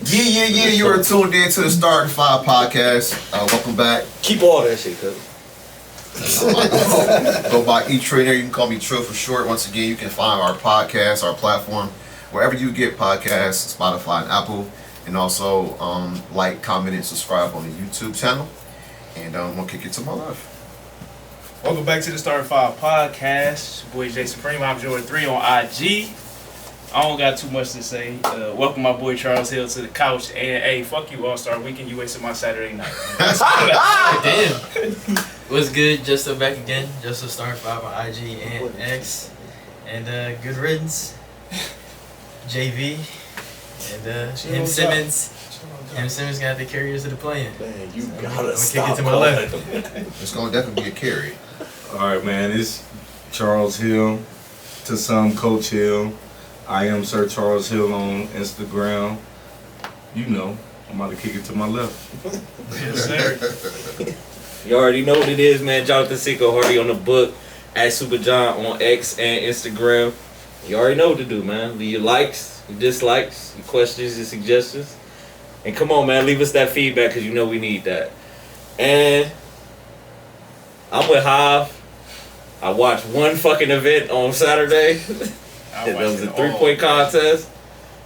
Yeah. You are tuned in to the Starting Five podcast. Welcome back. Keep all that shit, cuz. Go by E-Trainer. You can call me Trill for short. Once again, you can find our podcast, our platform, wherever you get podcasts, Spotify and Apple. And also like, comment, and subscribe on the YouTube channel. And I'm going to kick it to my left. Welcome back to the Starting Five podcast. Your boy Jay Supreme. I'm Jordan 3 on IG. I don't got too much to say. Welcome my boy Charles Hill to the couch. And hey, fuck you, All-Star Weekend. You wasted my Saturday night. Damn. What's good? Just back again. Just Starting Five on IG and X. And good riddance. JV. And him Simmons. Him Simmons got the carriers of the play-in. Man, you I'm gotta gonna stop kick it to my left. It's going to definitely be a carry. Alright, man, it's Charles Hill, to some Coach Hill. I am Sir Charles Hill on Instagram. You know, I'm about to kick it to my left. Yes, sir. You already know what it is, man. Jonathan Sicko Hardy on the book at Super John on X and Instagram. You already know what to do, man. Leave your likes, your dislikes, your questions, your suggestions. And come on, man, leave us that feedback because you know we need that. And I'm with Hive. I watched one fucking event on Saturday. That was a 3-point contest.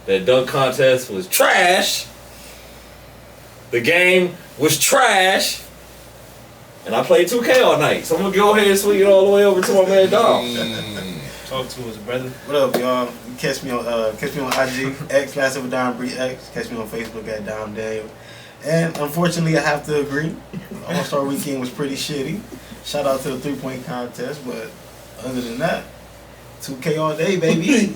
That dunk contest was trash. The game was trash. And I played 2K all night. So I'm going to go ahead and swing it all the way over to my man Dom. Talk to us, brother. What up, y'all? You catch me on IG, X, last of a Dom Bree X. Catch me on Facebook at Dom Daniel. And unfortunately, I have to agree. All-Star Weekend was pretty shitty. Shout out to the 3-point contest, but other than that, 2K all day, baby.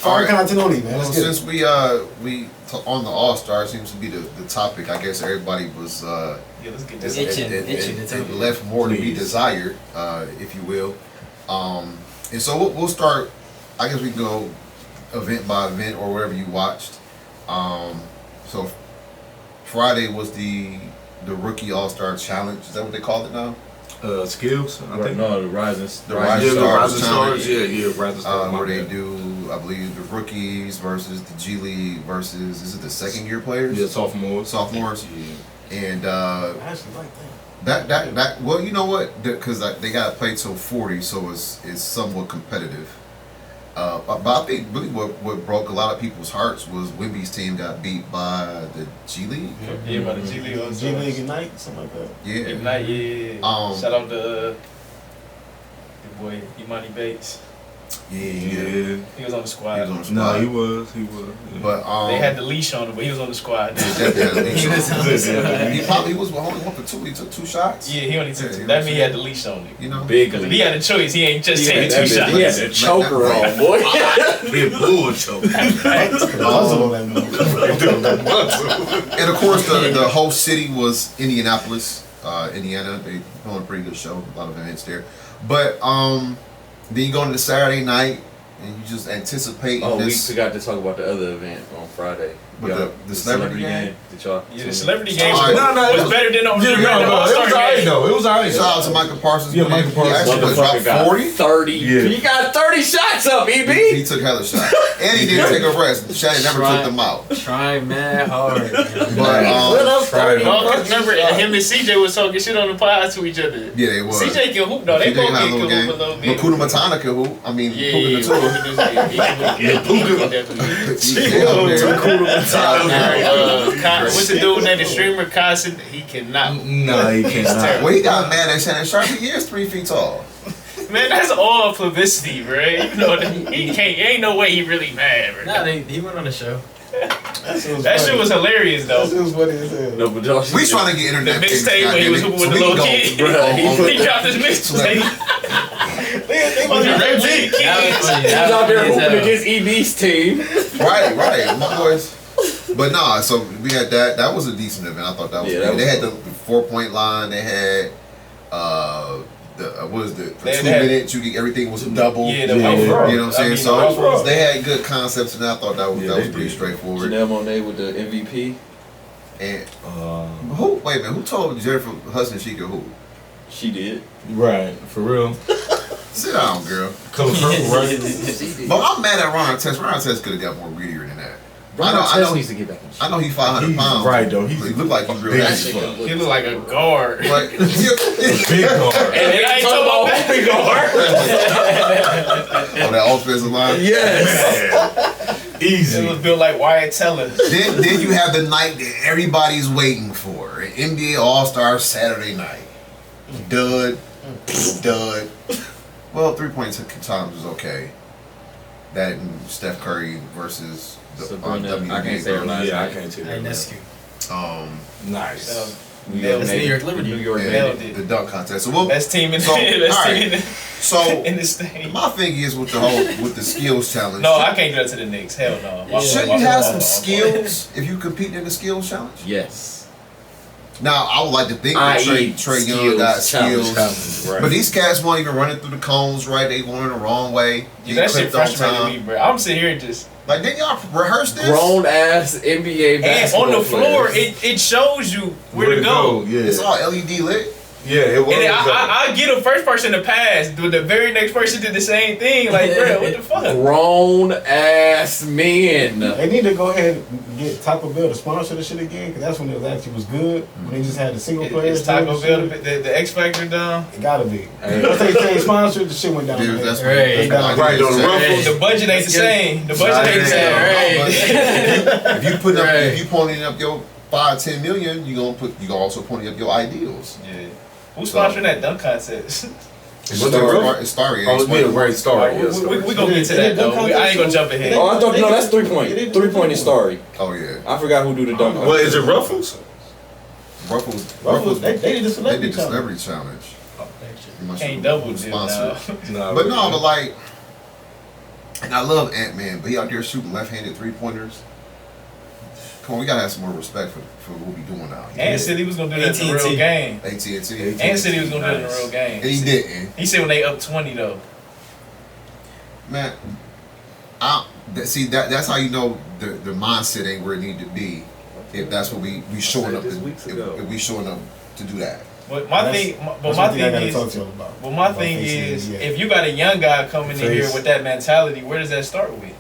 Fire content only, man. Well, since we on the All-Star seems to be the topic, I guess everybody was Yeah, let's get this. Itching to tell it me. left more to be desired, if you will. And so we'll start. I guess we can go event by event or wherever you watched. So Friday was the Rookie All-Star Challenge. Is that what they call it now? Skills, I think. No, the Rising The Rising Stars Challenge. Yeah, Rising Stars. Where they do, I believe, the rookies versus the G League versus, is it the second year players? Yeah, sophomores. Sophomores. Yeah. And I actually like that. that well, you know what? Because they got to play till 40, so it's somewhat competitive. But I think really what broke a lot of people's hearts was Wemby's team got beat by the G League. Yeah, by the G League. G League Ignite, something like that. Yeah. Ignite, yeah. Shout out to your boy Imani Bates. Yeah. He was on the squad. He was on the squad. No, he was. Yeah. But They had the leash on him, but he was on the squad. he was on the squad. He probably was only one for 2. He took 2 shots. Yeah, he only took Yeah, two. you know That what means I'm he had the leash on him. You know, Big. Because if he had a choice, he ain't just taking 2 shots. He had the choker on, boy. Big bull choke. Muzzle on that motherfucker. And of course, the whole city was Indianapolis, Indiana. They doing a pretty good show. A lot of events there. But then you go into Saturday night and you just anticipate We this. forgot to talk about the other event on Friday. But Y'all- the celebrity game? Did y'all? Yeah, the celebrity game Alright. was better than the It was alright though. It was alright. Shout out to Michael Parsons. Yeah, Michael Parsons. He actually Motherfucker dropped 40. 30. Yeah. He got 30 shots up, EB. He took hella shots. And he didn't take a rest. Shannon never took them out. Trying mad hard. But, What up, Friday. 30? Oh, cause remember him and CJ was talking shit on the pod to each other. yeah, they was. CJ can hoop though. They CJ both had a can little hoop game. a little bit. Makuta Matana can hoop. I mean, Yeah, hooping the two. What's the dude named the streamer Carson? He cannot. No, he can't. Well, he got mad at Shannon Sharp. He is 3 feet tall. Man, that's all publicity, right? You know, he can't. Ain't no way he really mad, bro. Nah, he went on the show. That shit was hilarious though. That shit was funny as hell. No, but y'all We trying to get The internet. mixtape when he was hooping with the little kid. He dropped his mixtape. They Was it Red Big That was Kids? funny. He's That out was there funny as hooping hell. against EB's team. Right, my boys. But nah, so we had that. That was a decent event. I thought that was. Yeah, good. that They was had the 4-point line. They had what is it? For They 2 had- minutes, everything was double. Yeah, the Yeah. white frog. You know what I'm saying? I mean, So the white frog. they had good concepts, and I thought that was Yeah, that was they pretty did. straightforward. Janelle Monáe with the MVP. And who? Wait a minute. Who told Jennifer Hudson she could hoop? She did. Right, for real. Sit down, girl. Color purple, right? But I'm mad at Ron Artest. Ron Artest could have got more greedier than that. Ron I Artest know- needs to get back in shape. I know he's 500 He's pounds. right though. He's He look like he's real big heavy. as fuck. He look like a guard. But Big guard. And I ain't talking about hooping guard. on that offensive line. Yes. Easy. It was built like Wyatt Teller. Then you have the night that everybody's waiting for, an NBA All-Star Saturday night. Dud. Well, 3-point times is okay. That and Steph Curry versus the Sabrina, WNBA I can't say her girls. last Yeah, I name. can't tell Hey, you. that's cute. Nice. Nailed It's it. New York Liberty. New York And Nailed it. the dunk contest. So we'll, Best team in So, best all team right. in the, so in the state. my thing is with the skills challenge. No, I can't do that to the Knicks. Hell no. Shouldn't you have some skills if you compete in the skills challenge? Yes. Now I would like to think that I.e. Trey Young got skills skills. Right. But these cats weren't even running through the cones right. They going the wrong way. Yeah, that shit clipped on frustrated me, time. bro. I'm sitting here just Like, didn't y'all rehearse this? Grown ass NBA and basketball on the floor. players. It shows you where to go. Yeah. It's all LED lit. Yeah, it was. And then I get a first person to pass. The very next person did the same thing. Like, bro, what the fuck? Grown ass men. They need to go ahead and get Taco Bell to sponsor the shit again, because that's when it actually was good. When they just had the single players. Is Taco doing Bell the shit. the X Factor down? It gotta be. Once they changed sponsor, the shit went down. Dude, that's Right. that's Right, what I on the did. ruffles. The budget ain't the same. The budget ain't the same. Right. If you put up, Right. if you ponying up your 5-10 million, you gonna also pony up your ideals. Yeah. Who's sponsoring that dunk contest? It's Was it real? It's Starry. Oh, yeah, right, Starry. Yeah, we Starry. gonna get to that though. I ain't gonna jump ahead. Oh, I thought no, that's 3-point. 3-point is Starry. Oh yeah. I forgot who do the dunk. Well, is it Ruffles? Ruffles, they did the They did celebrity the challenge. celebrity challenge. You must Can't have double dip sponsored. now. Nah, But no, but like, and I love Ant-Man, but he out there shooting left-handed 3-pointers. Come on, we gotta have some more respect for what we doing out here. And said he was gonna do that in the real AT&T. game. AT&T. And said he was gonna do it in the real game. And he didn't. He said when they up 20 though. Man, that's how you know the mindset ain't where it need to be. If that's what we showing up this to, weeks ago. if we showing up to do that. But my That's- thing, but That's my one thing I thing gotta is, talk to y'all about. but my About thing facing is, the NBA. if you got a young guy coming in here Face. with that mentality, where does that start with?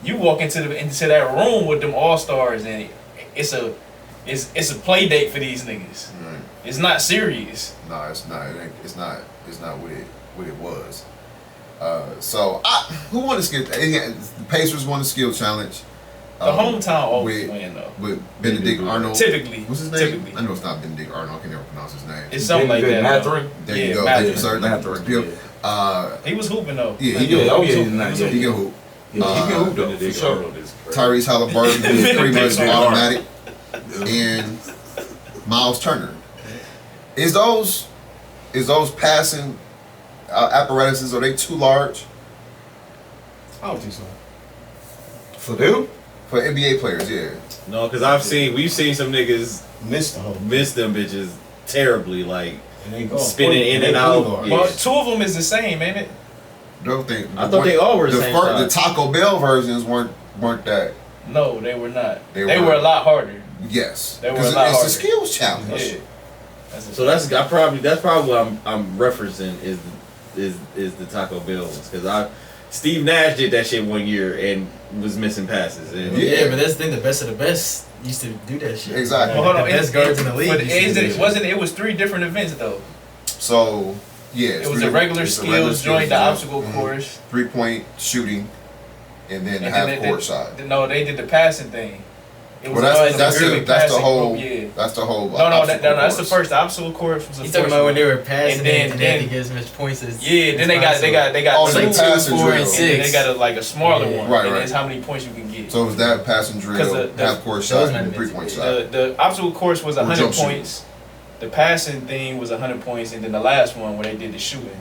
You walk into that room with them all stars, and it's a play date for these niggas. Right. It's not serious. No, it's not. It ain't, it's not what it was. So who won the skill? The Pacers won the skill challenge. The hometown always with- win though. with Benedict Arnold. Typically, What's his name? Typically, I know it's not Benedict Arnold. I can never pronounce his name. it's something like that. though. Matherin? There yeah, you go. Matherin. Thank you, sir. Matherin, He He was hooping though. Yeah, he Yeah, can oh hoop. yeah, hoop. nah, He yeah. He can hoop. Yeah, he can hoop though, for Benedict sure. Arnold is crazy. Tyrese Halliburton, who's pretty much Big automatic, and Miles Turner. Is those passing apparatuses, are they too large I don't think so. For them? for NBA players? Yeah. No, because we've seen some niggas Missed the whole. miss them bitches terribly, like And they go spinning in They and out. go guard. Yeah. But two of them is the same, ain't it? Don't think. I thought they all were the same The size. Taco Bell versions weren't that. No, they were not. They They were. were a lot harder. Yes. They were 'Cause a lot it's harder. a skills challenge. Yeah. That's a So that's probably what I'm referencing is the Taco Bell ones, because Steve Nash did that shit one year and was missing passes. And Yeah, but that's the thing. The best of the best used to do that shit. Exactly. Well, hold on. The best guards in the league. But used to do that it shit. wasn't. It was 3 different events though. So yeah, It was a regular skills joint, the obstacle course, 3-point shooting, and then the and half then court shot. No, they did the passing thing. It Well, us that's a really the passing whole. group, yeah. That's the whole. No, that's the course. first. The obstacle course was the He's first talking about when they one. were passing And then- and they had to then- get as much points as. Yeah, then they got Oh, It's the like 2, passing 4, drill. and and then 6. they got a smaller Yeah. one. Right, and right. that's how many points you can get. So it was that passing drill, 'Cause the- half court those shot, might and have been 3-point it. shot. The obstacle course was Or 100 jump shooting. points. The passing thing was 100 points, and then the last one where they did the shooting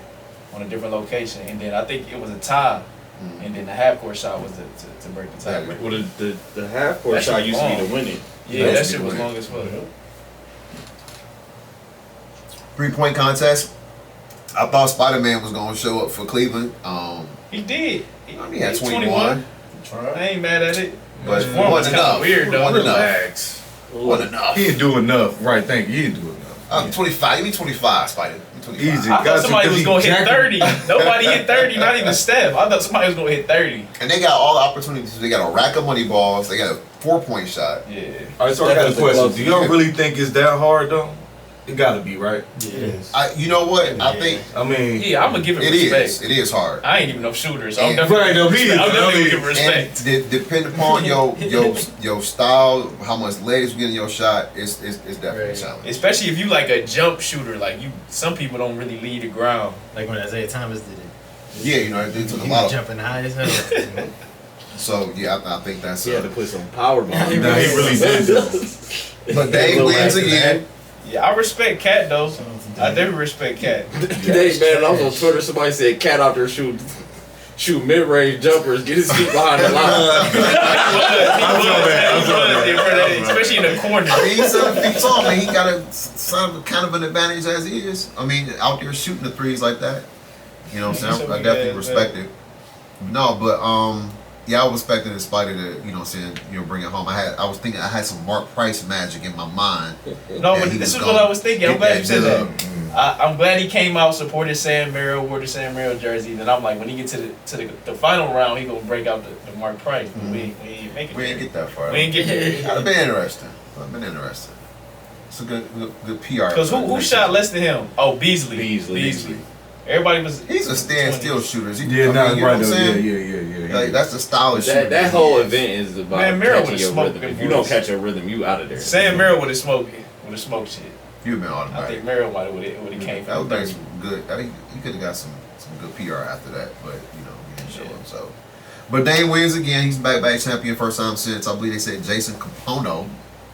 on a different location, and then I think it was a tie, Mhm. and then the half court shot was to break the tie. Yeah. well, the half court That shit shot used to be long. the winning. Yeah, That that should shit be was lit. long as fuck. 3-point contest. I thought Spider-Man was gonna show up for Cleveland. He did. He had 21, I ain't mad at it. but His it form was wasn't kinda enough. weird though. Wasn't enough. Relax. Wasn't enough. He didn't do enough. Right, thank you. He didn't do enough. 25. Give me 25, Spider. Give me 25. Easy. I thought Got somebody you, 'cause was he gonna hit jacking. 30. Nobody hit 30, not even Steph. I thought somebody was gonna hit 30. And they got all the opportunities. They got a rack of money balls. They got a 4-point shot. Yeah. All right, so I got a question. Do y'all really think it's that hard though? It gotta be, right? It is. You know what? I think I mean, Yeah, I'm gonna give it it respect. is. It is hard. I ain't even no shooter, so I'm And- definitely Right, no, me I'm either. definitely I gonna give And respect. depending upon your style, how much legs you get in your shot, it's definitely a Right. challenge. Especially if you like a jump shooter, like you. Some people don't really leave the ground. Like when Isaiah Thomas did it. Yeah, you know, they took a He lot was of. jumping high as hell. So yeah, I think that's. He had to put some power behind it. nah, he really did though. But Dame wins again. Yeah, I respect Cat though. I definitely respect Cat. Today, man, I was on Twitter. Somebody said Cat out there shoot mid-range jumpers, get his feet behind the line. I saw that. Especially in the corner. I mean, he's 7 feet tall, man. He got a kind of an advantage as he is. I mean, out there shooting the threes like that. You know what I'm saying? I definitely respect it. No, but yeah, I was expecting the Spider to, you know what I'm saying, bring it home. I was thinking I had some Mark Price magic in my mind. No, Yeah, but he this was is what gone. I was thinking. I'm Hit glad you said dub. that. I'm glad he came out, supported Sam Merrill, wore the Sam Merrill jersey. Then I'm like, when he get to the final round, he gonna break out the Mark Price. But we ain't make it. We didn't get that far. We ain't get there. That'd have been interesting. That'd have been interesting. It's a good PR. Cause who shot less than him? Oh, Beasley. Beasley. Everybody was. He's a standstill shooter. He, Yeah, I nah, mean, you know right what I'm though. saying? Yeah. Like that's the style of shooter. That whole event is about Man, Merrill catching would've your smoked rhythm. them If you don't boys. catch your rhythm, you out of there. Sam Merrill would have smoked shit. You've been I automatic. think Merrill might have came That from would been some good. I think he could have got some good PR after that, but you know he didn't show up. So, but Dame wins again. He's back champion first time since I believe they said Jason Capono,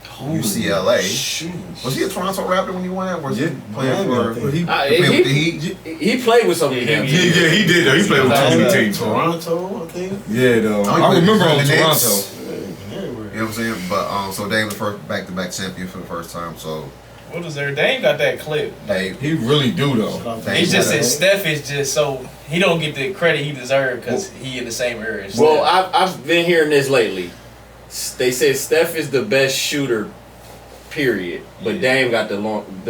UCLA. Was he a Toronto Raptor when he won that? Was he Yeah. playing for? But he, Playing with the Heat? He played with some of them. yeah, he did though. He played with too many teams. bro. Toronto, I think. Yeah, though. Oh, he I played remember for on the Toronto. Knicks. Everywhere. You know what I'm saying? But so Dame was first back-to-back champion for the first time. So What was there? They ain't got that clip. Dame, He really do though. Shout out to Dame It's just got that a- Steph is just so he don't get the credit he deserves because he in the same era as Well, Steph. I've been hearing this lately. They said Steph is the best shooter, period. But Yeah. Dame got the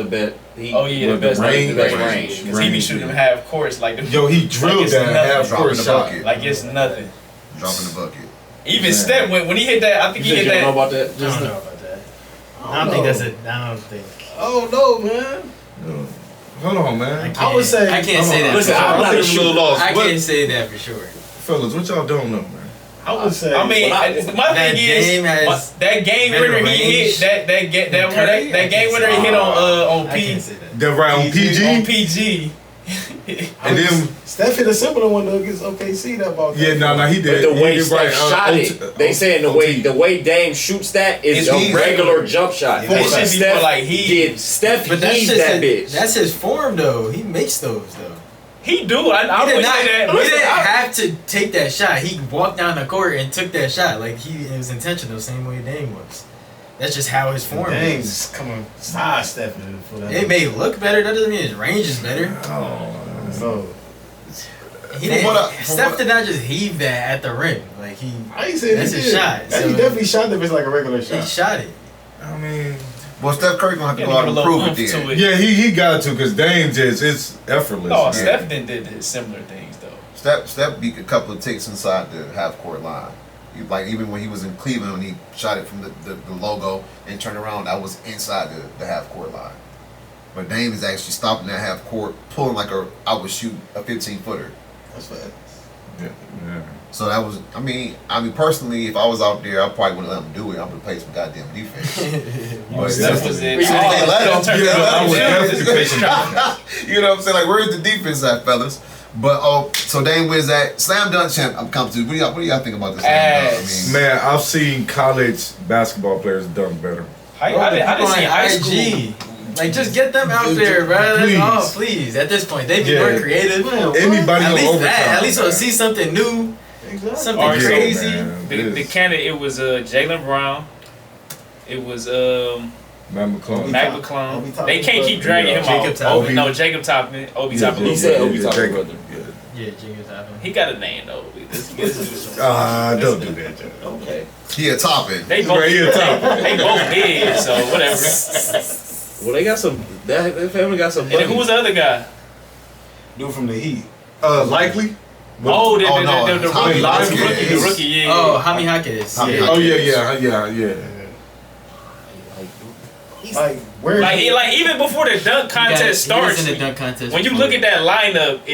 best. Oh yeah, the With the best range, the best range. range. Because he be shooting them half courts like them. Yo, he drilled it's that nothing. half court Dropping the shot. bucket. Like it's nothing. dropping the bucket. Even Yeah. Steph when he hit that, I think You he said hit you don't know that. about that? I Just don't know about that. I I don't think know. that's it. I don't think. Oh no, man. Hold on, man. I would say- I can't say that. Listen, for I'm sure. not a a little shooter. lost. I What- can't say that for sure. Fellas, what y'all don't know, man? I would say. I mean, Well, my that thing is Dame has that game better winner he range hit that Curry? that game winner he hit on I P can't say that. The right on on PG, PG. and then Steph hit a similar one though against OKC that ball. yeah, no, he But did. the He way did Steph right, shot it, they saying the way Dame shoots that is It's a easy. regular jump shot. It should be more like he. Steph But that's heaves just that his, bitch. that's his form though. He makes those though. He do. I He would did not. say that. He Listen, didn't I- have to take that shot. He walked down the court and took that shot. Like it was intentional, same way Dame was. That's just how his form is. Dame's coming sidestepping for that. It may look better. That doesn't mean his range is better. So He From didn't. what I- from Steph what- did not just heave that at the rim. Like he I ain't saying That's he his did. shot, That so- he definitely shot if it's like a regular he shot. shot it. I mean, Well, Steph Curry gonna have to Yeah, go out give and a little prove it oomph then. to it. yeah, he got to because Dame just it's effortless. No, Yeah. Steph did similar things though. Steph beat a couple of ticks inside the half court line. Like even when he was in Cleveland, when he shot it from the logo and turned around, that was inside the half court line. But Dame is actually stopping that half court, pulling like I would shoot a 15-footer. That's fact. Yeah. So that was, I mean personally, if I was out there, I probably wouldn't let him do it. I would play some goddamn defense. But Steph was it. You can't let him. Turn You it know, around. I would Yeah. definitely play some You know what I'm saying? Like, where's the defense at, fellas? But so Dame wins that slam dunk champ. I'm coming to. What do y'all think about this? Ass. Man, I've seen college basketball players dunk better. I didn't see high IG. school. Like just get them out there, bro. That's Please. all, please. At this point, they be Yeah. more creative. Anybody At on least overtime. that. At least man. we'll see something new, Exactly. something Or crazy. man. The candidate, it was Jaylen Brown. It was Matt McClung. Mac Obi McClung. Toppin. They can't keep dragging him Jacob out. Toppin. No, Jacob Toppin. Obi Yeah, Toppin. He said Obi yeah, Toppin Jacob, brother. yeah. Yeah, Jingles happened. He got a name though. Let's do some- Don't do that, Joe. Okay. He a topping. They both Right here, top. they both did, so whatever. Well, they got some. That family got some. And then who was the other guy? Dude from the Heat. Likely. Oh, the Tommy rookie. Hawkins. The rookie, yeah. Oh, Jaime Jaquez. Jaime Yeah. Oh yeah. Like, where? Like even before the dunk contest starts, in the dunk contest. when you look at that lineup,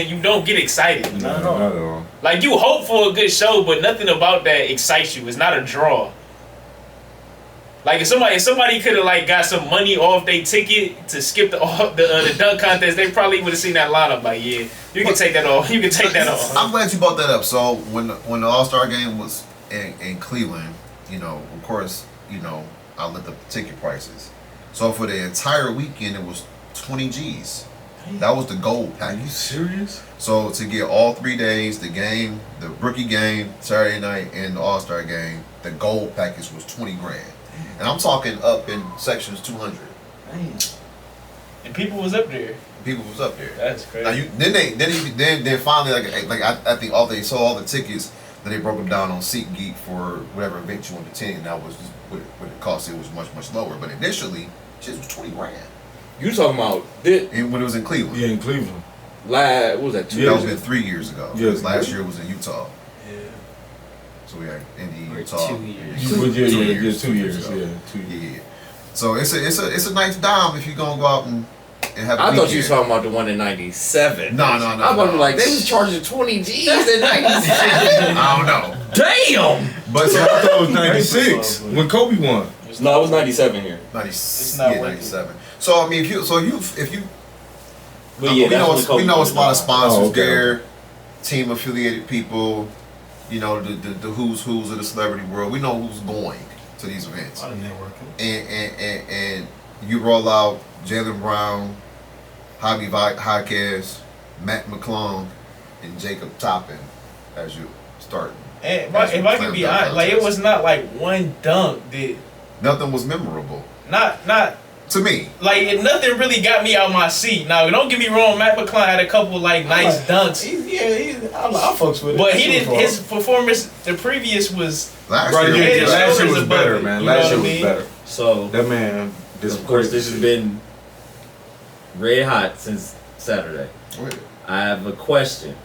you don't get excited. Not at all. Not at all. Like you hope for a good show, but nothing about that excites you. It's not a draw. Like if somebody could have like got some money off their ticket to skip the dunk contest, they probably would have seen that lineup. Like, yeah, you can take that off. You can take that off. I'm glad you brought that up. So when the All-Star game was in Cleveland, you know, of course, you know, I looked up the ticket prices. So for the entire weekend, it was 20 G's. That was the gold Are you package. serious? So to get all 3 days, the game, the rookie game, Saturday night, and the All-Star game, the gold package was 20 grand. And I'm talking up in sections 200. And people was up there. People was up there. That's crazy. Now then finally I think they saw all the tickets. Then they broke them down on SeatGeek for whatever event you wanted to attend. And that was just what it cost. It was much lower. But initially, shit was 20 grand. You talking about this? And when it was in Cleveland. Yeah, in Cleveland. What was that? 2 That years was ago? been 3 years ago. Yeah. Because last year was in Utah. Yeah. So we had Indy, Or Utah. 2 years. Yeah, 2 years. 2 years. ago. Yeah, 2 years. Yeah. So it's a nice dime if you're gonna go out and have. I thought you was weekend. talking about the one in '97. No. I was about to be like, they was charging 20 G's in '97. I don't know. Damn. But so I thought it was 96 when Kobe won. No, it was '97 here. 96, not yeah, worth it. 97. So I mean, if you, But yeah, we know it's a lot of sponsors Oh, okay. there, team affiliated people, you know the who's of the celebrity world. We know who's going to these events, A lot of networking. and you roll out Jaylen Brown, Jaime Jaquez, Matt McClung, and Jacob Toppin as you start. And if I can be honest, like it was not like one dunk that Nothing was memorable not to me. like nothing really got me out my seat. Now don't get me wrong, Matt McClung had a couple like nice dunks, I fucks with it. but he didn't. His performance, the previous was Last Right, year, yeah, yeah, last year was above better, it, man. you know Last what year I was mean? better. So, That man. of course, this has been red hot since Saturday. I have a question.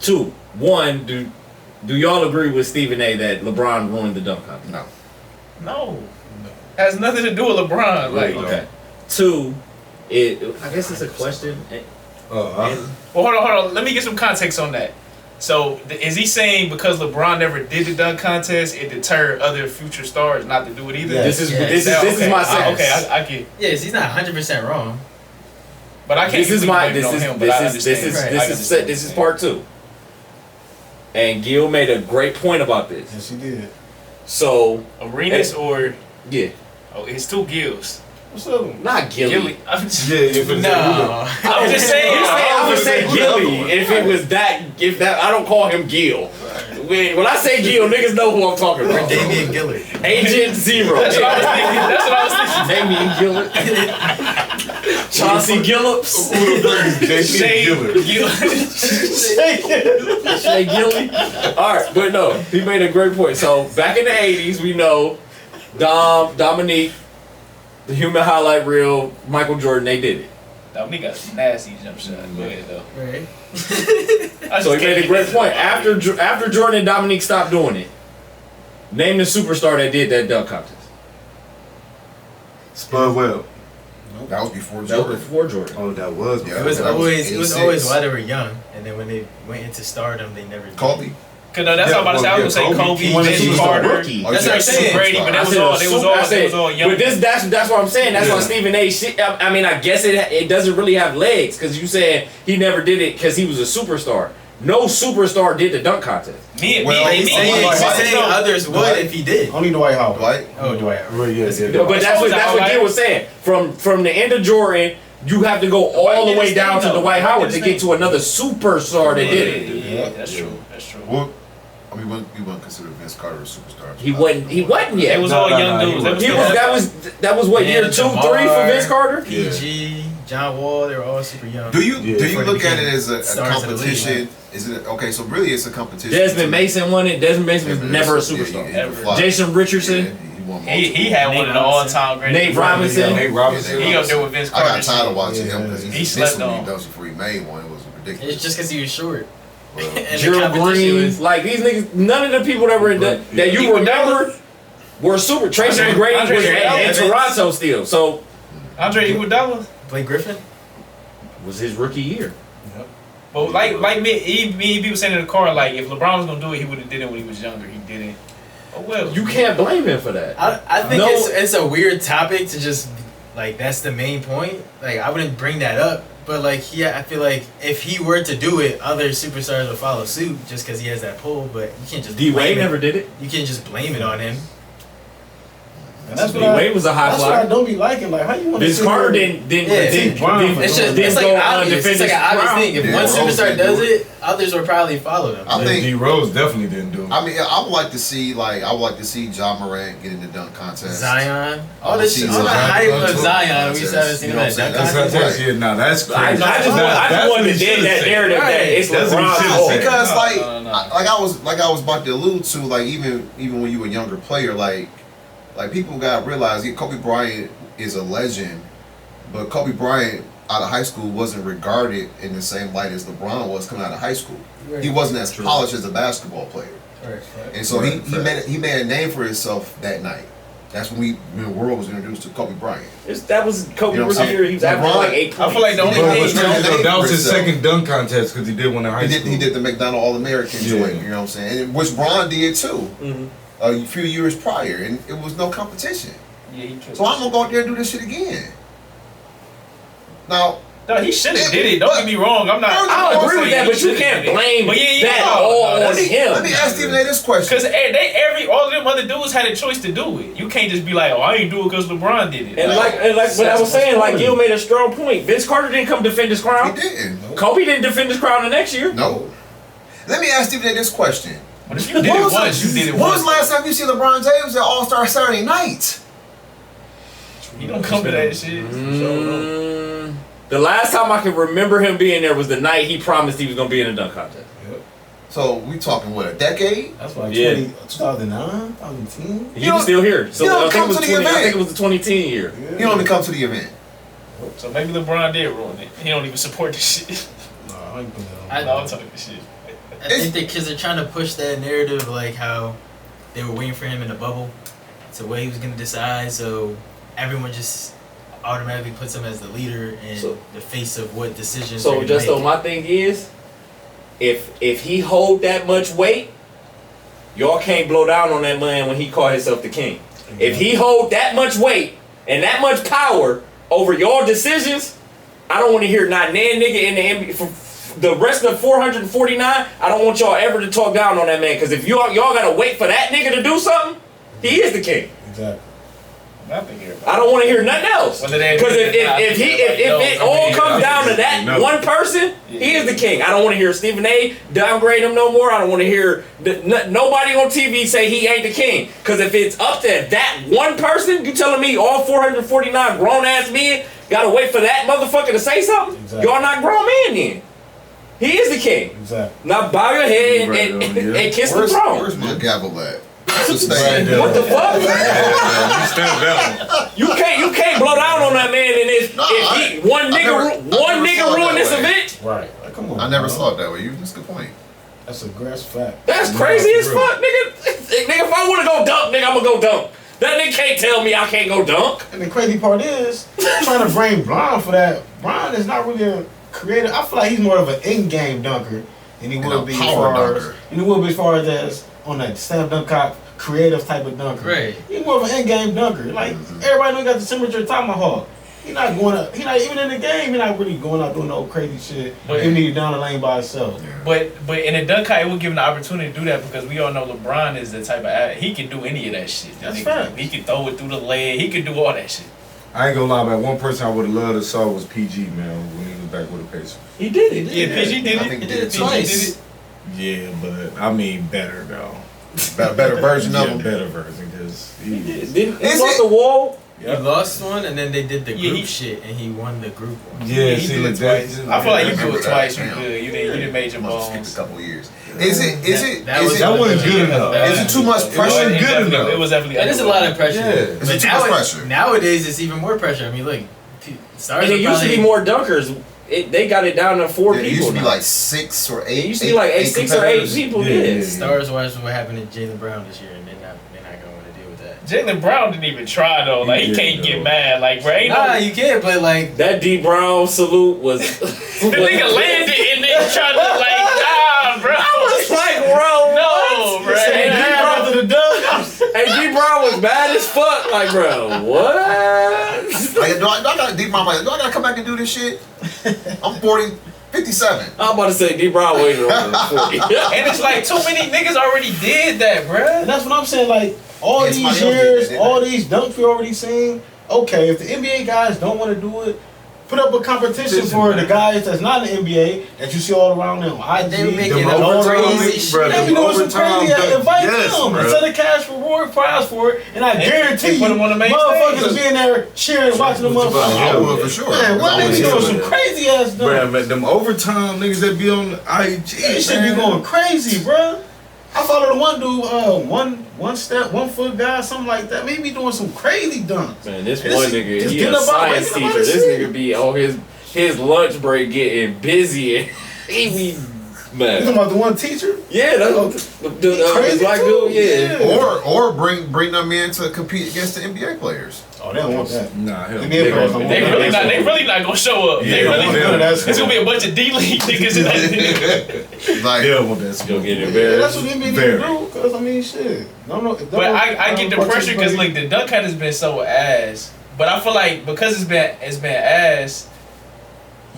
2, 1, do y'all agree with Stephen A. that LeBron ruined the dunk contest? No. no, has nothing to do with LeBron. Like, Okay. 2, I guess it's a question. Uh-huh. well, hold on. Let me get some context on that. So, is he saying because LeBron never did the dunk contest, it deterred other future stars not to do it either? Yeah. This is Yeah, this Now, is my sense. okay, I get, Yes, he's not 100% wrong. but I can't. This is keep my blaming this on is him, but I this is understand. this is part 2. And Gil made a great point about this. Yes, he did. So Arenas or yeah, it's 2 Gills. What's up? not Gilly. Gilly. I'm just, Yeah, if it's No. I'm just saying. I would say Gilly if it was that. If that, I don't call him Gil. When I say Gil, niggas know who I'm talking about. Damian Gillard. Agent Zero. That's what I was thinking. Damian Gillard. Chauncey Gillups. Shay Shay Gilly. Alright, but no, he made a great point. So back in the 80s, we know Dominique, the human highlight reel, Michael Jordan, they did it. Dominique got a nasty jump shot. Go ahead though. Right. So he made a great point. After Jordan and Dominique stopped doing it, name the superstar that did that dunk contest. Spud Webb. That was before That was Jordan. before Jordan. Oh, that was. Yeah. It was that was always 86. while they were young, and then when they went into stardom, they never did. Kobe. Cause no, that's Yeah, what I'm about to say. I was gonna say Kobe. Kobe, He was Vince a Carter. rookie. Oh, That's you what I'm said saying, superstar. Brady. But I they said was all young. But that's what I'm saying. That's why Yeah. Stephen A. shit. I mean, I guess it doesn't really have legs because you said he never did it because he was a superstar. No superstar did the dunk contest. Well, He's saying others would Dwight. if he did. Only Dwight Howard. Dwight. Oh, Dwight Howard. Right, yeah, yeah. But that's what Gil was saying. From the end of Jordan, you have to go all the way down to Dwight Howard to get to another superstar that did it. Yeah, that's true. That's true. Well, I mean, we wouldn't consider Vince Carter a superstar. He wasn't yet. It was No, all no, young no, dudes. he That was what, Yeah, year 2, 3 for Jamar. Vince Carter? PG, John Wall, they were all super young. Do you Yeah. do you Before they look at it became as a stars of the league, competition? Is it okay? So really, it's a competition. Desmond Mason won it. Desmond Mason was never a Yeah, superstar. he Ever. flopped. Jason Richardson. Yeah, he won won He had one of the all-time greatest. Nate Robinson. Nate Robinson. He up there with Vince I Carter. got tired of shit. watching him Yeah. because He he slept missed when on. he does before he made one. It was ridiculous. It's just because he was short. Well, And the Gerald competition Green, was- like these niggas, none of the people that were in that you remember were super. Tracy Andre- McGrady Andre was in Evans. Toronto still, so Andre Iguodala. Blake Griffin. was his rookie year. But like me, people saying in the car, like if LeBron was gonna do it, he would have did it when he was younger. He didn't. Oh well. You can't blame him for that. I think No. it's a weird topic to just like that's the main point. Like I wouldn't bring that up, but like I feel like if he were to do it, other superstars would follow suit just because he has that pull. But you can't just D blame Wade it. never did it. You can't just blame it on him. And that's D what Wade was a high that's what I flyer. don't be liking. Like, how you want to Vince Carter didn't Yeah, It's just- It's like go an obvious. It's like an obvious crown. thing. If Yeah, one Rose superstar didn't does do it, others will probably follow them. I think- D Rose definitely didn't do it. I mean, I would like to see John Morant get in the dunk contest. Zion, I all would this see shit, all the Zion hype dunk of too. Zion, we Contest. started seeing You know that what I'm dunk saying? That's contest. yeah, nah, that's I crazy. just wanted to get that narrative that it's That's what he LeBron's should've fault. said. Because No. like I was about to allude to, like even when you were a younger player, like people gotta realize Kobe Bryant is a legend, but Kobe Bryant out of high school wasn't regarded in the same light as LeBron was coming out of high school. He wasn't as polished as a basketball player, and so Right, he made a name for himself that night. That's when the world was introduced to Kobe Bryant. That was Kobe You know what I'm rookie saying? year. He was averaging LeBron- like 8 I points. feel like the only But thing. what's crazy- That was his himself. second dunk contest because he did one in high school. He did the McDonald All-American Yeah. joint, you know what I'm saying? And which Bron did too, Mhm. a few years prior, and it was no competition. Yeah, he killed So I'm gonna go out there and do this shit again. Now, No, he should have did it. Don't get me wrong. I'm not. I agree with that, but you can't blame that all on let me him. ask Stephen A this question. Because all of them other dudes had a choice to do it. You can't just be like, oh, I ain't do it because LeBron did it. And like what I was saying, like Gil made a strong point. Vince Carter didn't come defend his He crown. didn't. Kobe didn't defend his crown the next year. No. Let me ask Stephen A this question. But if you did it once, you did it When was once. the last time you see LeBron James at All-Star Saturday Night? He don't come to that shit. The last time I can remember him being there was the night he promised he was gonna be in a dunk contest. So we talking what, a decade? That's like Yeah. 2009, 2010. He was still here. So you don't I think it was come to the 20, I event. think it was the 2010 year. He don't even come to the event. So maybe LeBron did ruin it. He don't even support this shit. No, I ain't putting that on. No, I'm talking this shit. I think the kids are trying to push that narrative, like how they were waiting for him in the bubble to what he was gonna decide. So everyone just automatically puts him as the leader and So- the face of what decisions. So they're gonna just so make. my thing is, if he hold that much weight, y'all can't blow down on that man when he called himself the king. If he hold that much weight and that much power over your decisions, I don't want to hear not nan nigga in the NBA for the rest of 449. I don't want y'all ever to talk down on that man, because if y'all gotta wait for that nigga to do something, he is the king. Exactly. I think everybody. I don't want to hear nothing else. Whether they- Because if it all comes down to that No. one person, he is the king. I don't want to hear Stephen A. downgrade him no more. I don't want to hear nobody on TV say he ain't the king. Because if it's up to that one person, you telling me all 449 grown ass men gotta wait for that motherfucker to say something? Exactly. Y'all not grown men then. He is the king. Exactly. Now bow your head and, Right, and, yeah. and kiss the Where's throne. my gavel at? Right Sustain. there. What the fuck? You stand down. You can't blow down on that man and if he one I nigga never ruin saw it this that way. event. Right. Like, come on. I never bro. saw it that way. That's a good point. That's a grass fact. That's No, crazy as for real. fuck, nigga. Nigga, if I wanna go dunk, nigga, I'ma go dunk. That nigga can't tell me I can't go dunk. And the crazy part is, trying to blame Bron for that. Bron is not really a creator. I feel like he's more of an in-game dunker than he And will a be as power far as dunker. and he will be as far as on that slam dunk cop creative type of dunker. Right. He's more of an in-game dunker. Like everybody know got the signature tomahawk. He not going up. He not even in the game. He not really going out doing no crazy shit. But- Even need down the lane by himself. But in a dunk contest, it would give him the opportunity to do that because we all know LeBron is the type of he can do any of that shit. That's He fact. can throw it through the leg. He can do all that shit. I ain't gonna lie, man. One person I would have loved to saw was PG, man, when he was back with the Pacers. He did it. Yeah, PG did I it. think he He did it too. twice. did it. Yeah, but I mean better though. Better version of Yeah, him. better version because Didn't he Is off it- the wall He lost one, and then they did the Yeah, group he- shit, and he won the group one. Yeah, he see, did like it twice. that. I feel like you do remember it that. twice. You Damn. good. You didn't make your Must have bones. skipped a couple of years. Is it That wasn't good enough. Is it too much pressure? It Good enough. It was definitely. It is a lot of pressure. Yeah. Is it too much pressure? Nowadays, it's even more pressure. I mean, look, stars And it are used to be probably- more dunkers. They got it down to 4 Yeah, it people used to be now. like 6 or 8. It used to be like 6 or 8 competitors. people. Yeah, Yeah. yeah. Stars watched what happened to Jaylen Brown this year, and they're not going to want to deal with that. Jaylen Brown didn't even try though. Like he Yeah, can't no. get mad. Like bro, ain't Nah, no. you can't, but like, That D Brown salute was. The nigga landed and then tried to like, nah, bro. It's like, bro, No, bro. Hey, D Brown, After the dub. hey, D Brown was bad as fuck. Like, bro, what? Like, do I gotta deep my mind? Do I gotta come back and do this shit? I'm 40, 57. I'm about to say D Brown waited on 40. And it's like too many niggas already did that, And bro. that's what I'm saying. Like all Yeah, these somebody else years, did that. all these dunks we already seen. Okay, if the NBA guys don't want to do it, put up a competition for the guys that's not in the NBA that you see all around them. IG, They make Them it all up overtime, crazy. crazy bro, shit. They be them doing some overtime crazy. dunks. Invite Yes, them bro. and set a cash reward prize for it, and I guarantee they you, put them on the main motherfuckers stage. being there cheering, watching them I motherfuckers. would for sure. Man, what I they would be for doing sure. some crazy ass Bruh, dunks. man, them overtime niggas that be on IG. They should be man. going crazy, bruh. I follow the one dude, one step, 1 foot guy, something like that. Maybe doing some crazy dunks. Man, this Just- one nigga, just he get a up out, science get up out teacher. of This shit. nigga be on his lunch break getting busy and he be You talking man. about the one teacher? Yeah, that's the Crazy black too? dude. Yeah. Yeah. Or bring them in to compete against the NBA players. Oh, they don't want that. Nah, hell. NBA They players don't They want really that. not gonna show up. They Yeah, really. yeah. It's gonna be a bunch of D League niggas in that. Like, Hell with that Go smoke. get Yeah, embarrassed. that's what NBA need to Very. do. Cause I mean, shit. But I get the pressure because like the dunk hunt has been so ass. But I feel like because it's been ass,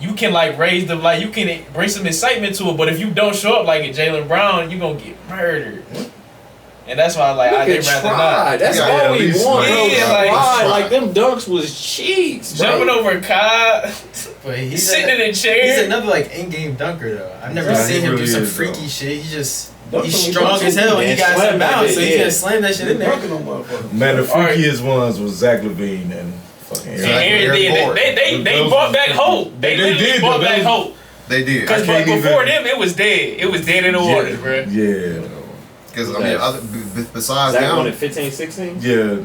you can like raise the like you can bring some excitement to it. But if you don't show up like a Jaylen Brown, you gonna get murdered. And that's why like Look I'd at rather try. not. That's Yeah, all at we least want. like- bro. Yeah, like- Try. Like them dunks was cheeks, bro. Jumping over Kai, but he's sitting in a He's chair. another like in-game dunker though. I've never Yeah, seen he him really do some is, freaky though. shit. He's Dunking strong on as hell. Man, He got slam some that bounce, bitch, so he yeah. can slam that shit in there. Dunking on motherfuckers. Man, the Alright. freakiest ones was Zach Levine and fucking And Aaron. Aaron did. Aaron They Gordon. brought back hope. They They literally did, brought though. back They- hope. they did. Because can't before even- them, it was dead. It was dead in the water, bro. Yeah. Because, I mean, besides Zach won them, at 15, 16? Yeah.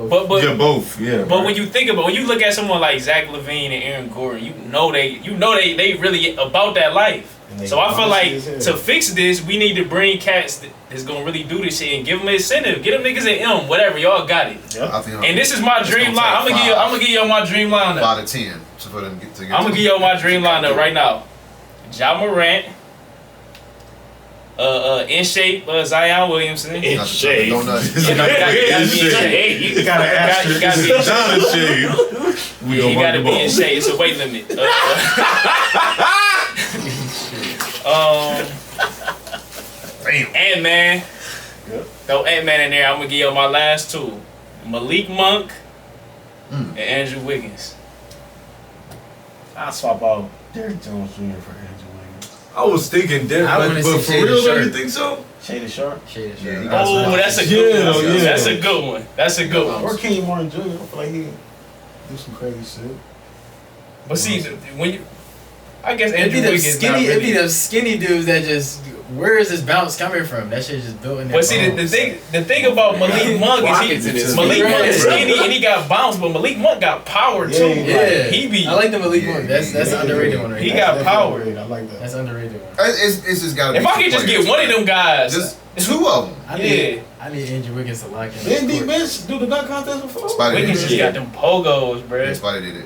But Yeah, both. Yeah. But when you think about when you look at someone like Zach Levine and Aaron Gordon, you know they really about that life. And they So I feel like bouncy as hell. to fix this, we need to bring cats that's gonna really do this shit and give them an incentive. Get them niggas an M, whatever. Y'all got it. I think And this is my It's dream gonna line. take I'm gonna give y'all my dream lineup. 5 to 10 to for them to get together. I'm gonna give y'all my dream lineup right now. Ja Morant, in shape, Zion Williamson. In Not the shape. Don't nut. You know, you gotta be in shape. You gotta ask You gotta be in shape. John is shade. We You gonna gotta run be the in ball. shape. It's a weight limit. Ant-Man. Yep. Throw Ant-Man in there. I'm gonna give you my last two. Malik Monk and Mm. Andrew Wiggins. I swap out Derrick Jones Jr. for Andrew Wiggins. I was thinking Derek, I but wanna for see real, Shaded though, you Sharp. think so? Shaded Sharp. Shit, Yeah, sure. he got Oh, some- that's a good one. Yeah. That's a good one. That's a good Or one. Kenny Martin Jr. I feel like he do some crazy shit. But see, when you, I guess It'd Andrew be them Wiggins not skinny. It'd be really. them skinny dudes that just. Where is this bounce coming from? That shit just built in there. But see, the thing about Malik Monk Rockets is in his Malik feet. Monk is Yeah. skinny and he got bounce, but Malik Monk got power too. Yeah, Yeah, He be. I like the Malik Yeah, one. That's yeah, an yeah, underrated one right He there. got That's power. underrated. I like that. That's underrated one. It's just gotta be. If I two could just players. get one of them guys, Just two of them. I Yeah. need Andrew Wiggins to lock in. Didn't D court. Mitch do the dunk contest before? Spider Wiggins did just it. got them pogos, Yeah, bruh. Spider did it.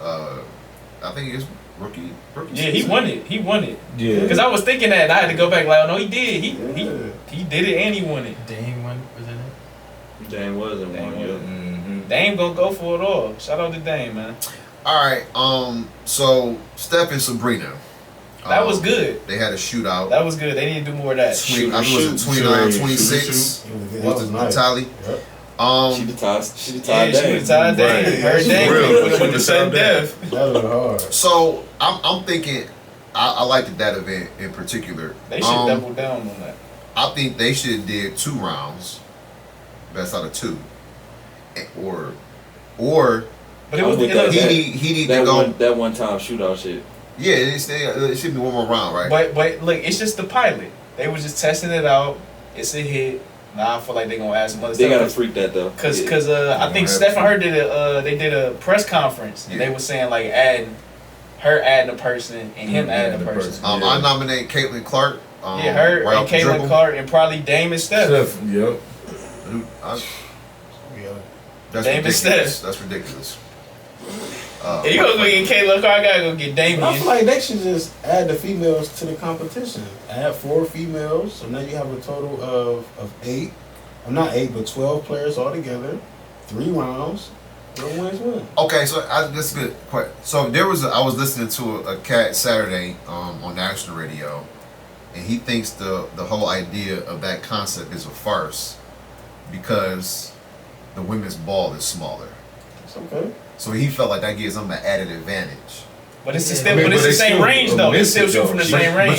I think it's rookie. Yeah, he won it. He won it. Yeah. Cause I was thinking that and I had to go back like, oh no, he did. Yeah. He did it and he won it. Dame one was in it. Dame was in Dame one, was. yeah. Mm-hmm. Dame gonna go for it all. Shout out to Dame, man. All right. So Steph and Sabrina. That was good. They had a shootout. That was good. They need to do more of that. I think it was 29, 26. That Was was the nice. tally? Yep. She the tied. She the Yeah, tied. she Dame. was tied Dame. Right. Her That's Dame real. with the That's sudden what it death. That was hard. So I'm thinking. I liked that event in particular. They should double down on that. I think they should have did 2 rounds, best out of 2, or or But it was I'm with it that. looked- he need to That go. that one time shootout shit. Yeah, it should be one more round, right? But look, it's just the pilot. They was just testing it out. It's a hit. Now I feel like they gonna add some other They stuff. gotta freak that though. Cause Yeah. I think Stephen Hurd they did a press conference and Yeah. they were saying like adding a person and him adding a the person. person. I nominate Caitlin Clark. Yeah, her right and off the Caitlin dribble. Clark and probably Dame and Steph. Steph, yep. That's Dame and ridiculous. Steph. That's ridiculous. If you gonna go get Caitlin Clark, I gotta go get But I feel Damian. like they should just add the females to the competition. Add 4 females, so now you have a total of 8. I'm not 8, but 12 players altogether. 3 rounds. Whoever wins, win. Okay, so that's good. So I was listening to a cat Saturday on national radio, and he thinks the whole idea of that concept is a farce because the women's ball is smaller. It's okay. So he felt like that gives them an added advantage. But it's Yeah. still, I mean, but it's but the they same still range though. They still miss it, shoot from the though. same range.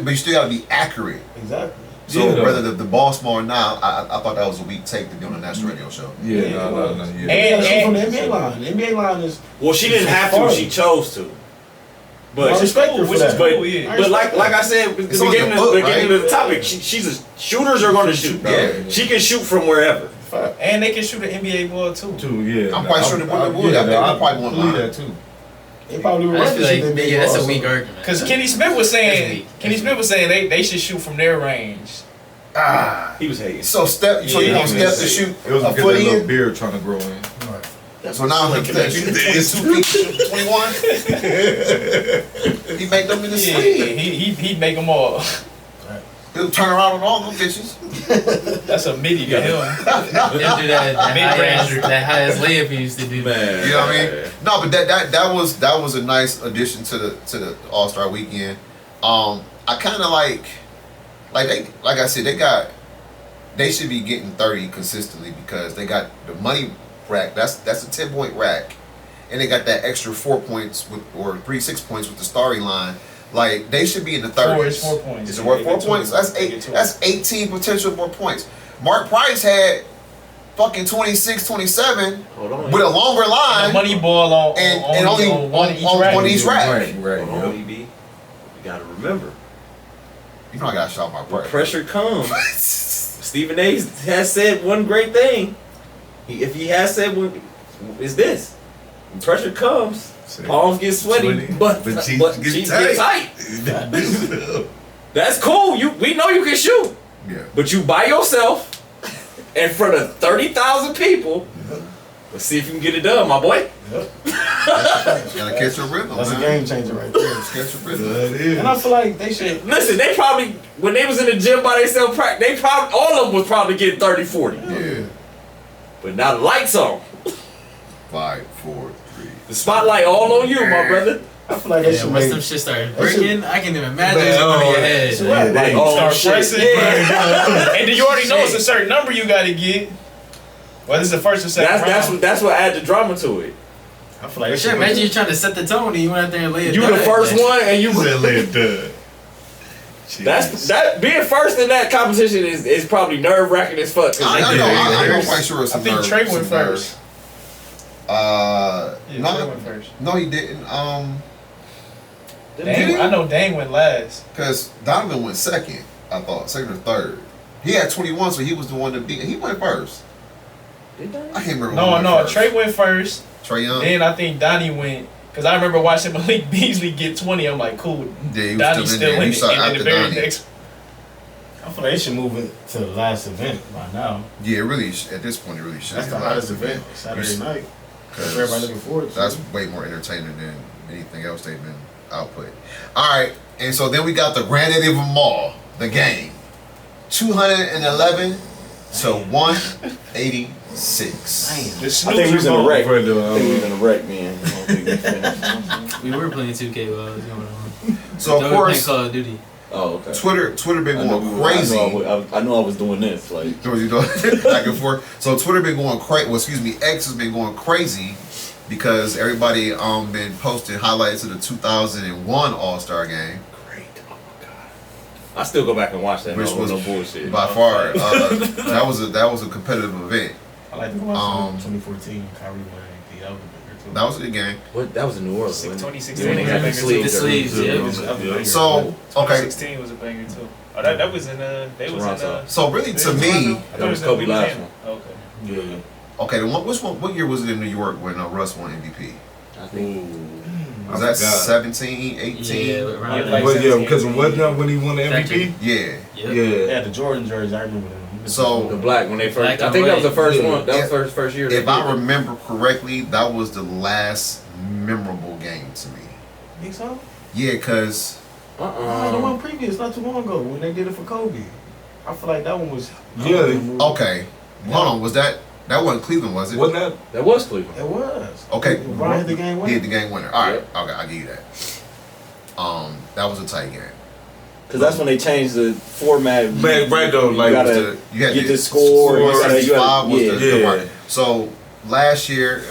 But you still gotta be accurate. Exactly. So Yeah, though. whether the ball's small or not, I thought that was a weak take to be on a national radio show. Yeah, Yeah, no, it yeah. And- You gotta shoot from the and- NBA line. The NBA line is. Well, she didn't have to. She chose to. I But respect her for which is that. cool, yeah. but like I said, at the It's on beginning, the book, beginning right? of the topic, shooters are going to shoot. Yeah. She can shoot from wherever. Fact. And they can shoot an NBA ball too. Too, yeah. I'm quite sure the women would. I think I they probably won't believe line. that too. They probably would I just rather feel shoot like the NBA yeah, that's a ball, weak so- argument. Because Kenny Smith was saying weak. they should shoot from their range. He was hating. So Steph, so you Yeah, want Steph to shoot It was a because foot that little in. beard trying to grow in. So now like Steph, you is 2 feet, shoot 21. He make them in the Yeah, sleeve. he'd make them all. He'll turn around on all them bitches. That's a midi to him. He'll do that high ass layup he used to do. Man. You know what I mean? No, but that was a nice addition to the All-Star weekend. I kind of like I said they should be getting 30 consistently because they got the money rack. That's a 10-point rack, and they got that extra 4 points or 6 points with the starting line. Like they should be in the 30s. It's 4 points. Is it worth 4 They get points? two. That's They eight. get two. That's 18 potential more points. Mark Price had fucking 26, 27 Hold on. with a longer And a line. money ball on And only on one on- each on rack. one each rack. Right, Hold on, yep. EB. You gotta remember, You know I got shot my when price. pressure comes. Stephen A. has said one great thing. If he has said one, is this: when pressure comes, palms get sweaty, but cheeks get tight. That's cool. We know you can shoot, Yeah. but you by yourself in front of 30,000 people. Let's see if you can get it done, my boy. Gotta catch your rhythm, That's a man. game changer right there. Catch your rhythm. And I feel like they should. Listen, they probably when they was in the gym by themselves, they probably all of them was probably getting 30, 40. Yeah. But now the lights on, 5, 4, 3. the spotlight all on you, my brother. I feel like they Yeah, should once make. them shit started They should- breaking, I can even imagine Man, it's going to oh, your head. So what? they- Oh, Start shit. pressing. Yeah. And then you already know it's a certain number you got to get. Whether it's the first or second round. That's what add the drama to it. I feel like they Shit, should imagine make. you trying to set the tone and you went out there and lay it You down. the first one, and you done. that being first in that competition is probably nerve wracking as fuck. 'cause I'm they- quite sure it's I some think nerve- Trey went some nerve. first. Yeah, Trey No, went first. no, he didn't. Dang, I know Dang went last. Because Donovan went second. I thought second or third. He had 21, so he was the one to beat. He went first. Did they? I can't remember. who No, went no, first. Trey went first. Trey Young. Then I think Donnie went. Because I remember watching Malik Beasley get 20. I'm like, cool. Yeah, he was Donnie's still still in there. in He it. saw And then after the very Donnie. next. I feel like they should move it to the last event by now. Yeah, it really. At this point, it really should. That's be the last hottest event. Saturday night. That's what everybody looking forward to. That's way more entertaining than anything else they've been output. All right, and so then we got the granddaddy of them all, the game, 211 to 186. The I think we snoozer was in a ball. wreck. For I think we was in a wreck, man. I don't think we finished. We were playing 2K while it was going on. So of They were course, playing Call of Duty. Oh, okay. Twitter been I know going we were- crazy. I know I was doing this. Like, You know, back and forth. So Twitter been going crazy. Well, excuse me, X has been going crazy because everybody been posting highlights of the 2001 All-Star game. great. Oh my god. I still go back and watch that. Which no, was no bullshit. By far, that was a competitive event. I like to watch Um, 2014 Kyrie winning That was a banger too. That was a good game. What? That was in New Orleans. wasn't it? 2016 Yeah, they had the was a sleeves. The sleeves, Yeah. yeah. That was a banger. So okay, 2016 was a banger too. Oh, that was in they was in Toronto. so really to was me, Toronto? I thought That it was in Kobe last Louisiana. Okay. Yeah. okay, what year was it in New York when Russ won MVP? I think. Was I that forgot. 17, 18? Yeah, Yeah, around like- Well, yeah, 17, because wasn't that when he won the Exactly. MVP? Yeah. Yep. Yeah. Yeah, the Jordan jerseys, I remember them. So- The black when they first. Black I and think that was the white. first Yeah. one. That was If- first year. they If I did it. remember correctly, that was the last memorable game to me. Think so? Yeah, cause The Uh-uh. one previous, not too long ago, when they did it for Kobe. I feel like that one was. Yeah. okay, hold on, was that wasn't Cleveland, was it? Wasn't that? That was Cleveland. It was. Okay. Brian hit the game winner. Did the game winner? All right, okay, I'll give you that. That was a tight game. Because that's when they changed the format. Man, right though, You like gotta You had get the the score. You gotta, 65 was the Yeah. mark. So last year,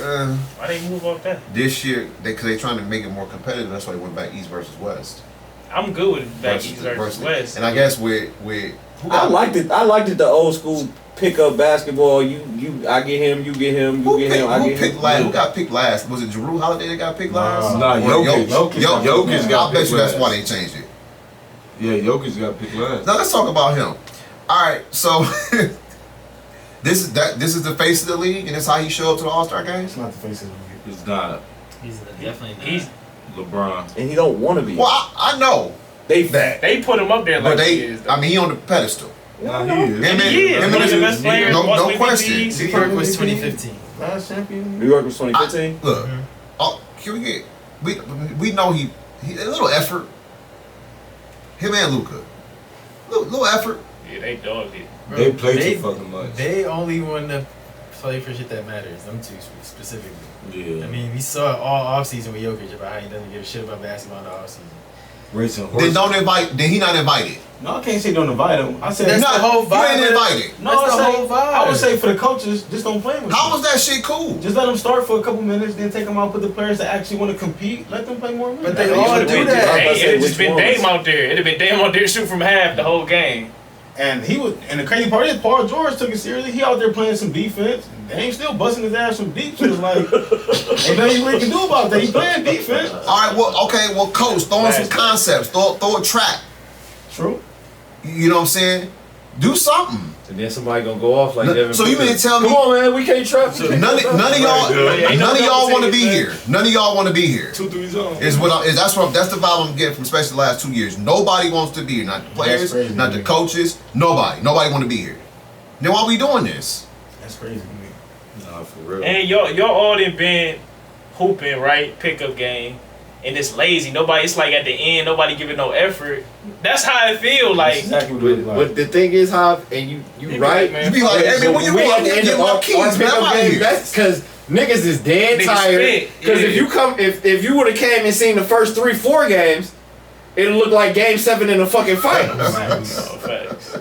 Why they move off that? this year, because they're trying to make it more competitive, that's why they went back East versus West. I'm good with back East versus West. And I guess with who I got liked it. I liked it. The old school pickup basketball. I get him. You get him. You who get picked, him. I who get picked him. last? Who got picked last? Was it Jrue Holiday that got picked last? Nah, Or Jokic. Jokic got I bet picked you that's last. why they changed it. Yeah, Jokic got picked last. Now let's talk about him. All right, so this is the face of the league, and it's how he showed up to the All-Star games. It's not the face of the league. It's not He's definitely not. He's LeBron. And he don't want to be. Well, I know They that, they put him up there like but he is. I mean, he on the pedestal. Nah, he Him is. and- He is him one of the and- best players. No Most question. MVPs. New York was 2015. Last champion. New York was 2015. Look, oh, can we get we know he a little effort. Him and Luka, little effort. Yeah, they dogged it. Bro, They play too fucking much. They only want to play for shit that matters. Them two specifically. Yeah. I mean, we saw it all offseason with Jokic about how he doesn't give a shit about basketball in the offseason. Racing Then horses. don't invite. Then he not invited. No, I can't say don't invite him. I said That's no, the whole vibe. You ain't invited. no. That's I the say, whole vibe. I would say for the coaches, just don't play with How them. was that shit cool? Just let them start for a couple minutes, then take them out. Put the players that actually want to compete. Let them play more minutes. But they It all would've do been that. just- I was about to say, It'd just which been ones? Dame out there. It'd have been Dame out there shooting from half the whole game. And he was, and the crazy part is Paul George took it seriously. He out there playing some defense. They ain't still busting his ass from deep. So it's like, ain't nothing he can do about that. He playing defense. All right. Well, okay. Well, coach, throw in some concepts. Throw a track. True. You know what I'm saying? Do something. And then somebody gonna go off like Devin So you Booker. mean to tell me Come on, man, we can't trap. we can't none trap. of y'all, Right, none of y'all want to double be teams, here. None of y'all want to be here. 2-3 zone. Is that's the vibe I'm getting from especially the last 2 years. Nobody wants to be here. Not the players, That's crazy, not the man. coaches. Nobody want to be here. Then why we doing this? That's crazy to me. Nah, for real. And y'all all done been hooping, right? Pickup game. And it's lazy. Nobody, it's like at the end, nobody giving no effort. That's how I feel. Like, That's exactly what it But, was but like. the thing is, how and you be right, like, man, You be like, hey man, when you we go at out the there end get of my our keys, man, I'm pickup out game. here. That's because niggas is dead Niggas tired. spit, Because yeah. if you come, if you would have came and seen the first 3-4 games, it'll look like Game 7 in the fucking finals. oh, facts.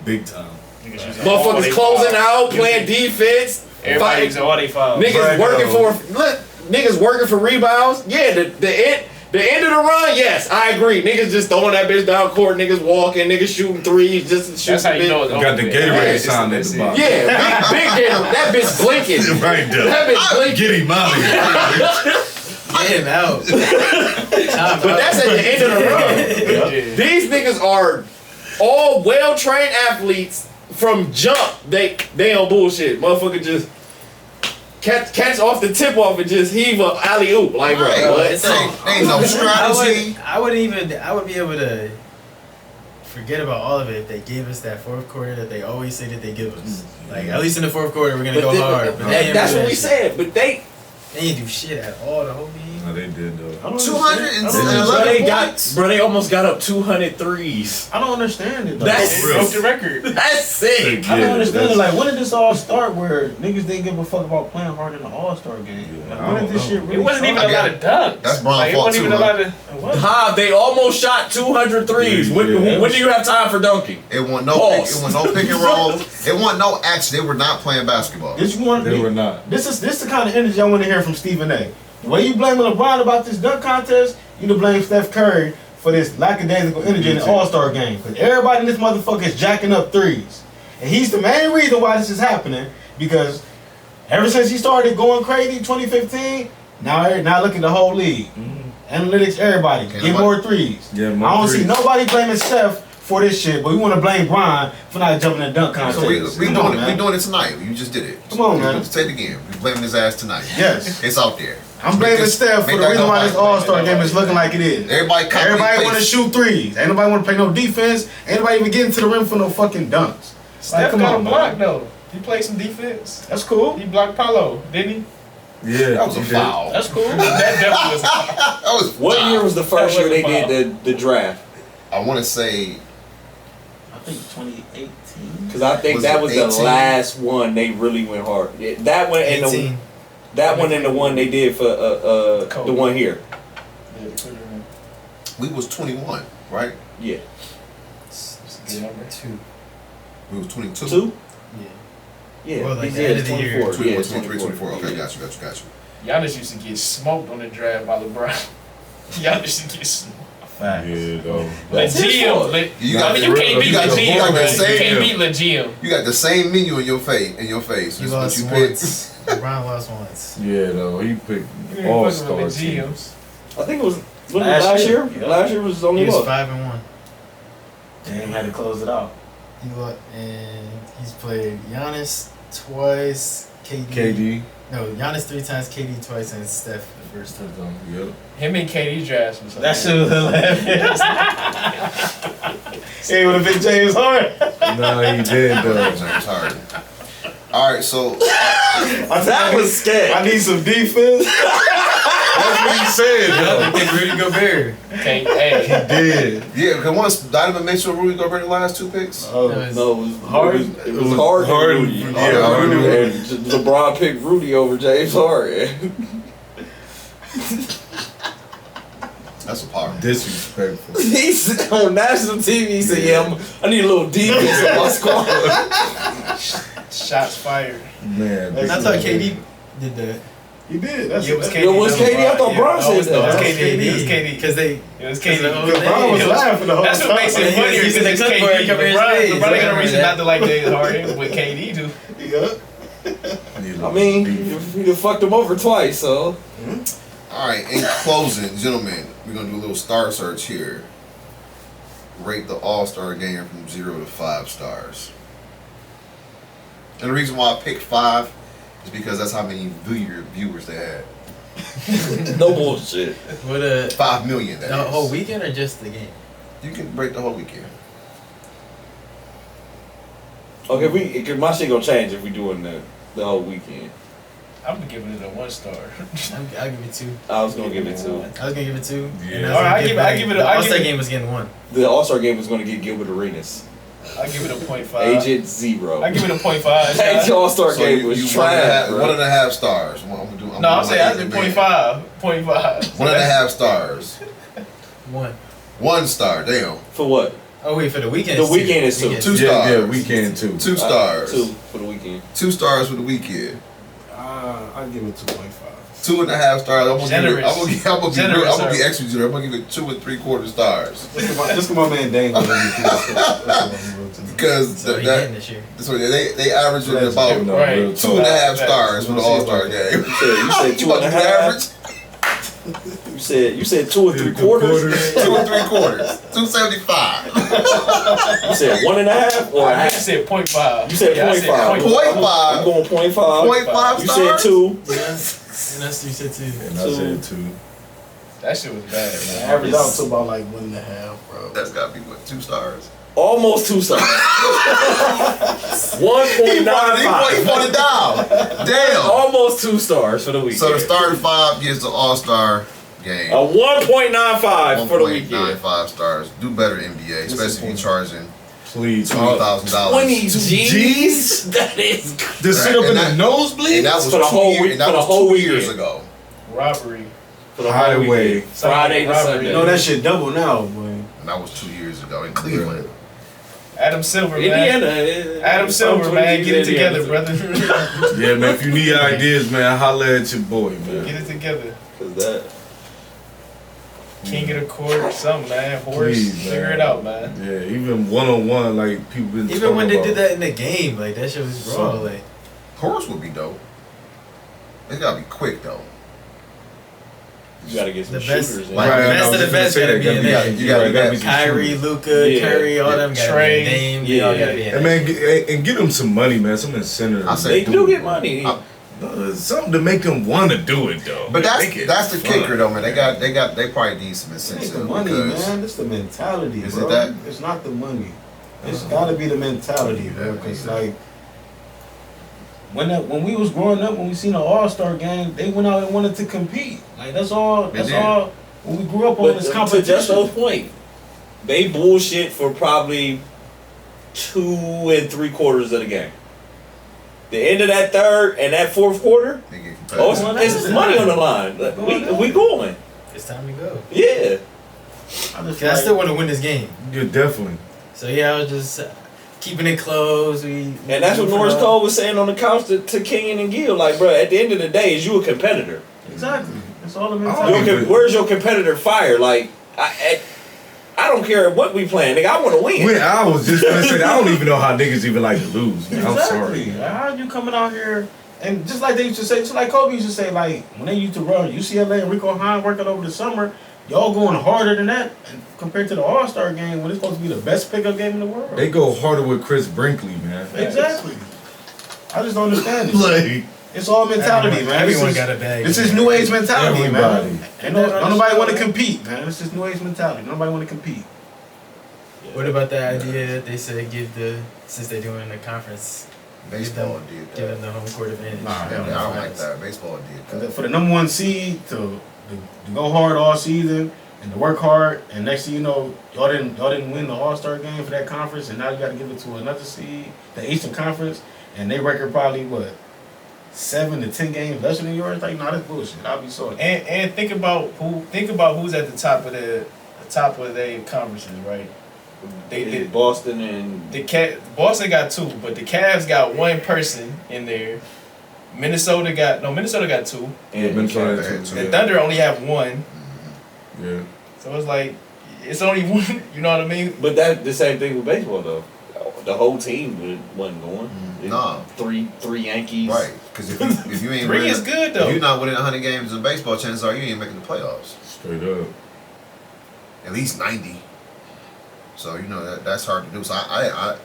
Big time. Niggas using all Motherfuckers they closing fouls. out, playing defense. Everybody using all they fouls. Niggas Right, working though. niggas working for rebounds. Yeah, the end of the run, yes, I agree. Niggas just throwing that bitch down court, niggas walking, niggas shooting threes, just to shoot. That's how you know it's Got the over with. Gatorade Yeah, sign at that's the it. bottom. Yeah, big Gator. That bitch blinking. Right there. That bitch blinking. Get him out of here. Get him out. Time But out. that's at the end of the run. Yeah. These niggas are all well-trained athletes from jump. They on bullshit. Motherfucker just catch off the tip off and just heave a alley oop. Like, Right. bro, what? It's Ain't no strategy. I would be able to forget about all of it if they gave us that fourth quarter that they always say that they give us. Like, at least in the fourth quarter, we're gonna go hard. But they didn't that's do what that we shit. said. But they didn't do shit at all the whole game. No, they did though. I don't 211 points. bro, they almost got up 200 threes. I don't understand it. Though. That's They broke the record. That's sick. I don't Yeah, understand it. that's- Like, when did this all start where niggas didn't give a fuck about playing hard in the All-Star game? Yeah, Like, I when did don't this know. shit really It wasn't even start? a lot of dunks. That's Bron's like, it fault wasn't even too, a lot of. It wasn't. Huh, they almost shot 200 threes. Yeah, When, yeah. when do you have time for dunking? It wasn't no Pause. it was no pick and roll. It wasn't no action. They were not playing basketball. This you want? They were not. This is the kind of energy I want to hear from Stephen A. The way you blaming LeBron about this dunk contest, you to blame Steph Curry for this lackadaisical energy in the All-Star game. Because everybody in this motherfucker is jacking up threes. And he's the main reason why this is happening, because Ever since he started going crazy, 2015, now look at the whole league. Analytics, everybody get more threes. Yeah, I don't see nobody blaming Steph for this shit, but we want to blame Brian for not jumping in the dunk contest. So we Come on, man. doing it tonight. You just did it. Come on, man. Let's say it again. We blaming his ass tonight. Yes. It's out there. I'm blaming Steph for make the that reason why nobody- this All-Star game is looking like it is. Everybody want to shoot threes. Ain't nobody want to play no defense. Ain't nobody even getting to the rim for no fucking dunks. Steph come got on, a man. block though. He played some defense. That's cool. He blocked Paulo, didn't he? Yeah, That was a he did. foul. That's cool. That definitely was. That was What foul. year was the first That year they wasn't did the draft? I want to say I think 2018. Because I think Was that it was 18? the last one they really went hard. Yeah, that one and the 18. that one and the one they did for the one here. we was 21, right? Yeah, Good number. 2. We was 22. two. Yeah. Yeah, Well, like he the end did of the year. 24. 21, Yeah, 23, 24. Okay, Yeah. got you. Giannis used to get smoked on the draft by LeBron. Giannis used to get smoked. Yeah, though. That's his fault. You I mean, you can't beat you got the the- you GM, got the man. You same- can't beat the GM. You got the same menu in your face. He That's what lost you picked. once. LeBron lost once. Yeah, though. He picked You ain't all fucking with star the teams. GMs. I think it was Last last year. year. Yeah. Last year was He only was what? 5-1. Damn, had to close it out. And he's played Giannis twice, KD. No, Giannis 3 times, KD twice, and Steph the first time. Yep. Him and KD drafts was That shit was hilarious. He would have been James Harden. Nah, he did though. James Harden. All right, so That was I scared. need some defense. That's what he said though. I think Rudy Gobert. Hey, hey. Did. yeah, because once Donovan Mitchell, Rudy Gobert, the last 2 picks. Oh, That was- No, it was Harden? It was Harden. Harden, Rudy. yeah, Harden. And LeBron picked Rudy over James Harden. That's a power. Disrespectful. He's on national TV. He said, "Yeah, I need a little defense in my squad." Shots fired. Man. That's I thought KD did that. he did. That's Yeah, it was KD. Yo, was KD? I thought Bron No, it was- said no, it was that. KD. It was KD. Because they. It was Because KD. the whole LeBron was It was- laughing the whole That's what time. makes it Yeah, funnier he's because it's the clipboard KD. covering his LeBron face. ain't got no I reason remember not to like James Harden, but KD do. Yeah. I mean, you done fucked him over twice, so. All right, in closing, gentlemen, we're gonna do a little star search here. Rate the All-Star game from 0 to 5 stars. And the reason why I picked 5 is because that's how many viewers they had. No bullshit. What 5 million. That the is. whole weekend or just the game? You can break the whole weekend. Okay, cause my shit gonna change if we doing the whole weekend. I'm giving it a 1 star. I'll give it 2. I was gonna give it 2. I was gonna give it 2. Yeah. And All right, I give it The I All-Star give it- game was getting 1. The All-Star game was gonna get Gilbert Arenas. I give it a 0.5. Agent 0. I give it a 0.5. That All-Star So game you was 1.5 trash, bro. 1.5 stars. I'm gonna do, I'm No, I'm doing saying I my did agent man. 0.5. 0.5. 1.5 stars. 1. 1 star. Damn. For what? Oh wait, for the weekend. The weekend is 2. 2 Yeah, stars. yeah, weekend too. 2 stars. 2 for the weekend. 2 stars for the weekend. I'll give it 2.5. 2.5 stars. I'm gonna Generous. Generous, be sir. extra generous. I'm gonna give it 2 3/4 stars Just my man Dane. because So he getting this year. so they average at about No, Right. real 2.5 talk. stars for the All-Star game. You said You 2 about and to a do half. average? You said 2 and 3/4. 2 3/4. 275. You said 1.5 or a I half. said 0.5. You said Yeah, I 0.5. 0.5. I'm going 0.5. 0.5 You stars. said 2. And that's you said 2. And I said 2. That shit was bad, man. Average out to about like 1.5, bro. That's gotta be what, 2 stars. Almost 2 stars. He 1.95. brought it down. Damn. Almost 2 stars for the weekend. So the starting 5 gets the All-Star game. A 1.95 for the weekend. 1.95 stars. Do better NBA, especially if you're charging Please. $20,000. 20 G's? That is To sit up in the And nosebleed? that was For the whole week- and that for the was whole 2 years weekend. ago. Robbery. for the whole Highway. weekend. Friday to Robbery. Sunday. You know that shit double now, boy. And that was 2 years ago in Cleveland. Adam Silver, man. Indiana. Adam Silver, man. Get it together, brother. Yeah, man, if you need ideas, man, holla at your boy, man. Get it together. Cause that. King of the court, something, man. Horse, Please, figure man. it out, man. Yeah, even one-on-one, like, people been Even talking when they about. did that in the game, like that shit was raw. Like Horse would be dope. It's gotta be quick though. You gotta get some The best- shooters in. Like, the Right, best I of was the just gonna best say gotta that. be in You there. gotta- You gotta gotta be be some Kyrie, shooters. Luka, Yeah. Curry, all them gotta Trey. be in Dame. Yeah. They all gotta be in And there. man, and get them some money, man. Some incentive. I say They do get money. Something to make them want to do it though. But Make it that's the fun. kicker though, man. They probably need some It ain't incentive the money, because man. It's the mentality, Is bro. it that? It's not the money. It's gotta be the mentality, bro. Yeah, Cause yeah. like when we was growing up, when we seen an All-Star game, they went out and wanted to compete. Like that's all. They That's did. all. When we grew up on But this to competition. Justin's point, they bullshit for probably 2 3/4 of the game. The end of that third and that fourth quarter, they get oh, competitive. it's money on the line. Like, we going. It's time to go. Yeah. I just 'Cause I like- still want to win this game. Yeah, definitely. So yeah, I was just keeping it close. And that's what Norris Cole was saying on the couch to Kenyon and Gill. Like, bro, at the end of the day, is you a competitor? Exactly. That's all the Oh, mentality. yeah. Where's your competitor fire? Like, I don't care what we playing, nigga. I want to win. When I was just gonna say, that, I don't even know how niggas even like to lose. Man. I'm Exactly. sorry. Like, how you coming out here and just like they used to say, just like Kobe used to say, like when they used to run UCLA and Rico Hahn working over the summer, y'all going harder than that and compared to the All-Star game when it's supposed to be the best pickup game in the world. They go harder with Chris Brinkley, man. Exactly. I just don't understand it. Like It's all mentality, man. Everyone This got is, a bag. this is new age mentality, Everybody. man. And don't nobody want to compete, man. It's just new age mentality. Nobody want to compete. What about the idea that they said since they're doing the conference, Baseball did give that. them the home court advantage? Nah, Yeah, hell I no. don't like that. Baseball did that. For the number one seed to go hard all season and to work hard, and next thing you know, y'all didn't win the All-Star game for that conference, and now you got to give it to another seed, the Eastern Conference, and they record probably what 7 to 10 games lesser than yours. Like, nah, that's bullshit. I'll be sorry. And think about who's at the top of their conferences, right? They Boston and Boston got 2, but the Cavs got 1 person in there. Minnesota got 2. yeah, Minnesota Yeah. had The two. Thunder only have 1. Yeah. So it's like it's only 1. You know what I mean? But that the same thing with baseball though. The whole team wasn't going. Nah. Three Yankees. Right. Because if you ain't 3 winning, is good if though. you're not winning 100 games in baseball, chances are you ain't making the playoffs. Straight up. At least 90. So you know that's hard to do. So I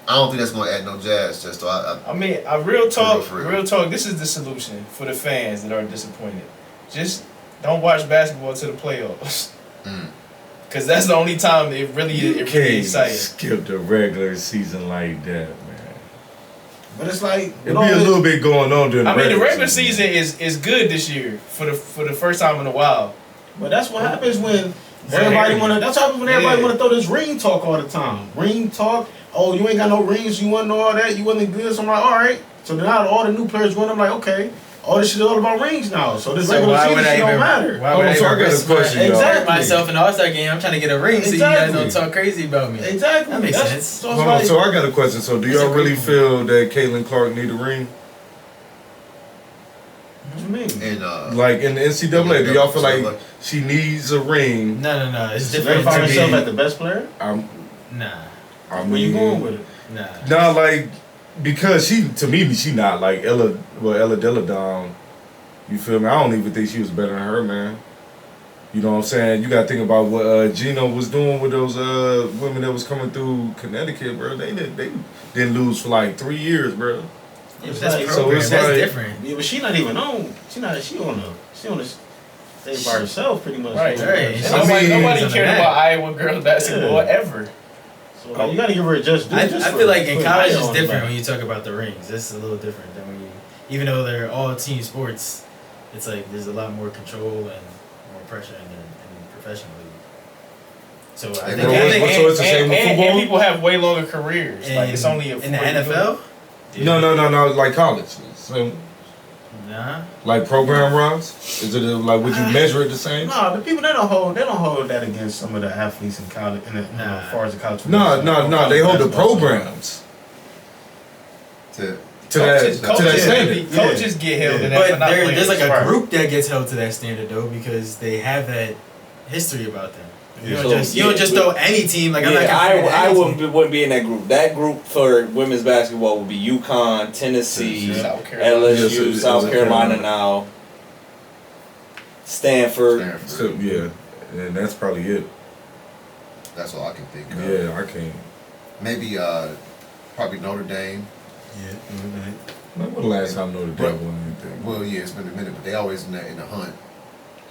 don't think that's going to add no jazz. Just so I mean, real talk. For real. Real talk. This is the solution for the fans that are disappointed. Just don't watch basketball to the playoffs. Mm. Cause that's the only time it really Can't exciting. skip the regular season like that, man. But it's like It'll be a little bit going on during I mean, the regular season is good this year for the first time in a while. But that's what happens when everybody want to. That's what happens when everybody Yeah. want to throw this ring talk all the time. Ring talk. Oh, you ain't got no rings. You want to know all that? You wasn't good. So I'm like, all right. So now all the new players win. I'm like, okay. All this shit is all about rings now. So this So regular why season would I shit don't even? matter. Why would I so I even got a risk my- question, y'all. Exactly. myself in the All-Star game? I'm trying to get a ring so you guys don't talk crazy about me. Exactly. That makes That's- sense. So it's Hold on, like, so I got a question. So do That's y'all a really great feel that Caitlin Clark need a ring? what you mean? And Like in the NCAA, do y'all feel like she needs a ring? No. It's She different verify to herself me. as the best player. Nah. I Where you going with it? Nah. Nah, like because she not like Ella Deladon. You feel me? I don't even think she was better than her, man. You know what I'm saying? You gotta think about what Gino was doing with those women that was coming through Connecticut, bro. They didn't lose for like 3 years, bro. Yeah, but It's that's like- so program. it's That's like- different. Yeah, but she not even on. She on the stage by herself pretty much. Right. So, Right. And I nobody mean, nobody it's cared on the about map. Iowa girls basketball ever. So like, you gotta give her a just due. I just for feel like in putting college Aya it's on the different back. when you talk about the rings. This is a little different than when you, even though they're all team sports, it's like there's a lot more control and more pressure in professional league. So I And think, bro, I think so it's the same with and football? people have way longer careers. Like it's only in the 40 NFL. No, like college. So, Nah. like program runs? Is it like would you measure it the same? No, the people they don't hold that against some of the athletes in college. Nah. As far as the college. football. No. They hold the Basketball. programs to to that standard. Coaches get held to that. But for not there's like playing. a Right. group that gets held to that standard though because they have that history about them. You don't So, just you don't just throw any team like I'm not Yeah, comparing I any wouldn't be in that group. That group for women's basketball would be UConn, Tennessee, South Carolina. LSU, Yes, South South Carolina Carolina. now, Stanford. Stanford. So, yeah, and that's probably it. That's all I can think of. Yeah, I can't. Maybe probably Notre Dame. Yeah. When was the last time Notre Dame won anything? Well, yeah, it's been a minute, but they always in the hunt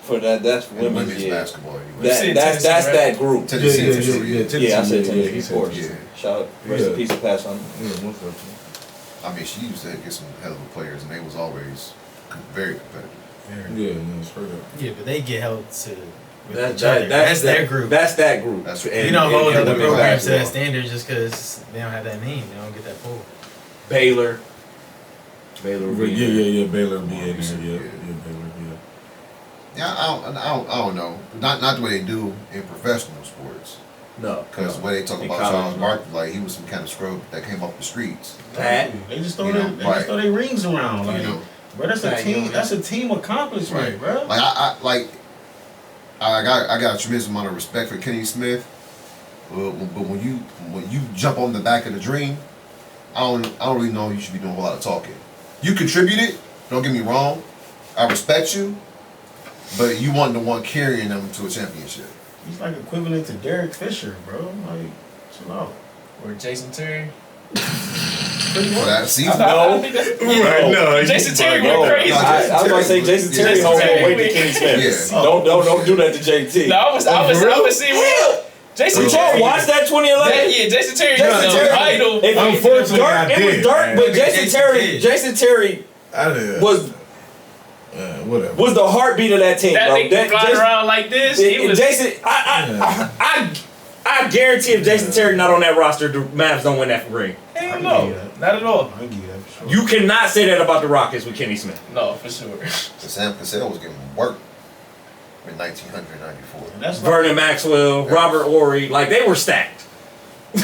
For that's in women's, women's yeah. basketball. Anyway. said That's Tennessee, right? that group. Tennessee, yeah, Tennessee, Tennessee, Yeah, I said Tennessee, he of said course. Yeah. Shout out, rest in Yeah. peace, to Pass on. Yeah, most of them. I mean, she used to get some hell of a players, and they was always very competitive. Yeah, no, straight up. Yeah, but they get held to with That- each other. That's that- their group. That's that group. That's We and- don't hold and other women's programs to that basketball. standard just because they don't have that name. They don't get that pull. Baylor. Baylor. would be Yeah, there. yeah, Baylor be in there. Yeah. Yeah, Baylor. Yeah, I don't know. Not the way they do in professional sports. No. Because when they talk In about college, Charles no. Barkley, like he was some kind of scrub that came off the streets. Pat. They just throw You their, know, they right. just throw their rings around. Like, You know, bro, that's a Pat, team. you know. That's a team accomplishment, Right. bro. like I got a tremendous amount of respect for Kenny Smith. But when you jump on the back of the dream, I don't really know you should be doing a whole lot of talking. You contributed. Don't get me wrong. I respect you, but you want the one carrying them to a championship. He's like equivalent to Derek Fisher, bro. Like, chill out. Or Jason Terry. Pretty For much. that season, I think that's- Right, no, Jason you- Terry No, went crazy. I was about to say Jason Terry Jason don't Terry wait went- to Kenny Smith. Yeah. Don't do that to JT. No, I was seeing Jason Did Terry. y'all watch that 2011? Yeah, Jason Terry. Jason was Terry. idol. It- Unfortunately, Dirk, I it was did, Dirk, man. but Jason Jason Terry I did. was Whatever. was the heartbeat of that team, That bro. nigga flying around like this. He was. Jason, I guarantee if Jason Terry not on that roster, the Mavs don't win that ring. Hell no, not at all. I can give you that for sure. You cannot say that about the Rockets with Kenny Smith. No, for sure. Sam Cassell was getting work in 1994. And that's like, Vernon Maxwell, Robert Ory, like they were stacked. Yeah.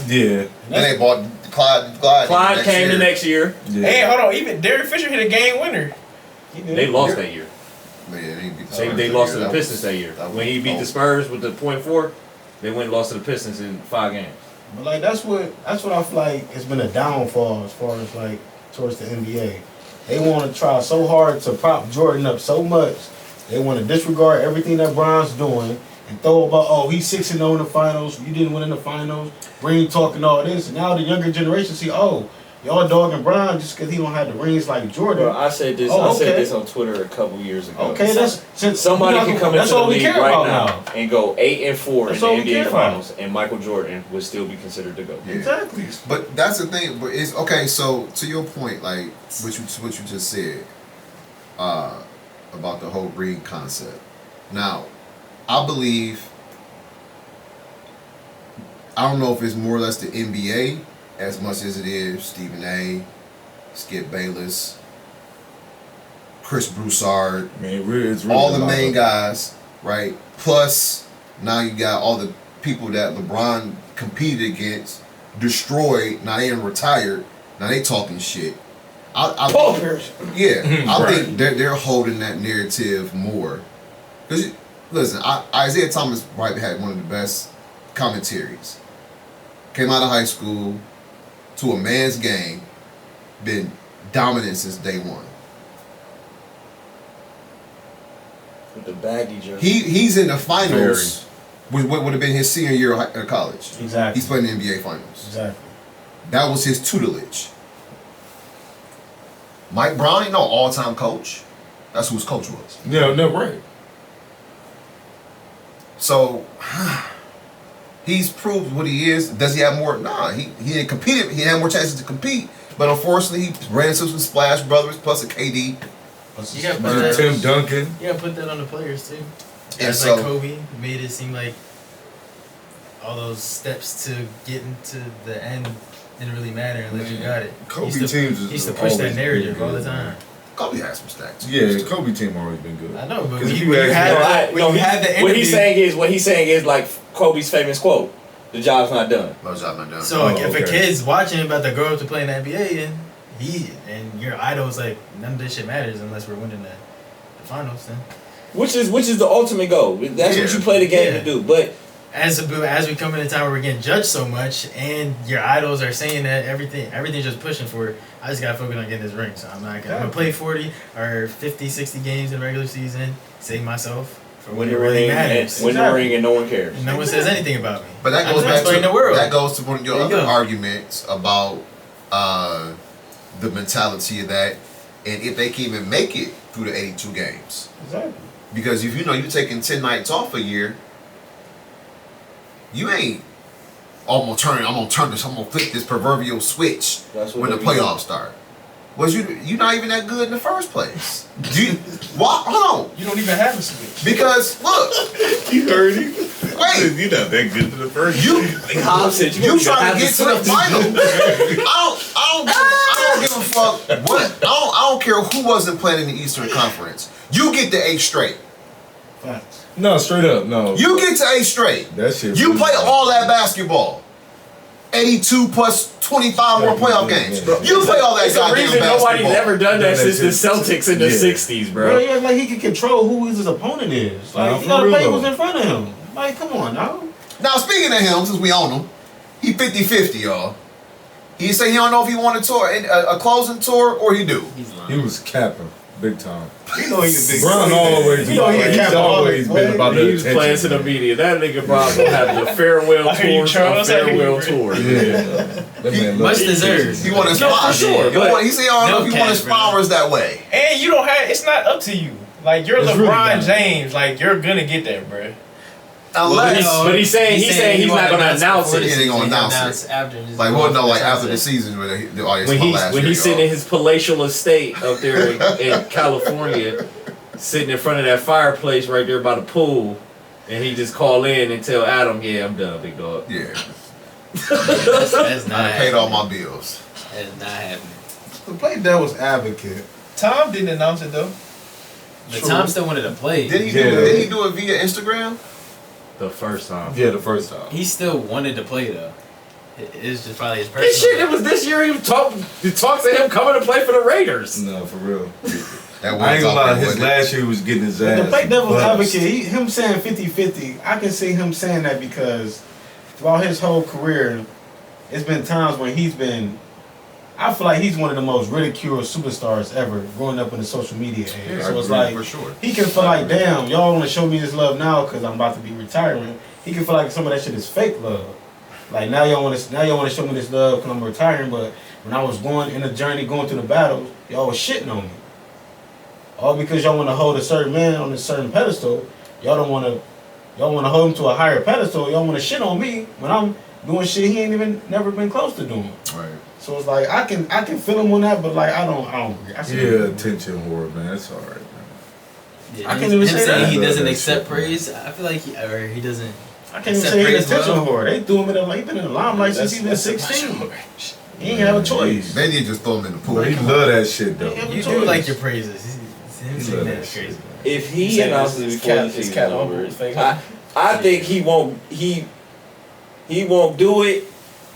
Then they bought Clyde. Clyde came the next year. Yeah. Hey, hold on. Even Derek Fisher hit a game winner. he did. They lost that year. Yeah, they beat the They Spurs lost to that the year. Pistons that year. that was When he beat the cold. Spurs with the .4, they went and lost to the Pistons in 5 games. But like that's what I feel like it's been a downfall as far as like towards the NBA. They want to try so hard to prop Jordan up so much. They want to disregard everything that Bron's doing and throw about, he's 6-0 in the finals. You didn't win in the finals. Ring talking all this. And now the younger generation see, y'all dogging Bron just because he don't have the rings like Jordan. Bro, I said this. Oh, I said okay. this on Twitter a couple years ago. Okay, that's since Somebody can come that's into the all we league care right about now and go 8-4 That's in all the we care NBA about. Finals, and Michael Jordan would still be considered the GOAT. Yeah. Exactly. But that's the thing. But it's okay. So to your point, like what you just said about the whole ring concept. Now, I believe. I don't know if it's more or less the NBA as much as it is Stephen A, Skip Bayless, Chris Broussard, Man, it's really all a the lot main of- guys, right? Plus, now you got all the people that LeBron competed against, destroyed. Now they retired. Now they talking shit. I yeah, I Right. think they're holding that narrative more. Cause listen, Isaiah Thomas right had one of the best commentaries. Came out of high school to a man's game, been dominant since day one. With the baggy jersey. He's in the finals. Would have been his senior year of college. Exactly. He's playing the NBA finals. Exactly. That was his tutelage. Mike Brown ain't no all-time coach. That's who his coach was. Yeah, no, right. So he's proved what he is. Does he have more? Nah, he didn't compete. He had more chances to compete, but unfortunately, he ran into some Splash Brothers plus a KD. You gotta put Was that, it Tim Duncan? you gotta put that on the players too. And That's so, like Kobe made it seem like all those steps to getting to the end didn't really matter unless you got it. Kobe He used to- teams he is used to push that always narrative been all the good, time. man. Kobe has some stacks. Yeah, Kobe team always been good. I know, but 'Cause when if you, you when you ask have me- that, when you have the what interview, he's saying is like Kobe's famous quote: "The job's not done." No job not done. so Oh, if a okay. kid's watching about to grow up to play in the NBA and your idol's like none of this shit matters unless we're winning the finals, then which is the ultimate goal. That's what Yeah. you play the game Yeah. to do. But As we come in a time where we're getting judged so much, and your idols are saying that everything's just pushing for it, I just gotta focus on getting this ring. So I'm gonna play 40 or 50, 60 games in the regular season, save myself for when it really matters. win the ring, and no one cares. And no one says anything about me. But that I'm goes back transferring to the world. that goes to one of your There you other go. arguments about the mentality of that, and if they can even make it through the 82 games. Exactly. Because if you're taking 10 nights off a year, you ain't. I'm gonna flip this proverbial switch That's what when the they be playoffs start. Was you not even that good in the first place? Why? Hold on. You don't even have a switch. Because look, You heard him. wait. You're not that good to the first. You trying to get to the final? I don't give a fuck what. I don't care who wasn't playing in the Eastern Conference. You get to 8 straight. Facts. No, straight up, no. You get to 8 straight. That shit. You play all that basketball. 82 plus 25 more playoff games. You play all that It's the goddamn reason basketball. nobody's ever done that since the Celtics in the Yeah. 60s, Bro, bro. yeah, like he can control who his opponent is. Like Nah, he for gotta real play though. who's in front of him. Like, come on now. Now, speaking of him, since we own him, he 50-50, y'all. He say he don't know if he want a tour, a closing tour, or he do. He's lying. He was capping big time. You know he's a big. Brown always, You know he a he's captain always been about the He was attention. playing to the media. That nigga Brown gonna have the farewell I hear you, tours, Charles. I hear you, farewell Rick. tour. Yeah. That man Much look- deserved. He want his No, for flowers. sure, but- He say I don't know No if he want his cap, bro. flowers that way. And you don't have. It's not up to you. Like you're It's really LeBron not. James. Like you're gonna get that, bro. Unless, But he's saying he's not gonna announce it. He ain't gonna announce it. After. Just like go we'll on know for like the after the sunset. season when he, oh, it's When my he's last when year, he's sitting y'all. in his palatial estate up there in California, sitting in front of that fireplace right there by the pool, and he just call in and tell Adam, "Yeah, I'm done, big dog." Yeah, That's not I paid all happening. my bills. That's not happening. To play devil's advocate. Tom didn't announce it though. But True. Tom still wanted to play. Did he Yeah. did he do it via Instagram? The first time. Yeah, the first time. He still wanted to play though. It's just probably his This shit, it personal. was this year. He talked to him coming to play for the Raiders. No, for real. That I ain't gonna lie, his wasn't it? last year he was getting his ass. To play devil's bust. advocate, him saying 50-50, I can see him saying that because throughout his whole career, it's been times when he's been. I feel like he's one of the most ridiculed superstars ever growing up in the social media age. Yeah, so I it's agree, like for sure. he can feel like, damn, y'all want to show me this love now because I'm about to be retiring. He can feel like some of that shit is fake love. Like now y'all want to show me this love because I'm retiring, but when I was going in the journey, going through the battles, y'all was shitting on me. All because y'all want to hold a certain man on a certain pedestal. Y'all want to hold him to a higher pedestal. Y'all want to shit on me when I'm doing shit he ain't even never been close to doing. Right. So it's like I can feel him on that, but like I don't agree. I see Yeah, attention whore, man. It's alright, man. Yeah, I can't him even say saying that. he I love doesn't that accept shit, man. praise. I feel like he doesn't. I can't even Accept say he's praise an attention well. whore. They threw him in the he been in the limelight since he was 16. He ain't have a choice. They need to just throw him in the pool. But he Come love on. that shit though. Yeah. You do like your praises. Him He saying love that that is shit. crazy. If he Saying announces it's it before the cat- it's season cat over, over, fake I think he won't do it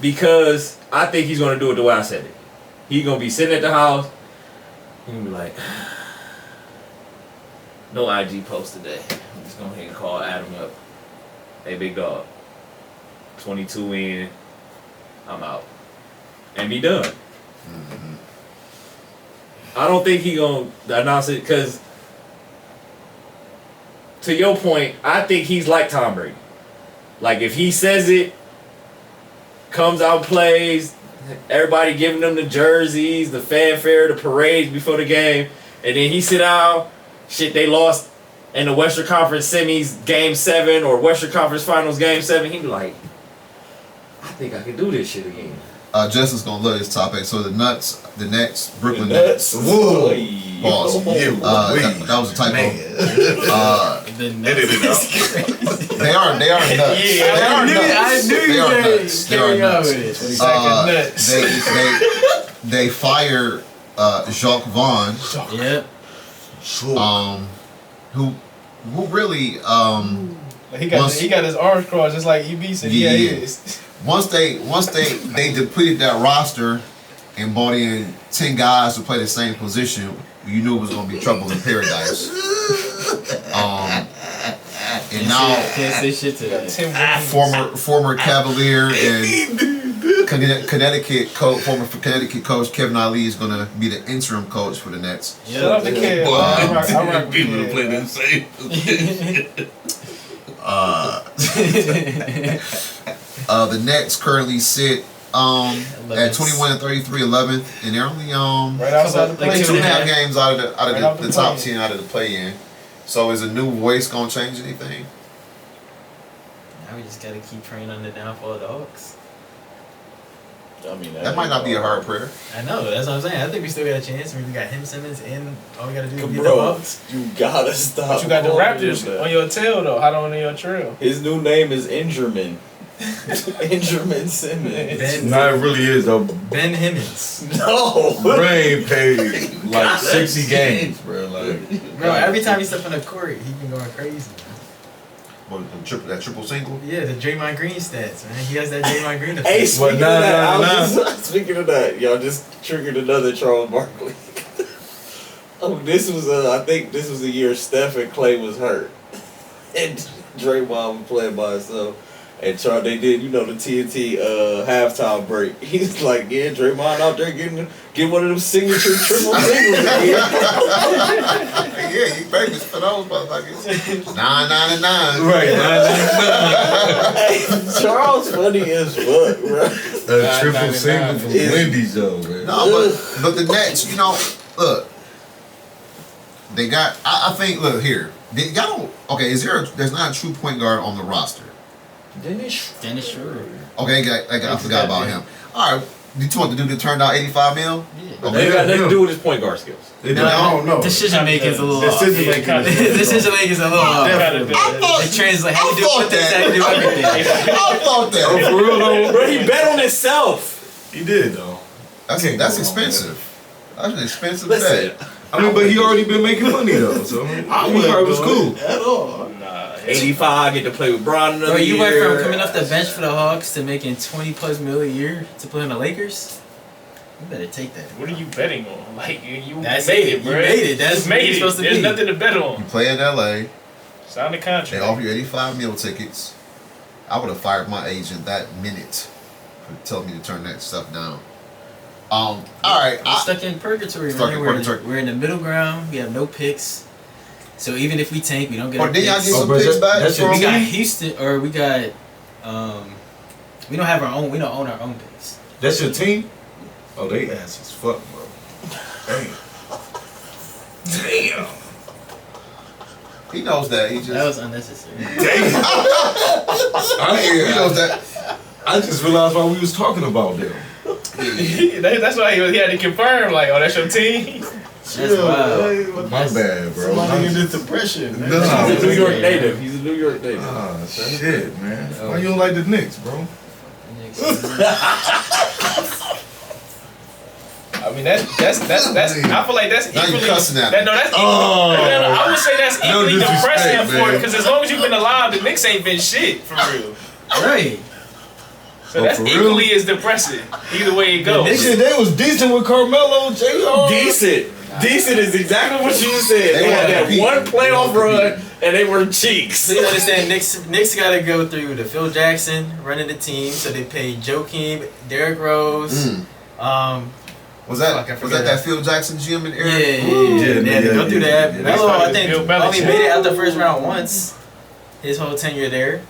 because I think he's gonna do it the way I said it. He gonna be sitting at the house. He gonna be like, no IG post today. I'm just gonna go ahead and call Adam up. Hey, big dog. 22 in. I'm out. And be done. I don't think he gonna announce it because, to your point, I think he's like Tom Brady. Like if he says it, comes out, plays, everybody giving them the jerseys, the fanfare, the parades before the game, and then he sit down, shit, they lost in the Western Conference semis game 7 or Western Conference Finals game 7, he'd be like, I think I can do this shit again. Justin's gonna love this topic. So the Nets, Brooklyn Nets. Nets. Whoa. Pause. That was a typo. The Nets. They are nuts. Yeah, they are nuts. I knew they you are were nuts. They are carrying on nuts. with it. Nuts. They fire Jacques Vaughn, Yep. who really Like, he got his arms crossed just like EB said. Yeah, he yeah. is. once they depleted that roster and brought in 10 guys to play the same position, you knew it was gonna be trouble in paradise. And now Can't say shit to that. Tim Williams. former Cavalier and Connecticut coach, former Connecticut coach Kevin Ali is gonna be the interim coach for the Nets. Shout out to Kev. Boy, I rock with people to Kev. play them same. The Nets currently sit at 21 and 33, 11th, and they're only Right outside the Like play. 2.5 games out of Right out the the top play-in. 10 out of the play-in. So is a new voice gonna change anything? Now we just gotta keep praying on the downfall of the Hawks. I mean, That might not be a hard prayer. I know, that's what I'm saying. I think we still got a chance. I mean, we got him, Simmons, and all we gotta do is beat the Bro, Hawks. you gotta stop. But you got the calling him Raptors that. on your tail though. Hot on your trail. His new name is Ingerman. Ingerman Simmons. Ben, No, it really is though. Ben Himmons. No. Brain paid like 60 games, bro. Like, Bro, every time he step on the court, he been going crazy. What, that triple single? Yeah, the Draymond Green stats, man. He has that Draymond Green effect. Hey, speaking Well, of that, nah. I was just, speaking of that, y'all just triggered another Charles Barkley. This was I think this was the year Steph and Clay was hurt, and Draymond was playing by himself. And Charles, they did, the TNT halftime break. He's like, yeah, Draymond out there getting one of them signature triple singles again. Yeah, you famous for those motherfuckers. 999. right, Hey, Charles funny as fuck, bro. a triple single from Is- Wendy's though, man. No, but the Nets, look, they got. I think. Look here, y'all don't. Okay, there's not a true point guard on the roster. Dennis Schroeder. Okay, I forgot about him. All right, you want the dude that turned out 85 mil? Yeah. They got nothing to do with his point guard skills. They don't- I don't know. Decision making is a little off. Decision making is a little Decision making is a little off. Definitely. It translates how you do what this, how you do everything. I thought that. For real though, Bro, he bet on himself. he did though. That's Can't that's go wrong, expensive. That's an expensive Listen, bet. I mean, but he already been making money though, so he probably was cool. At all. Nah, 85, get to play with Bron another Bro, you went year. from coming off the bench for the Hawks to making 20+ mil a year to play on the Lakers. You better take that. what are you betting on? Like you That's made it. it, bro. You made it. That's you what made you're it. supposed to There's be. nothing to bet You on. play in LA. Sign the They contract. offer you 85 mil tickets. I would have fired my agent that minute for telling me to turn that stuff down. All right. We're stuck in purgatory, Stuck man. in We're, purgatory. we're in the middle ground. We have no picks. So even if we tank, we don't get Or our did y'all picks. get some but picks back? that's your We got team? Houston, or we got, we don't have our own. We don't own our own picks. That's your team? Oh, they ass as fuck, bro. Damn. He knows that. He just. That was unnecessary. Damn. He knows I, that. I just realized why we was talking about them. That's why he had to confirm. Like, oh, that's your team. That's wild. My bad, bro. Somebody in this depression. Man. Nah, He's a New York Yeah. native. He's a New York native. Ah, shit, man. Why you don't like the Knicks, bro? I mean, that's. I feel like that's Now you equally. cussing at me. No, that's Oh. equally. I would say that's No equally disrespect, depressing for man. it because as long as you've been alive, the Knicks ain't been shit for real. Right. So Oh, that's for real? equally as depressing. Either way it goes. Shit, they was decent with Carmelo, Jr. Decent. Decent is exactly what you just said. They They had wanna that compete. one They playoff wanna run, compete. and they were cheeks. So you understand, Knicks got to go through the Phil Jackson running the team. So they paid Joakim, Derrick Rose. Was that Fuck, I was forget that Phil Jackson gym in Yeah, Eric? they had to go through that. yeah. Melo, I think, Bill Belichick. only made it out the first round once. His whole tenure there.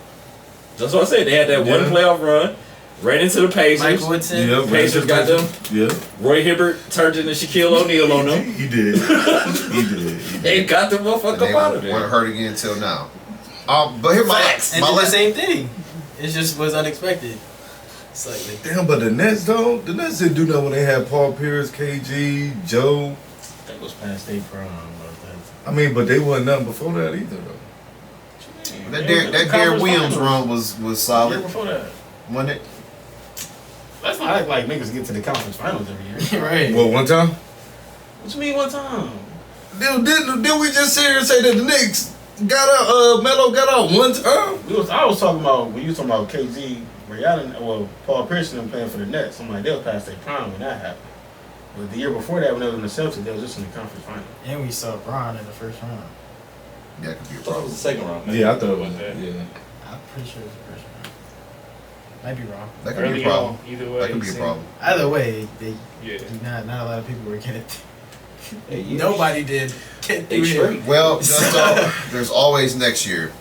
That's what I said. They had that one Yeah. playoff run, ran into the Pacers. Mike Woodson. Yeah, Pacers got them. Yeah, Roy Hibbert turned into Shaquille O'Neal on them. he did. He did. They got the And motherfucker they up out of weren't there. hurt again until now. But here And my did the last. same thing. It just was unexpected. Slightly. Damn, but the Nets though, the Nets didn't do nothing when they had Paul Pierce, KG, Joe. That was past their prime. I mean, but they wasn't nothing before that either though. That Darren Williams run was Yeah, solid, before that. wasn't it? Let's not act like niggas get to the conference finals every year. Right. Well, one time. What you mean one time? Did we just sit here and say that the Knicks got out? Melo got out one time. I was talking about when you was talking about KG, Ray Allen, well, Paul Pierce and them playing for the Nets. I'm like, they was past their prime when that happened. But the year before that, when they was in the Celtics, they was just in the conference final. And we saw Bron in the first round. Yeah, it could be a I thought it problem. was the second round. Yeah, I thought it was. Was that? Yeah. I'm pretty sure it's the first round. Might be wrong. That could be Early a problem. on, either way. That could be a see. problem. Either way, they Yeah. not a lot of people were getting it. Hey, yeah. Nobody did get They through here. straight. Well, just, there's always next year.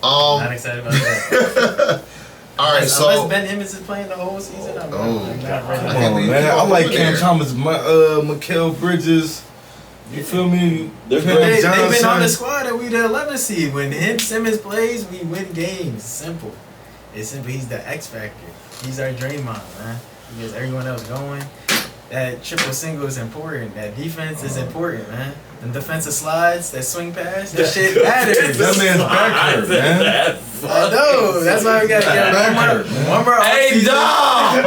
Not excited about that. All right, unless so Ben Emmons is playing the whole season, I'm Oh, not God. ready. I Come can't on, believe man. you I like over Cam there. Thomas, Mikael Bridges. You feel me? They're Cam great. They've been on the Johnson. squad and we the 11th seed. When him Simmons plays, we win games. Simple. It's simple. He's the X factor. He's our Draymond, man. He gets everyone else going. That triple single is important. That defense is important, man. And defensive slides, that swing pass, that shit matters. That man's back hurt, man. I know. That's why we gotta get one more off Hey, season. dog!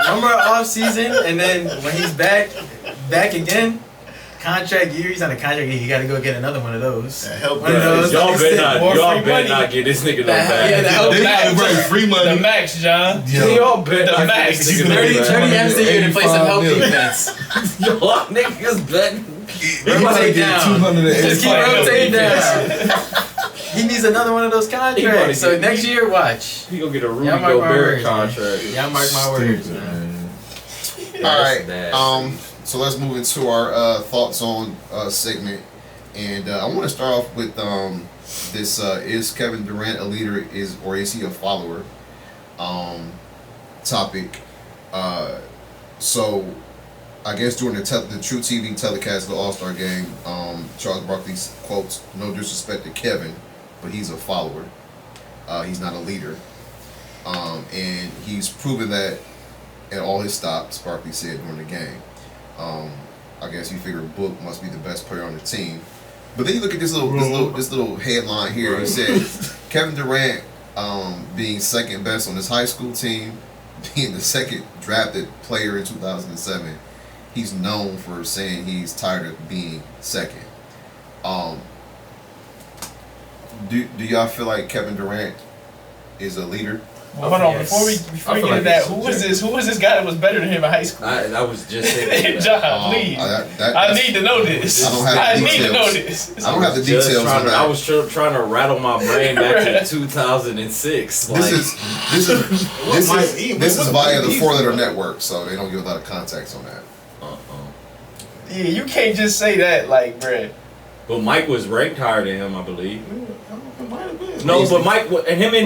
One more off season, and then when he's back again, contract year. He's on a contract year. You gotta go get another one of those. That help One of those. Y'all like, better not. more Y'all free better money. not get this nigga no Yeah, bag. that- They max. right, free The money. max, John. Yo. Y'all better The not max. get this nigga no 30 bag. M's a year to play some help 85 million. defense. Y'all niggas betting. Rotate down. Just keep rotating $285 down. He needs another one of those He about contracts. to So get- next year, watch. He gonna get a Rudy Y'all mark my Gobert words, man. contract. Y'all mark my words, man. all right. nasty. So let's move into our thoughts on segment, and I want to start off with this: is Kevin Durant a leader? Is he a follower? Topic. So, I guess during the True TV telecast of the All-Star game, Charles Barkley quotes, "No disrespect to Kevin, but he's a follower. He's not a leader." And he's proven that at all his stops, Barkley said during the game. I guess you figure Book must be the best player on the team. But then you look at this little headline here. He said Kevin Durant being second best on his high school team, being the second drafted player in 2007. He's known for saying he's tired of being second. Do y'all feel like Kevin Durant is a leader? Well, hold on, Yes. before we I get feel into like that, it's who was this guy that was better than him in high school? I was just saying that. John, please. I need to know this. I don't have the need to details. know this. I don't have the Just details trying on to- that. I was trying to rattle my brain back to 2006. Like, This is via the Four Letter Network, so they don't give a lot of context on that. Yeah, you can't just say that, like, bruh. but Mike was ranked higher than him, I believe. It might have been. No, Beasley. but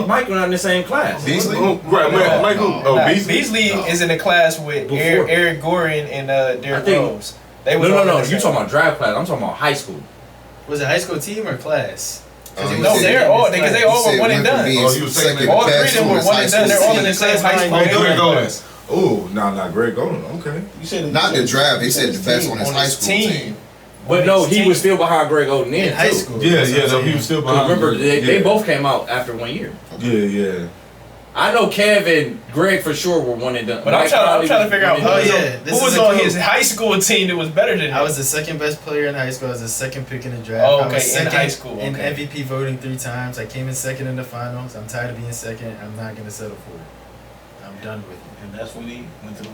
Mike were not in the same class. Beasley? Right, man. Michael. No. Oh, Beasley. Beasley No. is in a class with Before. Eric Gordon and Derrick I think- Rose. They was No. all in the You same- talking about draft class? I'm talking about high school. Was it high school team or class? He No, said- they're all because they he all said were one and went from done. being Oh, he was second saying All three best of them on were his one high and done. school They're all in team. the same high school. Oh, Greg Eric Golden. Rose. Oh, not Greg Golden. Okay. You said Not the draft. He said the best on his high his school team. But no, he was still behind Greg Oden In then high too. school. Yeah, That's what yeah. I'm No, he saying. was still 'Cause behind. remember, they Yeah. both came out after 1 year. Yeah. I know Kev and Greg for sure were one and done. But I'm Mike trying probably to was figure out one who and Oh, was done. yeah. on, This who is was a on quote. his high school team that was better than him. I was the second best player in high school. I was the second pick in the draft. Oh, I okay, was in second high school, in okay. MVP voting 3 times. I came in second in the finals. I'm tired of being second. I'm not gonna settle for it. I'm done with it. And that's when he went to the.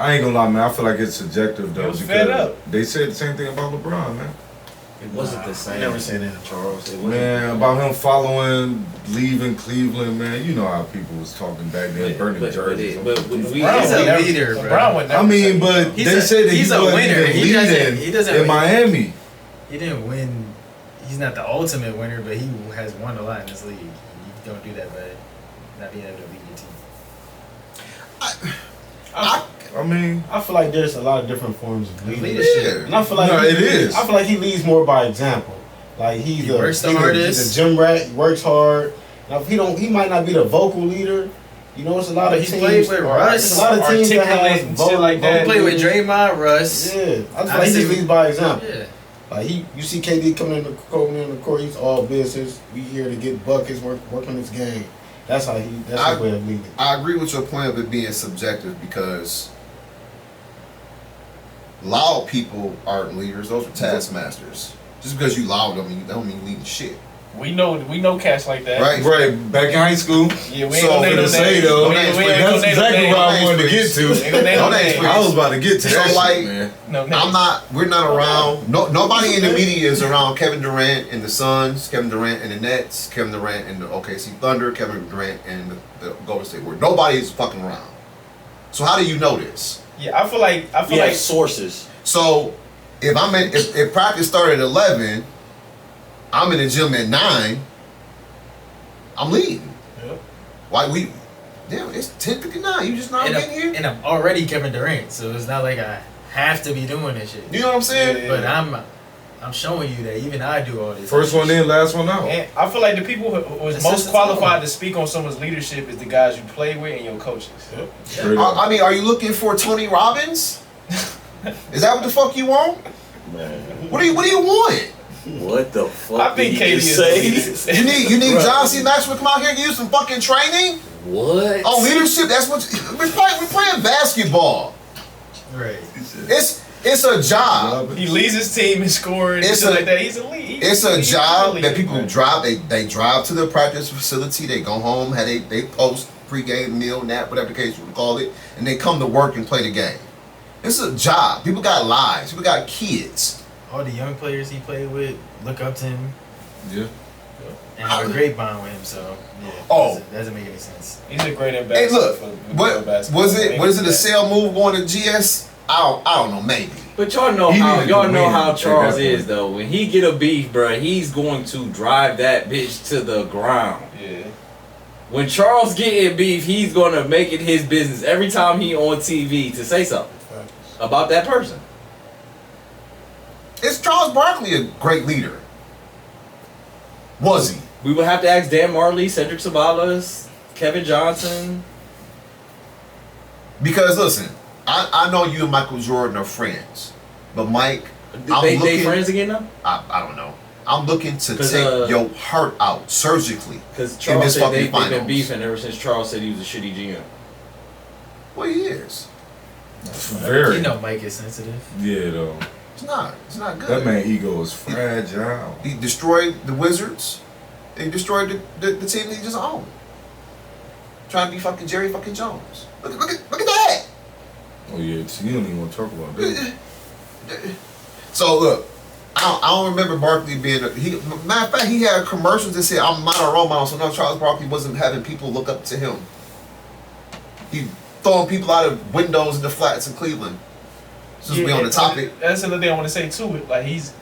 I ain't gonna lie, man. I feel like it's subjective though, He was because fed up. they said the same thing about LeBron, man. It wasn't the I same. never said that, Charles. It wasn't. Man, about him following, leaving Cleveland, man. You know how people was talking back then, burning jerseys. But we Brown He's would a never- leader, bro. Brown would never I mean, say- but He's they a- said that he's he a wasn't winner. even He doesn't- leading he doesn't in win. Miami. He didn't win. He's not the ultimate winner, but he has won a lot in this league. You don't do that by not being able to lead your team. I mean, I feel like there's a lot of different forms of leadership. Leadership. And I feel like No, it is. I feel like he leads more by example. Like He works the hardest. He's a gym rat. He works hard. Now if he might not be the vocal leader. You know, it's a lot of He's teams. played with Russ. It's a lot of teams that Articulate have and shit like that. He played with Draymond, Russ. Yeah, I feel I like he see- just leads by example. Yeah. Like you see KD coming in the court. He's all business. We here to get buckets, work on this game. That's how he. That's his way of leading. I agree with your point of it being subjective because loud people aren't leaders; those are taskmasters. Just because you loud don't mean leading shit. We know cats like that. Right. Right, back in high school. Yeah, we ain't So, gonna name to no say, names. though, We ain't gonna that's name no exactly names. what I names, wanted to get please. to. We ain't gonna name No no names, names. I was about to get to So, that shit, like, man. No names. We're not around. Nobody in the media is around Kevin Durant and the Suns, Kevin Durant and the Nets, Kevin Durant and the OKC Thunder, Kevin Durant and the Golden State Warriors. Nobody is fucking around. So how do you know this? Yeah, I feel like We have sources. So if practice started at 11, I'm in the gym at 9. I'm leading. Yep. Why damn, it's 10:59. You just not And getting here? I'm, and I'm already Kevin Durant, so it's not like I have to be doing this shit. You know what I'm saying? Yeah. But I'm showing you that even I do all this. First one in, last one out. And I feel like the people who was That's most just the qualified tone. to speak on someone's leadership is the guys you play with and your coaches. Straight up. I mean, are you looking for Tony Robbins? Is that what the fuck you want? Man, What do you want? what the fuck I think did KD you is say? You need Right. John C. Maxwell to come out here and give you some fucking training? What? Oh, leadership, that's what we're playing basketball. Right. It's a job. He leads his team in scoring and It's shit a- like that. He's a lead. It's a He's job a that leader. people drive. They drive to the practice facility. They go home, they post pregame, meal, nap, whatever the case you would call it, and they come to work and play the game. It's a job. People got lives. People got kids. All the young players he played with look up to him Yeah. and have a great bond with him. So yeah, Oh. doesn't make any sense. He's a great Hey, ambassador. look, for what basketball. was it? Was it a sale move going to GS? I don't know. Maybe. But y'all know He how needed y'all to know win how at Charles that is point. though. When he get a beef, bruh, he's going to drive that bitch to the ground. Yeah. When Charles getting beef, he's gonna make it his business every time he on TV to say something about that person. Is Charles Barkley a great leader? Was he? We would have to ask Dan Marley, Cedric Sabalas, Kevin Johnson. Because listen, I know you and Michael Jordan are friends, but Mike, They looking- friends again now? I don't know. I'm looking to 'Cause, take your heart out surgically. Because In Charles this said fucking they've been finals. beefing ever since Charles said he was a shitty GM. Well, he is. Very. You know Mike is sensitive. Yeah, though. It's not. It's not good. That man ego is fragile. He destroyed the Wizards. And he destroyed the team that he just owned. Trying to be fucking Jerry fucking Jones. Look at that. Oh yeah, so you don't even want to talk about that. So look, I don't remember Barkley being. Matter of fact, he had commercials that said, "I'm not a role model." So no, Charles Barkley wasn't having people look up to him. He throwing people out of windows in the flats in Cleveland. Just be on the topic. That's another thing I want to say too. Like he's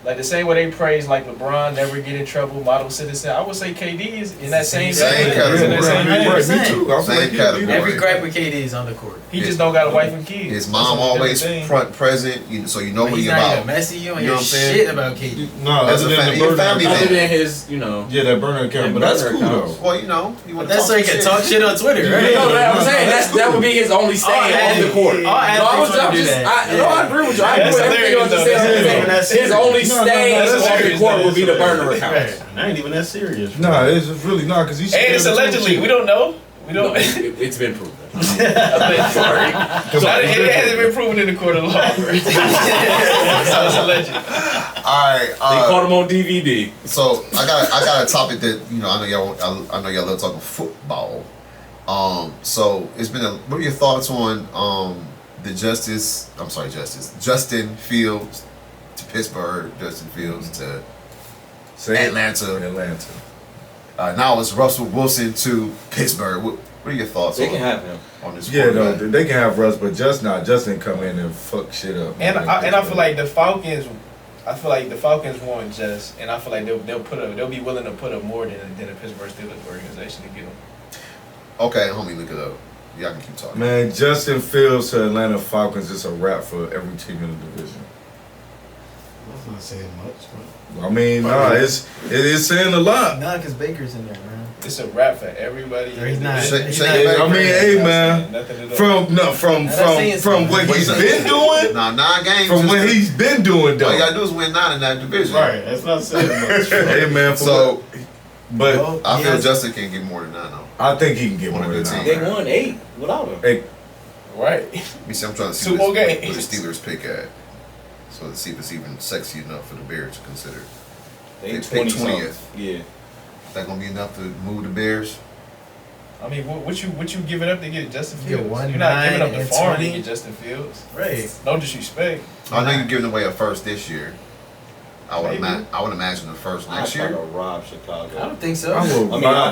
like the same way they praise like LeBron never get in trouble, model citizen. I would say KD is in that same Same category. He's in that same category. category. Me too. I feel Same like he'll be category. there. Every crack with KD is on the court. He just don't got a wife and kids. His That's mom a always different thing. front present, so you know But what he's he not about. even messy. You don't You know hear what I'm saying? shit about KD. No, That's other a than family- the burner family account. Other than his, you know. Yeah, that burner account, but that's burner cool accounts. though. Well, you know, you want But that's so he can talk shit on Twitter, right? You know that I'm saying that would be his only stand on the court. All athletes wanna do that. I agree with you. I agree That's with everything you hilarious, just though. said. That's His only No, no, no, stand that's on the serious, court though. would be the That's burner accounts. I ain't even that serious. Nah, it's just really not because he's. And it's allegedly. We don't know. We No, don't. it's been proven. Sorry. It hasn't been proven in the court of law. So it's alleged. All right. They caught him on DVD. So I got a topic that I know y'all love talking football. So it's been what are your thoughts on Justin Fields to Pittsburgh, Justin Fields to Atlanta. Now it's Russell Wilson to Pittsburgh. What are your thoughts They can have him. on this? Yeah, no, quarterback? they can have Russ, but Justin come in and fuck shit up. And man. I feel like the Falcons. I feel like the Falcons want just, and I feel like they'll be willing to put up more than a Pittsburgh Steelers organization to get them. Okay, homie, look it up. Y'all can keep talking. Man, Justin Fields to Atlanta Falcons is a wrap for every team in the division. That's not saying much. I mean, nah, it's saying a lot. Nah, because Baker's in there, man. It's a wrap for everybody. No, he's not. Shake- He's shake not- it back. I mean, hey man, Nothing to do. from what he's been doing, Nah, 9 games. from what just- he's been doing all though. you gotta do is win 9 in that division. Right, that's not saying much. Hey man, So but Well, I feel yes. Justin can get more than 9 though. I think he can get On a more than good that. team. They won 8 without him. Hey, Right. Let me see. I'm trying to see 2 more where games. the Steelers pick at. So to see if it's even sexy enough for the Bears to consider. They pick 20 20th. Yeah. Is that gonna be enough to move the Bears? I mean, what you giving up to get Justin You get Fields? 1, You're not giving up 9, the and farm to 20. get Justin Fields. Right. No disrespect. I know you're giving away a first this year. I would Maybe. imagine the first I next try to year. rob I Chicago. don't think so. I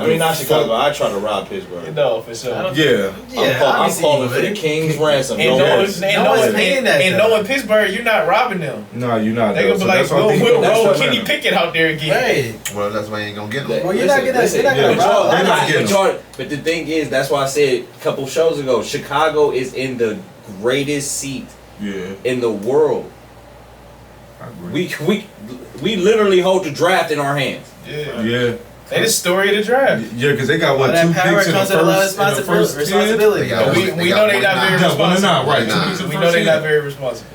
mean, not Chicago. I try to rob Pittsburgh. No, for sure. I don't- Yeah. Yeah, I'm obviously calling you for the would. King's ransom. And No knowing, worries. and No one's knowing, paying that, and though. knowing Pittsburgh, you're not robbing them. No, you're not. They though. gonna be So like, that's why I think- we'll that's roll what Kenny matters. Pickett out there again. Right. Well, that's why you ain't gonna get them. Well, you're not gonna- you're not gonna but rob y'all- They're not but getting y'all- But the thing is, that's why I said a couple shows ago, Chicago is in the greatest seat Yeah, in the world. I agree. We literally hold the draft in our hands. Yeah. Yeah, They the story of the draft. yeah, because they got All what that 2 power picks in the comes with a lot of first 10? responsibility. They got But one- we got know they one not nine. very Yeah, one and responsible. nine, right? One and 2 nine. picks in the We first know they 10. not very responsible.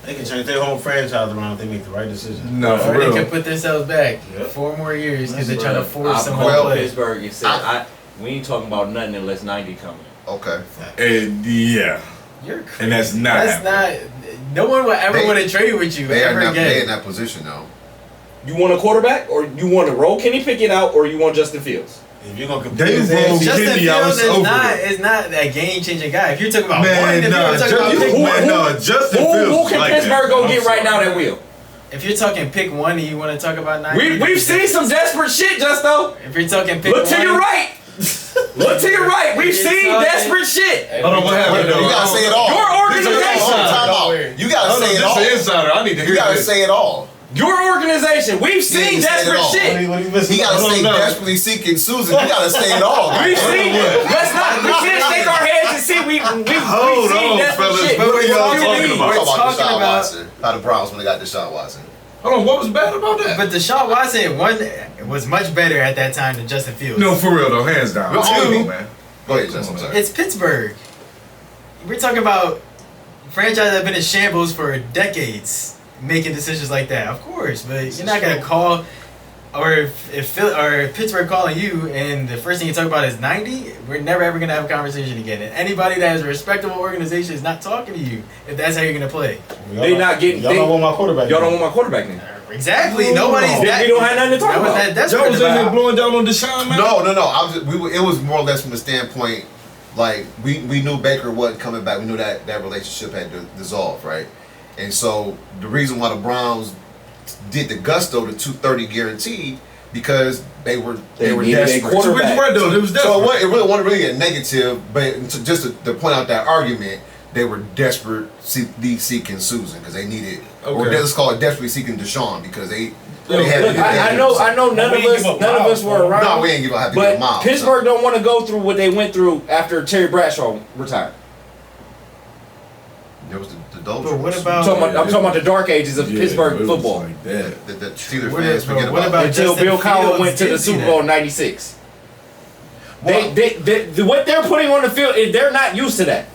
They can change their whole franchise around if they make the right decision. No, for Or they real. can put themselves back Yep. 4 more years because they That's try to right. force I someone to called play. Pittsburgh and said, we ain't talking about nothing unless 90 coming. Okay. And yeah, You're crazy. and that's not. That's not. No one will ever They- want to trade with you They are ever not they in again. that position though. You want a quarterback, or you want to roll Kenny Pickett out, or you want Justin Fields? If you're gonna compete, They his roll ass- Justin Kenny out, Fields it's over is not that game changing guy. If you're talking about one, Man, if nah, you're talking about pick who- one, Justin Who Fields. can like Pittsburgh that. go I'm get right now sorry. that will? if you're talking pick 1 and you want to talk about 9, We've seen some desperate shit, Justo. If you're talking pick Look 1, to your right. Look to your right. We've It's seen okay. desperate shit. Hold on, what happened You though? gotta say it all. Your Hold organization. on, time out. You gotta Hold on, say it this all. is an insider. I need to You hear gotta this. say it all. Your organization. We've Yeah, seen you said it desperate all. shit. What are you missing? He gotta Hold say on, no. desperately seeking Susan. You gotta say it all. We've goddamn. seen it. Let's not. We can't shake our heads and see we've Hold seen on, desperate fellas. shit. What are y'all What do you talking mean? about? We're talking about talking Deshaun about- Watson. How the Browns when they got Deshaun Watson. Hold on, what was bad about that? But Deshaun Watson was much better at that time than Justin Fields. No, for real though, hands down. Real Come talk. on, man. Go ahead, Jess. I'm sorry. It's Pittsburgh. We're talking about franchise that have been in shambles for decades, making decisions like that. Of course, but you're not gonna call, or if Pittsburgh calling you and the first thing you talk about is 90, we're never ever gonna have a conversation again. And anybody that has a respectable organization is not talking to you if that's how you're gonna play. They not getting. Y'all don't want my quarterback. Y'all don't want my quarterback now. Exactly. Nobody's Then that. we don't have nothing to talk that was about. that desperate Joe was in there about. blowing down on Deshaun, man. No. I was just, it was more or less from the standpoint, like we knew Baker wasn't coming back. We knew that relationship had dissolved, right? And so the reason why the Browns did the gusto, the 230 guaranteed, because they were needed a desperate. quarterback. Which way though? It was So desperate. it really wasn't really a negative, but to point out that argument, they were desperately seeking Susan because they needed, or Okay. let's call it desperately seeking Deshaun because they Look, had. I know none We of ain't us give up none of us Miles, were around. No, we ain't gonna have to get But Miles. Pittsburgh don't want to go through what they went through after Terry Bradshaw retired. There was the doldrums. But what I'm about talking about the dark ages of Yeah, Pittsburgh it was football. like that. The Steelers What fans is- forget what about. about- Until Justin Bill Cowher Fields went to did the do Super that. Bowl in '96. Well, What they're putting on the field, they're not used to that.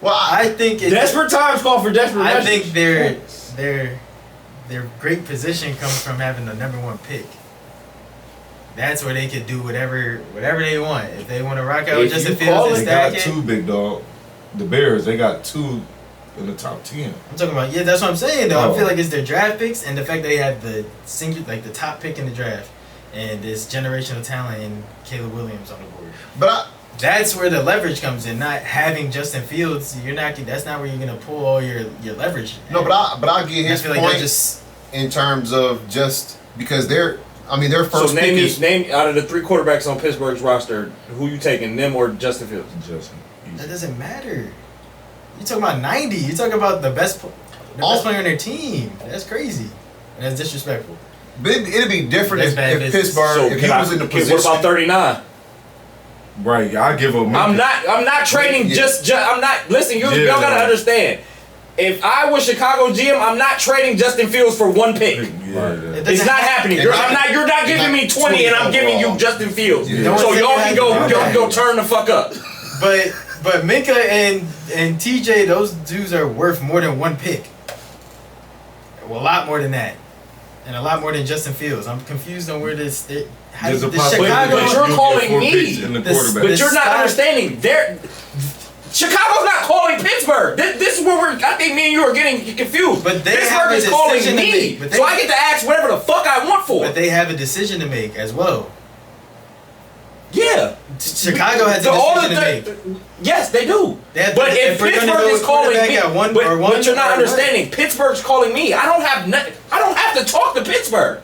well, I think it's Desperate times call for desperate I measures. think their great position comes from having the #1 pick. That's where they could do whatever they want. If they want to rock out with If Justin you call Fields They and got stack it, 2 big dog. The Bears, they got 2 in the top 10. I'm talking about that's what I'm saying though. Oh. I feel like it's their draft picks and the fact they have the the top pick in the draft and this generational talent in Caleb Williams on the board. but That's where the leverage comes in. Not having Justin Fields, that's not where you're gonna pull all your leverage. but I get I his feel like point they're just in terms of just because their So first pick is name out of the 3 quarterbacks on Pittsburgh's roster, who you taking, them or Justin Fields? Justin. that doesn't matter. You talking about 90? You talking about the best player on their team? That's crazy. And that's disrespectful. But it'd be different That's if bad business. Pittsburgh, So if he was in the position. what about 39? Right, I give him. I'm not trading Yeah. I'm not, listen, y'all Yeah. gotta understand. If I was Chicago GM, I'm not trading Justin Fields for 1 pick. Yeah. It's not happening. You're not giving me 20 and I'm giving you Justin Fields. Yeah. So y'all can Don't go turn the fuck up. But Minka and TJ, those dudes are worth more than 1 pick. Well, a lot more than that, and a lot more than Justin Fields. I'm confused on where this. There's a the possibility Chicago. But that you're you'll calling get 4 me. picks in the This- quarterback. But This you're not style- understanding. Chicago's not calling Pittsburgh. This is where I think me and you are getting confused. But they have Pittsburgh a is calling decision to me, make, but they- so I get to ask whatever the fuck I want for. But they have a decision to make as well. Yeah. Chicago has a all decision to the- make. Yes, they do. They have But to- if if we're gonna Pittsburgh go is calling quarterback me, at one but, or one but you're not or what? understanding. Pittsburgh's calling me. I don't have to talk to Pittsburgh.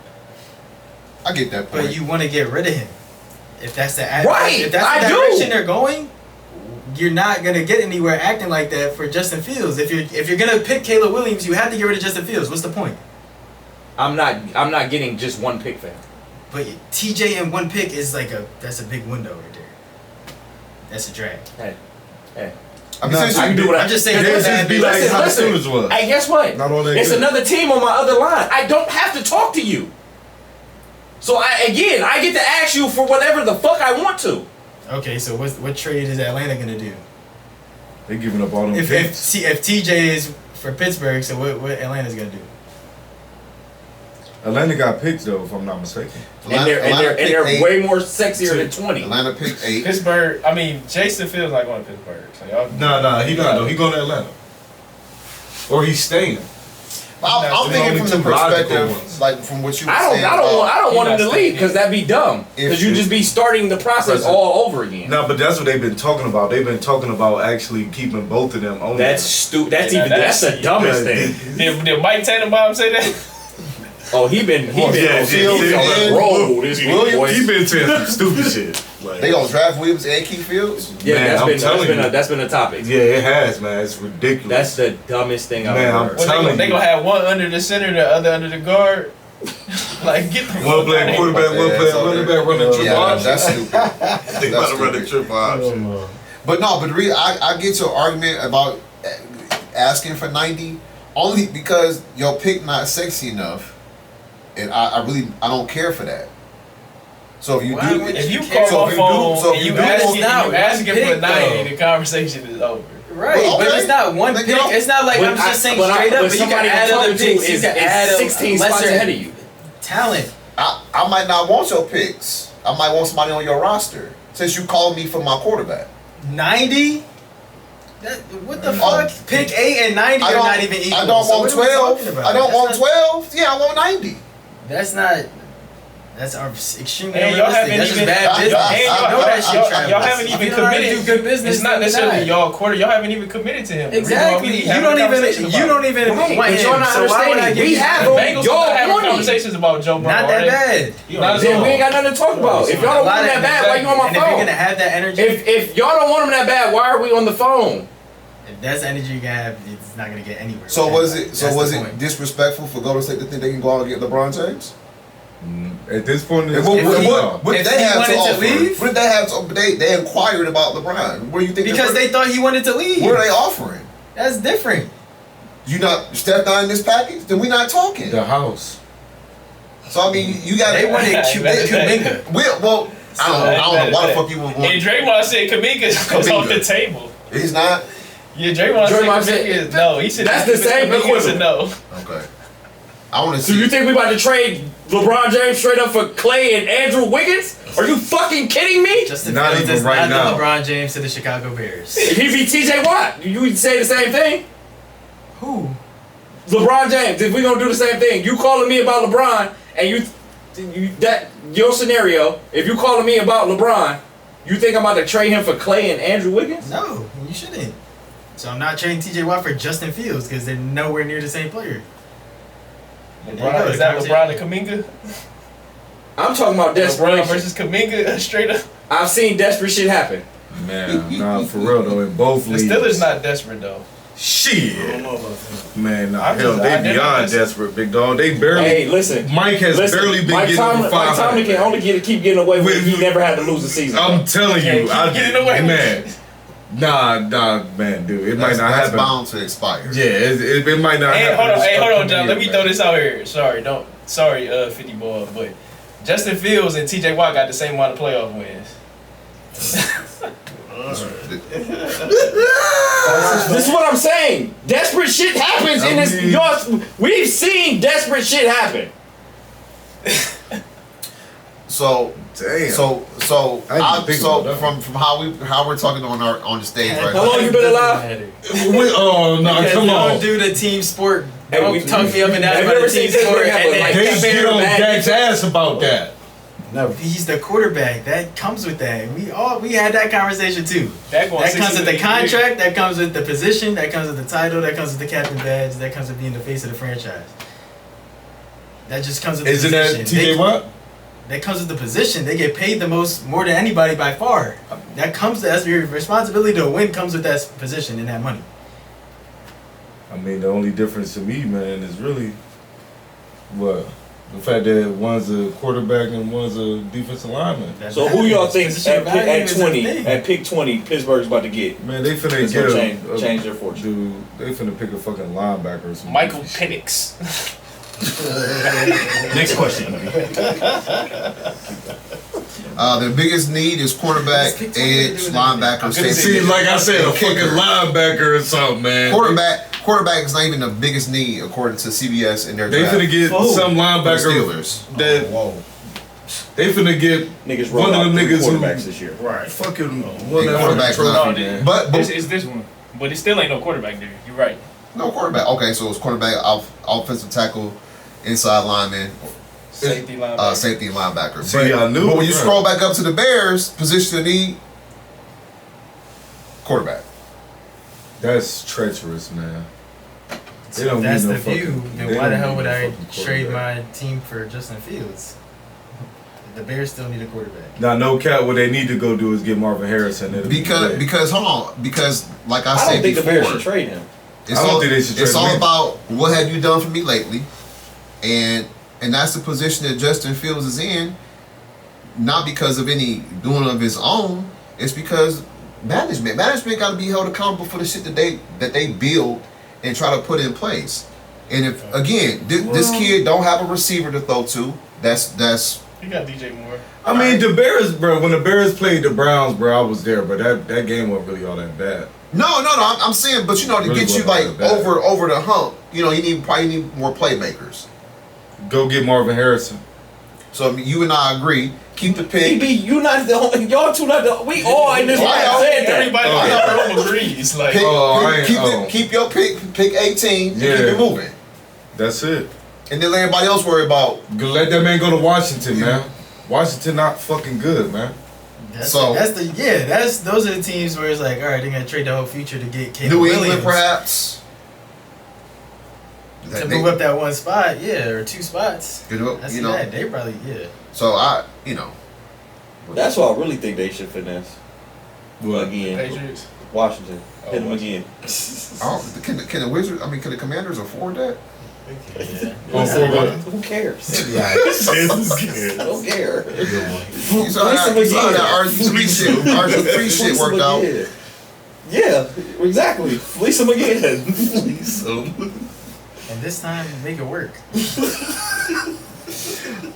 I get that point. But you want to get rid of him. If that's the Right, if that's I the do. direction they're going, you're not gonna get anywhere acting like that for Justin Fields. If you're gonna pick Caleb Williams, you have to get rid of Justin Fields. What's the point? I'm not getting just one pick, fam. But TJ in one pick is that's a big window right there. That's a drag. Hey. I mean, since I can do what I'm just saying. This that just be bad like how the listen. Steelers was. Hey, guess what? Not all that It's good. another team on my other line. I don't have to talk to you. So I get to ask you for whatever the fuck I want to. Okay, so what trade is Atlanta gonna do? They giving up all them If picks. TJ is for Pittsburgh, so what Atlanta's gonna do? Atlanta got picks though, if I'm not mistaken. And they're picked 8. way more sexier than 20. Atlanta picked 8. Pittsburgh. I mean, Jason Fields not going to Pittsburgh. So y'all. Nah, he not though. He going to Atlanta. Or he's staying. I'm thinking from the Two logical perspective, ones. like from what you were I saying. don't want him to not leave because that'd be dumb. Because you just be starting the process all over again. No, but that's what they've been talking about. They've been talking about actually keeping both of them on. That's stupid. That's Yeah, that's the dumbest Yeah. thing. Did Mike Tannenbaum say that? Oh, he been yeah, on yeah. a roll this week, Williams, boys. He been saying some stupid shit. Like, They gonna draft Williams and Keith Fields? Yeah, Man, I'm telling you. that's been a topic. yeah, it has, man. It's ridiculous. That's the dumbest thing I've Man, ever I'm heard. telling They you. gonna have one under the center, the other under the guard. Like get the One fuck playing outta quarterback, one Yeah, playing so running they're- back, running triple Yeah, option. that's stupid. They That's about to run the stupid. triple option. But no, but I get your argument about asking for 90 only because your pick not sexy enough, and I don't care for that. So if you Why do, would If you So call if my you do- phone so if and you you do- asking, It's not you asking one for pick, 90, though. the conversation is over. Right, Well, but okay. it's not one Then pick. get off- It's not like I'm just saying straight up. But you can somebody add I'm other talking to picks. You is can add a 16 spots lesser ahead of you. talent. I might not want your picks. I might want somebody on your roster since you called me for my quarterback. 90? What the Oh. fuck? Pick 8 and 90 I are don't, not even equal. I don't So want what are we 12. talking about? I don't That's want not- 12. Yeah, I want 90. That's not. That's extremely And y'all unrealistic. haven't That's just even. bad business. Y'all, know that shit, y'all Travis. haven't If even you know how to committed. do good business, It's not then necessarily deny. y'all quarter. Y'all haven't even committed to him. The reason why we Exactly. having a conversation You about don't it. even Right, want but him. y'all not So why would I understanding. give We you have The him. Bengals Y'all not having want him. conversations about Joe Burrow. Not are that they? bad. Then we ain't got nothing to talk about. If y'all don't want him that bad, why you on my And if you're phone? gonna have that energy, If y'all don't want him that bad, why are we on the phone? if that's the energy you can have, it's not gonna get anywhere. So with was that. it? So That's was the it point. disrespectful for Golden State to think they can go out and get LeBron James? At this point, And it's what, If what, he- what, what if they he have to wanted to offer? leave? What did they have to? They inquired about LeBron. What do you think? Because they thought he wanted to leave. What are they offering? That's different. You not Steph not in this package? Then we not talking. the house. So I mean, you got They wanted Kuminga. Well, I don't know why the fuck you would And want. Draymond said Kaminga is off the Kuminga. table. He's not. Yeah, Draymond Draymond said said- Kaminga is no. He said That's the same Kaminga is a equivalent. no. Okay. I want to So see. you think we about to trade LeBron James straight up for Clay and Andrew Wiggins? Are you fucking kidding me? Justin Not Fields even is right not now. the LeBron James to the Chicago Bears. If he be TJ Watt, you would say the same thing? Who? LeBron James, if we gonna do the same thing, you calling me about LeBron and you that your scenario, if you calling me about LeBron, you think I'm about to trade him for Clay and Andrew Wiggins? No, you shouldn't. So I'm not trading TJ Watt for Justin Fields because they're nowhere near the same player. There you go, LeBron, is that the LeBron and Kaminga? I'm talking about LeBron desperation. versus Kaminga straight up. I've seen desperate shit happen. Man, nah, for real though, in both The leagues. Steelers not desperate though. I don't Shit. know about that. Man, nah, I'm hell, just- they I didn't beyond listen. desperate, big dog. They barely. Hey, listen. Mike has Listen, barely been Mike getting Tomlin, over Mike 500. Tomlin can only keep getting away with it. He never had to lose a season. I'm telling you, Can't keep getting away with man. Nah, man, dude, it might not That's happen. bound to expire. Yeah, it might not Hey, happen. hold on, John. Let me man. throw this out here. Sorry, 50 ball, but Justin Fields and TJ Watt got the same amount of playoff wins. This is what I'm saying. Desperate shit happens in this. We've seen desperate shit happen. So Damn. So I didn't think about that. from how we're talking on the stage right How long you been alive? Oh no, Because come don't on. do the team sport. Hey, Don't we- talk me up and down Have you about ever the team seen sport. Pittsburgh have And a, like, They then get on bad Dak's ass about that. Never. he's the quarterback. That comes with that. We had that conversation too. That That comes with the 16 contract. That comes with the position. That comes with the title. That comes with the captain badge. That comes with being the face of the franchise. That just comes with the Isn't that position. TJ Watt? That comes with the position. They get paid the most, more than anybody by far. That's your responsibility to win. Comes with that position and that money. I mean, the only difference to me, man, is really what the fact that one's a quarterback and one's a defensive lineman. That's So who y'all think position value at is a 20, thing. at pick 20, Pittsburgh's about to get? Man, they finna It's get gonna change their fortune. Dude, they finna pick a fucking linebacker or something. Michael Penix. Next question. The biggest need is quarterback, Let's pick edge, something linebacker, gonna safety. See, like I said, a And fucking kicker. linebacker or something, man. Quarterback is not even the biggest need according to CBS in their They draft. finna get Oh. some For the linebacker Steelers. that Whoa. they finna get Niggas one roll of them out three niggas who quarterbacks this year. Right. fucking Big won that quarterback trophy, not- man. But It's this one. But it still ain't no quarterback there. You're right. no quarterback. Okay, so it's quarterback, offensive tackle, inside lineman, Safety linebacker. safety, and linebacker. See, I knew But when it, you bro. scroll back up to the Bears, position of need, quarterback. That's treacherous, man. They don't That's need no the view. fucking- Then they why don't the hell need would no I fucking trade quarterback. my team for Justin Fields? The Bears still need a quarterback. Now, no cap. What they need to go do is get Marvin Harrison. It'll be great. Because hold on, because like I I said don't think the Bears before, should trade him. it's I don't all, think they should it's trade all him. about what have you done for me lately, and that's the position that Justin Fields is in. Not because of any doing of his own. It's because management got to be held accountable for the shit that they build and try to put in place. And if again, this kid don't have a receiver to throw to, that's You got DJ Moore. I mean, the Bears, bro. When the Bears played the Browns, bro, I was there, but that game wasn't really all that bad. no. I'm saying, but you know, to Really get you wasn't like that bad. over the hump, you know, you probably need more playmakers. Go get Marvin Harrison. So I mean, you and I agree. Keep the pick. BB, you not the only, y'all two not the, we all in this Why room y'all- said that. Everybody in the room agrees. Like, Pick, Oh, I pick- ain't- keep your pick 18 and Yeah. keep it moving. That's it. And then let everybody else worry about. Let that man go to Washington, man. Washington not fucking good, man. That's So- those are the teams where it's like, all right, they're gonna trade the whole future to get Caleb New Williams England, perhaps. to move up that one spot, or two spots. You know, That's you know. that. They probably So I, you know. That's what I really think they should finesse. What? Again. Patriots. Washington. Oh, Hit them again. Can the Wizards? I mean, can the Commanders afford that? Oh, for what? Who cares? Yeah. I don't care. You saw that RG3 shit. RG3 shit worked out. Yeah, exactly. Fleece them again. Fleece them. and this time make it work.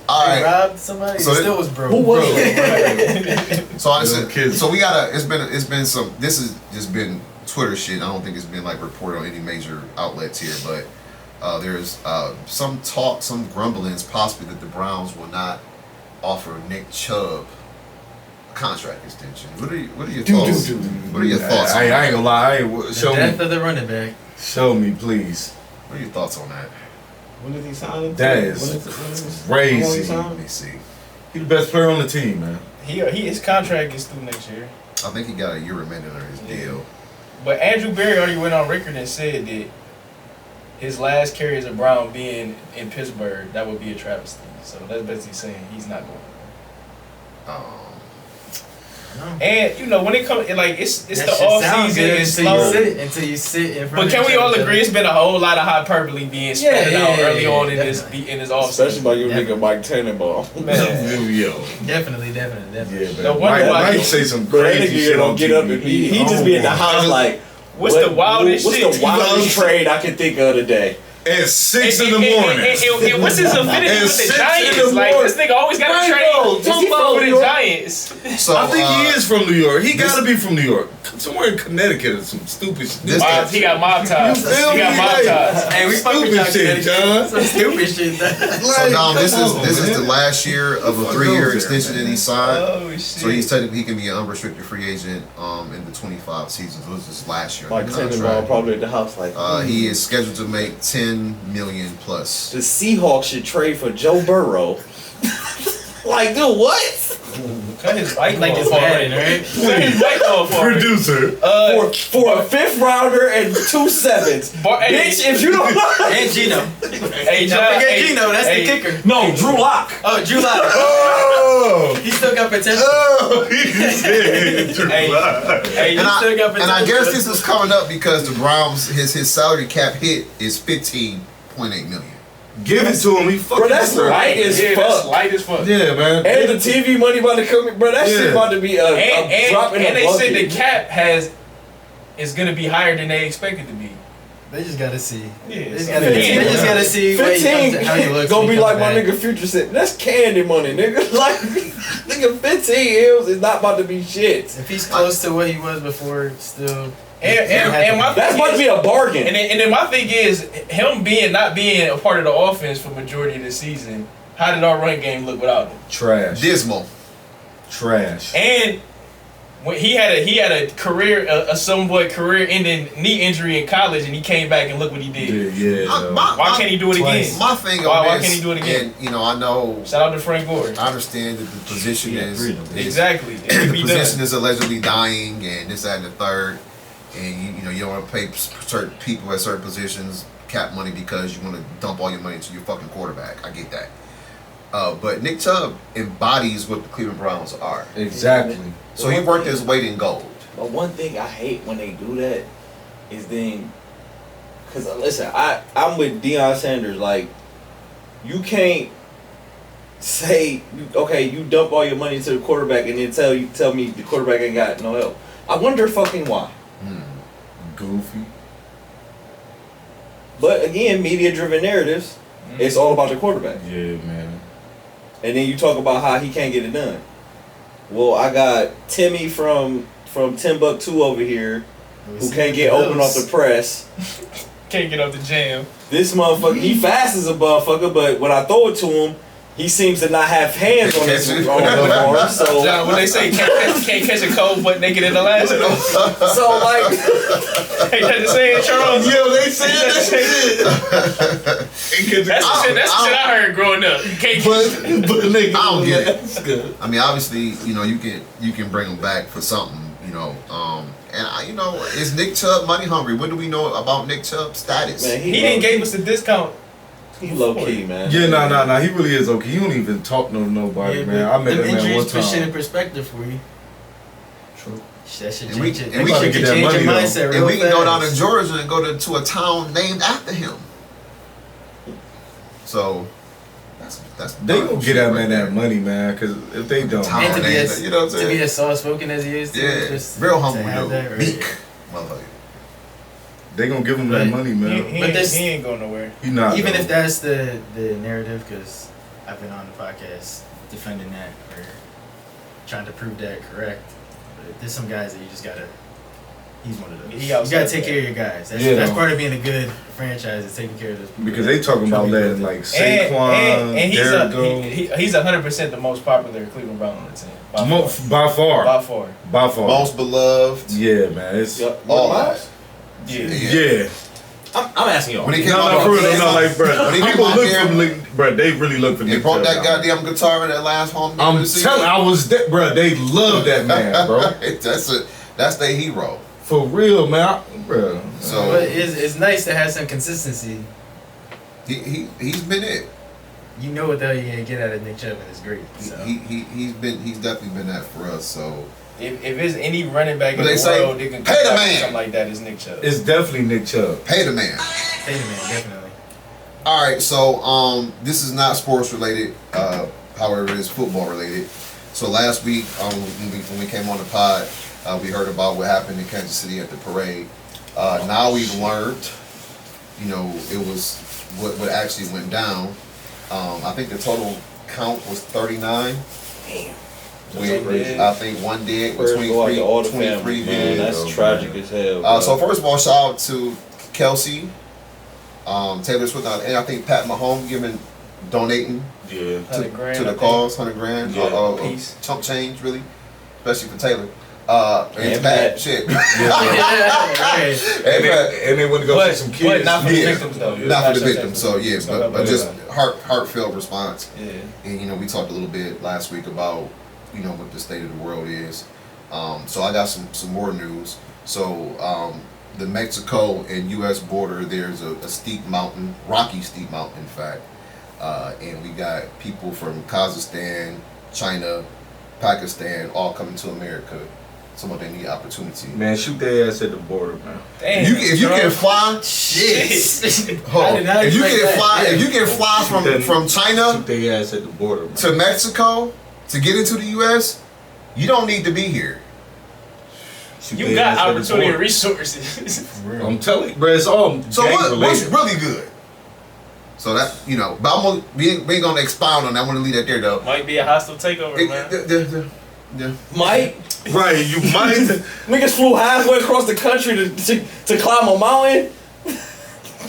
All They right. robbed somebody. So it still was broke. Who was it? So I Little just, kids. so we gotta. It's been some. This has just been Twitter shit. I don't think it's been like reported on any major outlets here, but there's some talk, some grumblings, possibly that the Browns will not offer Nick Chubb a contract extension. What are your thoughts? What are your thoughts? I ain't gonna lie. The Show death me. of the running back. Show me, please. What are your thoughts on that? When did he sign? That is crazy. Let me see. He the best player on the team, man. His contract is through next year. I think he got a year remaining on his deal. But Andrew Berry already went on record and said that his last carry as a Brown being in Pittsburgh, that would be a travesty. So that's basically saying he's not going. And you know when it comes, like it's That the shit off sound season, good it's until you slow. sit in front. But can we all agree it's been a whole lot of hyperbole being spread out early on in this off Especially season? by your Yeah. nigga Mike Tannenbaum. Man, Yo. Definitely. Yeah, No man. wonder why Mike he- say some Bro, that crazy nigga shit don't on get TV. up and he just be in the house like, what's the wildest what's shit? the wildest trade I can think of today? At 6 in the And- morning. and what's his affinity At with 6 the in Giants? the Like morning. this nigga always got Right, to trade. bro. Is he Talk about fuck with New the York. Giants? So I think he is from New York. He this- gotta be from New York. Somewhere in Connecticut or some stupid shit. This- He got mob ties. You feel He got me? mob Hey. ties. Hey, we fuck with y'all. Stupid shit, John. Some stupid shit. So now this is the last year of a Fuck 3-year goes there, extension man. that he signed. Oh shit. So he's technically he can be an unrestricted free agent in the 25 season. So this is last year. Like of the Tannenbaum contract. probably at the house like. He is scheduled to make 10 million plus. The Seahawks should trade for Joe Burrow. Like, dude, what? Cut his bike Like off it's already. Madden, right? Cut his bike off already. Producer. For a 5th rounder and 2 7s. Hey, Bitch, if you don't. And Gino. Hey, Don't John, forget hey, Gino. That's hey, the kicker. No, Drew Lock. Oh, Drew Lock. Oh! He still got potential. Oh, he said Drew Hey. Lock. Hey, And still got I potential. guess this was coming up because the Browns his salary cap hit is 15.8 million. Give it to him. He fucking Bro, that's deserved it. light as yeah, that's fuck. light as fuck. Yeah, man. And the TV money about to come in. Bro, that shit Yeah. about to be a drop in And a they said the bucket. cap is gonna be higher than they expected to be. They just gotta see. Yeah, They just so gotta, 15, they just gotta see what he 15 comes, how he looks. gonna when be he like comes my back. nigga Future said. That's candy money, nigga. Like, nigga, 15 M's is not about to be shit. If he's close to what he was before, still. And my That's thing about to is- be a bargain. And then my thing is him not being a part of the offense for majority of the season. How did our run game look without him? Trash. Dismal. Trash. And when he had a career a somewhat career-ending knee injury in college, and he came back and look what he did. Yeah. Why can't he do it Twice. again? My thing Why on can't this, he do it again? and I know, Shout out to Frank Gore. I understand that the position is Exactly. It can the be position done. is allegedly dying, and this, that, and the third, and you don't want to pay certain people at certain positions cap money because you want to dump all your money into your fucking quarterback. I get that. But Nick Chubb embodies what the Cleveland Browns are. Exactly. So he worked his weight in gold. But one thing I hate when they do that is then, cause listen, I'm with Deion Sanders. Like, you can't say okay, you dump all your money into the quarterback and then tell me the quarterback ain't got no help. I wonder fucking why. Goofy. But again, media-driven narratives, it's all about the quarterback. Yeah, man. And then you talk about how he can't get it done. Well, I got Timmy from Timbuktu over here who can't get open off the press. Can't get off the jam. This motherfucker, he fast as a motherfucker, but when I throw it to him, he seems to not have hands on his arm. So, John, when they say can't catch a cold butt naked in Alaska, so like, ain't that the saying, Charles? Yo, they said Ain't that the that That's the shit. That's the shit I heard growing up. Can't But nigga, I don't get it. That's good. I mean, obviously, you can bring him back for something, and is Nick Chubb money hungry? What do we know about Nick Chubb's status? man, He didn't give us a discount. he low key, man. Yeah, nah. He really is okay. He don't even talk to nobody, man. I met them that man one injuries put shit in time. perspective for you. True. That shit And we- change it. and we That can shit get that change money, your though. mindset And real we can go down to fast. Georgia and go to a town named after him. So that's They gonna get that man that money, man. Cause if they don't, Town And to be named, as- you know what I'm To be saying? as soft spoken as he is, too, Yeah, just real to humble have dude, that, right? meek motherfucker. they gonna give him that Right. money, man. But this- He ain't going nowhere. He not. Even though. if that's the narrative, because I've been on the podcast defending that or trying to prove that correct. But there's some guys that you just gotta. He's one of those. He You outside gotta take that. care of your guys. That's, Yeah, that's no. part of being a good franchise is taking care of those people. because they talking about letting like Saquon, and Derrick go. he's 100% the most popular Cleveland Brown on the team. By By far. By far. By far. Most beloved. Yeah, man. It's Yep. All Miles? eyes. Yeah. yeah. I'm asking y'all. When he came No, out for real. there, No, like, bro. When he came People out look there, for bro. They really look for They Nick brought Chubb that now. goddamn guitar in that last home game. I'm of the season. telling. I was that, bro. They love that man, bro. That's their hero. For real, man. Bro. So But it's nice to have some consistency. he's been it. You know what the hell you're gonna get out of Nick Chubb, and it's great. So. He's definitely been that for us. So If there's any running back But in they the say, world that can pay the come out with man. something like that, is Nick Chubb. It's definitely Nick Chubb. pay the man. Hey, man, definitely. All right, so this is not sports related. However, it is football related. So last week, when we came on the pod, we heard about what happened in Kansas City at the parade. Now we've learned, it was what actually went down. I think the total count was 39. Damn. With, I think one dead with Prayers go out to all the 23 families, man. dead. That's tragic as hell. Bro. So first of all, shout out to Kelsey. Taylor Swift, and I think Pat Mahomes donating Yeah. to, 100 grand, to the I think. cause, 100 grand, Yeah. Peace. chump change, really, especially for Taylor. And And Pat, Pat. shit. Right. And Pat, And they went to go see some But kids. not for the Yeah. victims though. not for the victims. So yeah, It's not but about just that. heartfelt response. Yeah. And we talked a little bit last week about what the state of the world is. So I got some more news. So the Mexico and U.S. border, there's a steep mountain, rocky steep mountain, in fact, and we got people from Kazakhstan, China, Pakistan, all coming to America. Some of them need opportunity. Man, shoot their ass at the border, man. Damn, If you bro. can fly, Shit. hold on. I did not If you expect can that. fly, if you can fly Then from China Shoot their ass at the border, man. to Mexico to get into the U.S., you don't need to be here. Shoot You their got ass at the opportunity and border. resources. I'm telling you, bro, it's all So gang what's related. really good? So that but we ain't gonna expound on that. I want to leave that there though. Might be a hostile takeover, man. Yeah. Mike, Right, you might. niggas flew halfway across the country to climb a mountain.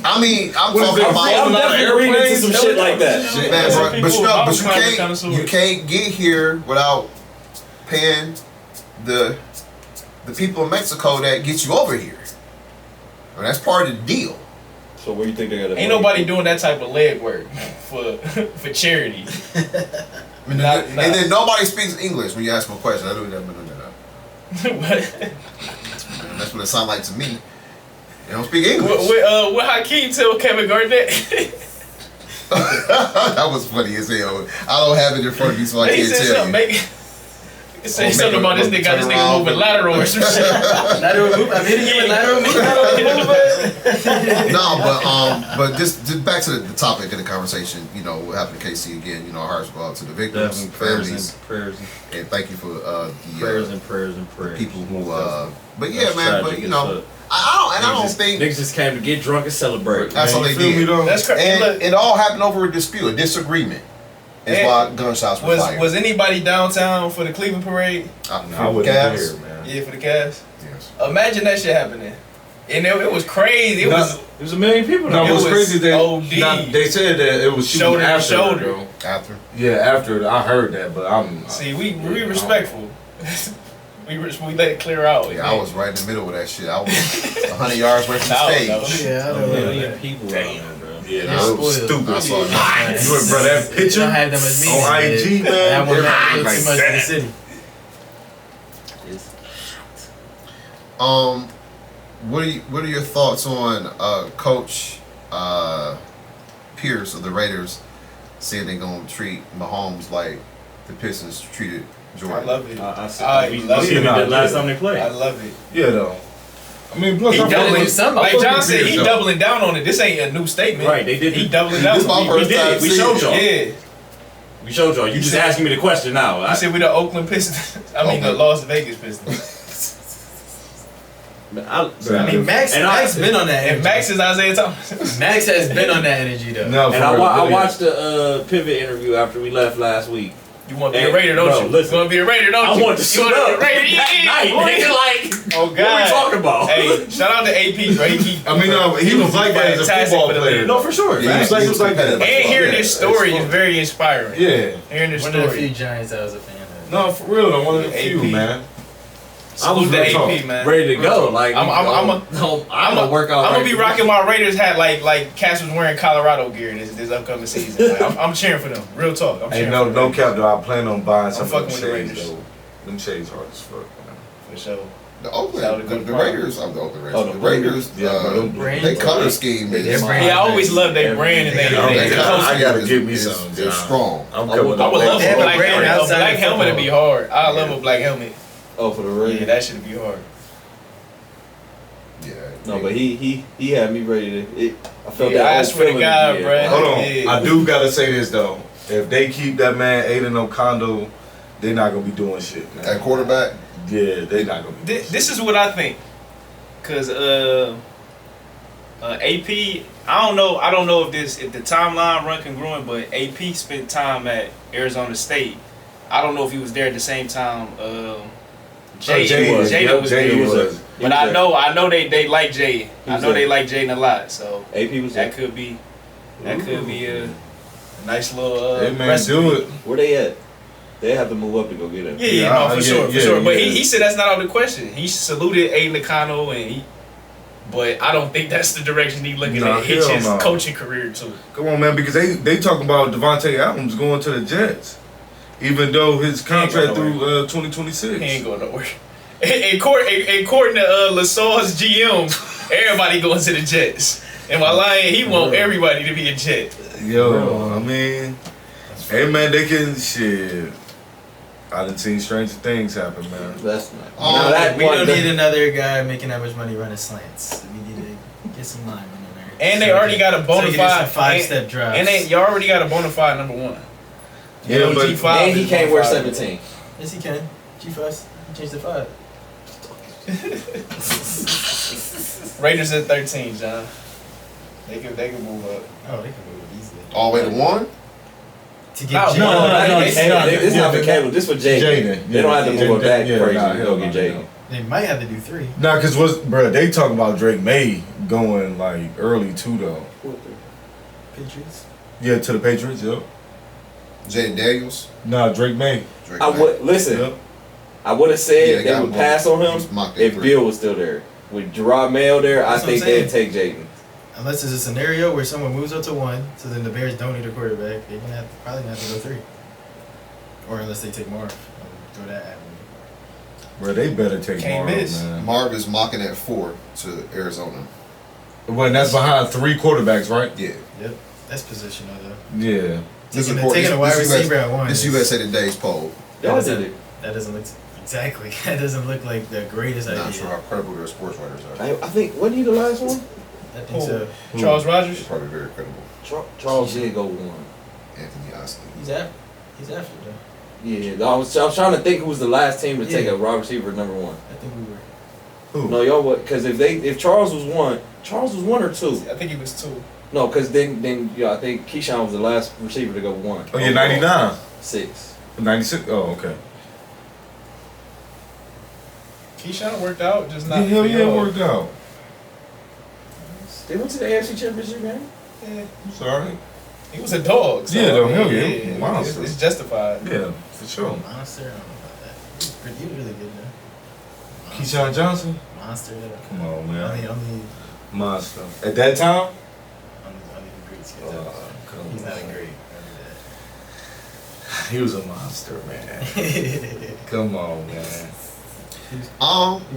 I mean, I'm What is talking it, about. I'm a lot of definitely reading into airplanes, some shit like that. Man, There's some but people you know, mountain but climbing you connoisseurs. can't get here without paying the people in Mexico that get you over here. I mean, that's part of the deal. So where you think they got? Ain't nobody doing that type of leg work for charity. I mean, Not- and not- then nobody speaks English when you ask them a question. I do that. That's what it sounds like to me. They don't speak English. What Hakeem tell Kevin Garnett? That was funny as hell. I don't have it in front of me, so I He can't said tell something. you. He said Make something a- about this make a nigga. Got this turn nigga around. moving lateral or some shit. Lateral move. I'm hitting you with lateral move. No, but just back to the topic of the conversation. What happened to KC again? Our hearts go out to the victims, families, prayers and thank you for the prayers and people who. Most But yeah, That's I tragic as don't, fuck. I don't think Niggas just came to get drunk and celebrate. that's all Man, they you feel me did. though? That's crazy. And Look, it all happened over a dispute, a disagreement. Is And why gunshots were fired. was anybody downtown for the Cleveland parade? I wasn't Cavs? there, man. Yeah, for the Cavs. Yes. Imagine that shit happening. And it was crazy. It was There's a million people. No, It what's was crazy is OD. that they said that it was shooting Shoulder to after shoulder. though. After. Yeah, after I heard that, but I'm see, we respectful. we let it clear out. Yeah, I was right in the middle of that shit. I was 100 yards away from the No, stage. no. Yeah, I A don't know. million people out there, bro. Yeah, You're that was spoiled. stupid. I saw that. You and bro, that You picture don't have that much meaning. on IG, man. That one everybody too like much to the that. city. What are your thoughts on Coach Pierce of the Raiders saying they're gonna treat Mahomes like the Pistons treated Jordan? I love it. I I love seen it. that last time they I played. love it. Yeah, though. I mean, plus He I'm doubling, do something. like I'm John fucking said, he Pierce, though. doubling down on it. This ain't a new statement. Right, they did. He doubling down. This my on it. first we did time it. We seeing showed it. y'all. Yeah. We showed y'all. You He just said- asking me the question now. I said we the Oakland Pistons. I mean the Okay. Las Vegas Pistons. I mean, Max been on that And energy. Max is Isaiah Thomas. Max has been on that energy though. No, And for I, real, I really. watched the Pivot interview after we left last week. You want to be Hey, a Raider, don't bro, you? listen. You want to be a Raider, don't I you? want to You suit wanna be up a Raider? that night, boy. nigga. Like, Oh what we God. talking about? Hey, shout out to AP, bro. I mean, no, he was like that as a fantastic football for the player. league. No, for sure. Yeah, He was like that. competitive. And hearing Yeah, this story it's is very inspiring. Yeah. Hearing this One of the few story. Giants I was a fan of. No, for real, I'm one of the few, AP. man. Salute to real AP, talk. man. Ready to go. Like, I'm gonna work out. I'm gonna right be now. rocking my Raiders hat like Cass was wearing Colorado gear this upcoming season. Like, I'm cheering for them. Real talk. I'm Hey, cheering no, for no them. cap though. I plan on buying some fucking of with them the shades Raiders. though. Them shades hard as fuck, man. For sure. The Shout out Oakland, to the Coach Raiders, the Oakland Raiders. Oh, the the Raiders, Yeah, bro, them Brand- their color scheme is. Their brand- Yeah, I always love their brand and Their they color coach. I gotta scheme get me is- some, is John. strong. I'm I coming would- I up would with love They a have a black brand helmet. A outside black of helmet would be football. hard. I love a black helmet. Oh, for the Yeah, Raiders. that should be hard. Yeah. No, but he had me ready to. I felt Yeah, that. I old swear to feeling God, again. bruh. Hold on. Yeah. I do gotta say this though. If they keep that man Aiden O'Condo, they're not gonna be doing shit, At man. quarterback, Yeah, they not gonna be doing shit. This is what I think. Cause AP, I don't know if the timeline run congruent, but AP spent time at Arizona State. I don't know if he was there at the same time. Jada was there. But I know they like Jaden. I Who's know that? they like Jaden a lot. So AP was that there. could be a nice little Hey man, recipe. do it. Where they at? They have to move up to go get him. Yeah, no, for sure. But yeah. he said that's not out of the question. He saluted Aiden Nakano but I don't think that's the direction he's looking Nah, at hitch hell his no. coaching career to. Come on, man, because they talking about Devontae Adams going to the Jets, even though his contract going through 2026. He ain't going nowhere. According to Lasalle's GM, everybody going to the Jets. And while lying, he want everybody to be a Jet. Yo, I mean, hey man, they can shit. I done seen stranger things happen, man. That's not. Oh, that We one, don't the- need another guy making that much money running slants. We need to get some linemen in there. And they already got a bona fide five-step drive. And you already got a bona fide number one. Yeah, but G5 and he is can't bona wear fide. 17. Yes, he can. G5. He changed the 5. Raiders at 13, John. They can move up. Oh, they can move it easily. All the way to 1? To get No, Jaden. This is not for Caleb. This for Jaden. Jaden. They don't have to move up that crazy nah, to hell go get no, Jaden. They might have to do 3. Nah, cause they talking about Drake May going like early too though. Patriots. Yeah, to the Patriots. Yep. Jaden Daniels? Nah, Drake May. Drake I May. would listen. Yep. I would have Yeah, said they they got would him pass on him He's mocked at if 3. Bill was still there. With Gerard Mayo there, I That's what think I'm they'd take Jaden. Unless there's a scenario where someone moves up to 1, so then the Bears don't need a quarterback, they're gonna probably gonna have to go 3. Or unless they take Marv and go that avenue. Bro, they better take Can't Marv, miss. man. Marv is mocking at 4 to Arizona. Well, that's behind 3 quarterbacks, right? Yeah. Yep, that's positional though. Yeah. This Taking a wide receiver at 1. This is- USA Today's poll. Y'all did it. That doesn't look exactly. That doesn't look like the greatest Not idea. sure how credible their sports writers are. I think wasn't he the last one? I think so. Charles They're Rogers. probably very credible. Charles did go 1. Anthony Osley. He's after though. Yeah, I was trying to think who was the last team to take Yeah. a wide receiver number 1. I think we were. Who? No, y'all what? Because if Charles was 1, Charles was 1 or 2. I think he was 2. No, because then I think Keyshawn was the last receiver to go 1. Oh yeah, 99. 6. 96. Oh, okay. Keyshawn worked out, just Yeah, not. hell for yeah, it y'all. worked out. They went to the AFC Championship game. Yeah. I'm sorry. He was a dog. So Yeah, though, hell yeah, it's- monster. It's justified. Yeah, for sure. Monster. I don't know about that. He was really good though. Keyshawn Johnson. Monster. Come on, Only man. Monster. At that time? only the greats get Oh, that. come He's not a on. great. He was a monster, man. Remember Come on, man.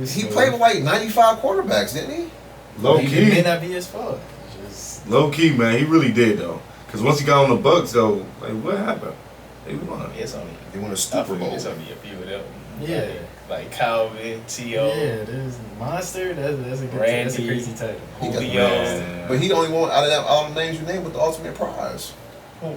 He played with like 95 quarterbacks, didn't he? Low that. It may key. not be his fault. Just Low key, man. He really did, though. Because once he got on the Bucks, though, like, what happened? They won. It's only. They won a I Super forget Bowl. it's only a few of them. Yeah. Like Calvin, T.O., yeah, there's monster. That's a good. That's a Randy. crazy title. He got- Julio. Man. But he the only one out of that, all the names you named with the ultimate prize. Who?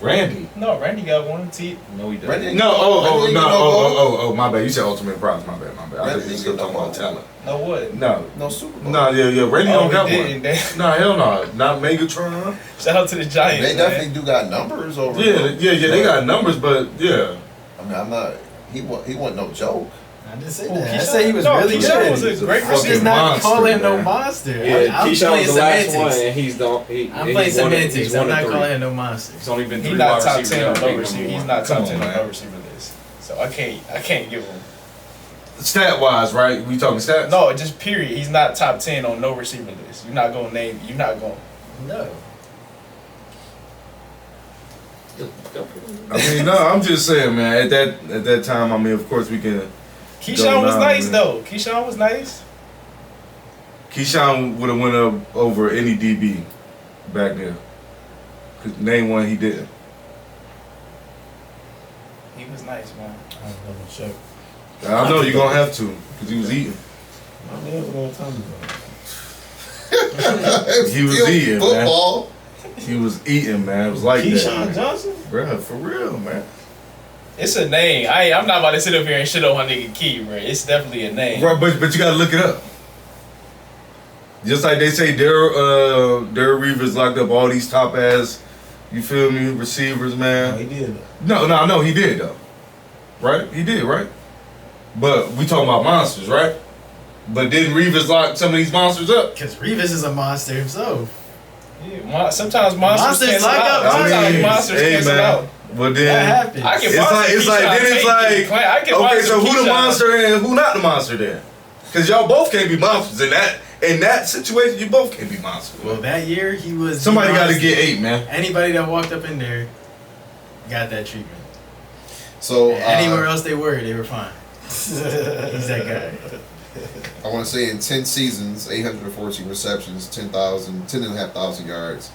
Randy. No, Randy got one. T. No, he doesn't. Randy No, Randy no, didn't get no gold. oh, my bad. You said ultimate prize. My bad. I Randy thought you didn't was get talking no about gold. talent. No what? No. No Super Bowl. No, yeah. Randy Oh, don't got he one. did. No, hell no. Not Megatron. Shout out to the Giants. They man. definitely do got numbers over. Yeah, them. they got numbers, but yeah. I mean, I'm not. He wasn't no joke. I didn't say Who, that. I Keyshawn? said he was No, really Keyshawn good. was a He's a great fucking receiver. He's not monster, calling no man. monster. Yeah, I'm Keyshawn playing was the last semantics. one, and he's don't. I'm he's playing one of- semantics. he's I'm one of not 3. calling him no monster. It's only been 3 He's not wide top receivers 10 that on are no big receiver. number He's 1. not Come top on, 10 on man. no receiver list. So I can't give him. Stat wise, right? We talking stats? No, just period. He's not top 10 on no receiver list. You're not gonna name. You're not gonna. No. I mean, no. I'm just saying, man. At that time, I mean, of course, we can. Keyshawn was down, nice man. though. Keyshawn was nice. Keyshawn would have went up over any DB back then. 'Cause name one, he didn't. He was nice, man. I don't know. Check. I know you're gonna have to, because he was eating. He was Still eating, man. football. He was eating, man. It was like that, Johnson? bruh. For real, man. It's a name. I'm not about to sit up here and shit on my nigga Key, bro. It's definitely a name. Bro, but you gotta look it up. Just like they say, Darrell Reeves locked up all these top ass, you feel me, receivers, man. He did. No, he did though. Right? He did, right? But we talking about monsters, right? But didn't Revis lock some of these monsters up? Because Revis is a monster himself. Yeah, sometimes monsters Monsters cancel lock out. up. Sometimes monsters cancel out. But That then happens. I can it's monster like Keyshawn then it's Tate. like I can okay, monster so who the Keyshawn. monster and who not the monster then? Because y'all both can't be monsters in that situation. You both can't be monsters. Well, that year he was. Somebody the got to monster. get 8, man. Anybody that walked up in there got that treatment. So Anywhere else they were fine. He's that guy. I want to say in 10 seasons, 814 receptions, 10,500 yards,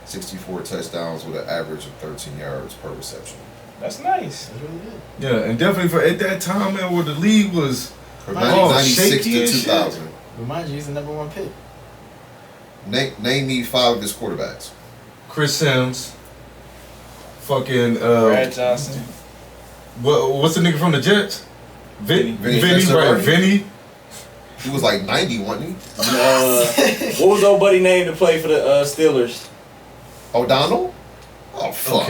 64 touchdowns with an average of 13 yards per reception. That's nice. That's really good. Yeah, and definitely for at that time, man, where the league was From Oh, 96 shaky to and shit. 2000. Remind you, he's the #1 pick. Name me 5 of his quarterbacks. Chris Sims, fucking Brad Johnson. what's the nigga from the Jets? Vinny Vinny, Testaverde? right? Vinny. He was like 90, wasn't he? What was old buddy name to play for the Steelers? O'Donnell? Oh, fuck.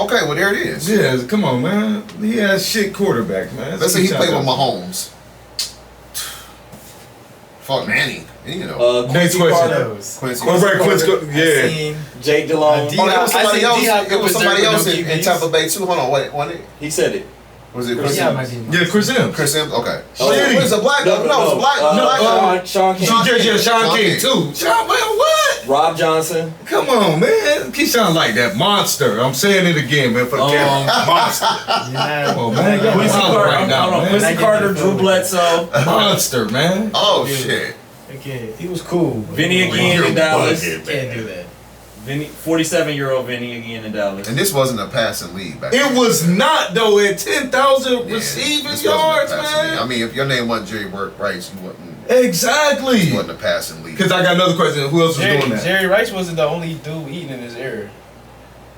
Okay, well, there it is. Yeah, come on, man. He has shit quarterback, man. Let's say he played with Mahomes. Fuck Manning. You know. Next Quincy question. Carter, Those. Quincy. Oh, right, Quincy. I Yeah. seen Jake DeLong. D- Oh, it was I somebody seen else. D-Hop It was was somebody there else with in no QBs. Tampa Bay too. Hold on, wait, wasn't it? He said it. Was it Chris Yeah, Sims? might be. Yeah, Chris Sims. Chris Sims. Okay. Oh, Shit, what is a black? No, it was a black. black Sean King. Sean King. Yeah, Sean Sean King King. too. Sean, man, what? Rob Johnson. Come on, man. Keyshawn like that monster. I'm saying it again, man, for the camera. Monster. Yeah. Come on, man. Y'all Quincy holler Carter. right now, Hold on. man. Quincy Carter, Drew Bledsoe, Monster, man. Oh shit. Okay, he was cool. Vinny again in Dallas. Can't do that. Vinny, 47-year-old Vinny again in Dallas. And this wasn't a passing league back It then. was not though at 10,000 Yeah, receiving this wasn't a yards, passing league. I man. mean, if your name wasn't Jerry Rice, you wasn't. Exactly. It wasn't a passing league. Because I got another question. Who else was doing that? Jerry Rice wasn't the only dude eating in his era.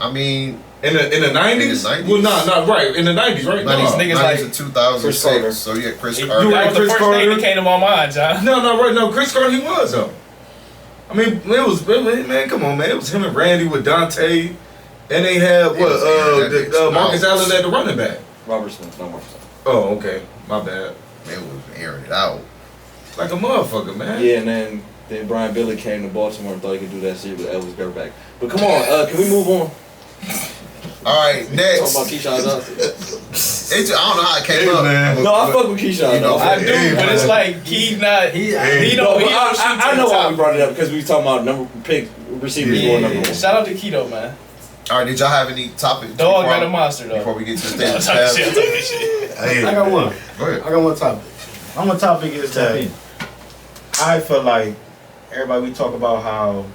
I mean, In the 90s? In the 90s. Well, not right. In the 90s, right? But these No. niggas 90s like to 2006. Carter. So you had Chris That Carter. right, was the Chris first Carter. thing that came to my mind, John. No, right. No, Chris Carter, he was, though. I mean, it was, man, come on, man. It was him and Randy with Dante. And they had, It was Aaron Rodgers. Marcus Allen at the running back. Robert Smith, no more Smith. Oh, okay. My bad. They was airing it out. Like a motherfucker, man. Yeah, and then Brian Billy came to Baltimore and thought he could do that shit with Elvis Gerback. But come on, can we move on? All right, Talk next. about Keyshawn Johnson. I don't know how it came Hey, up. man. No, I fuck with Keyshawn. You know, though. I do, Hey, but man. it's like he's not. He Hey. don't. No, He but don't shoot I to know the why top. we brought it up because we was talking about number pick receivers going number one. Shout out to Keto, man. All right, did y'all have any topics Dog before, got a monster before though. we get to the I'm state of talking shit. I'm the talking shit. Hey, I got one. Go ahead. I got one topic. My topic is that I feel like everybody we talk about how,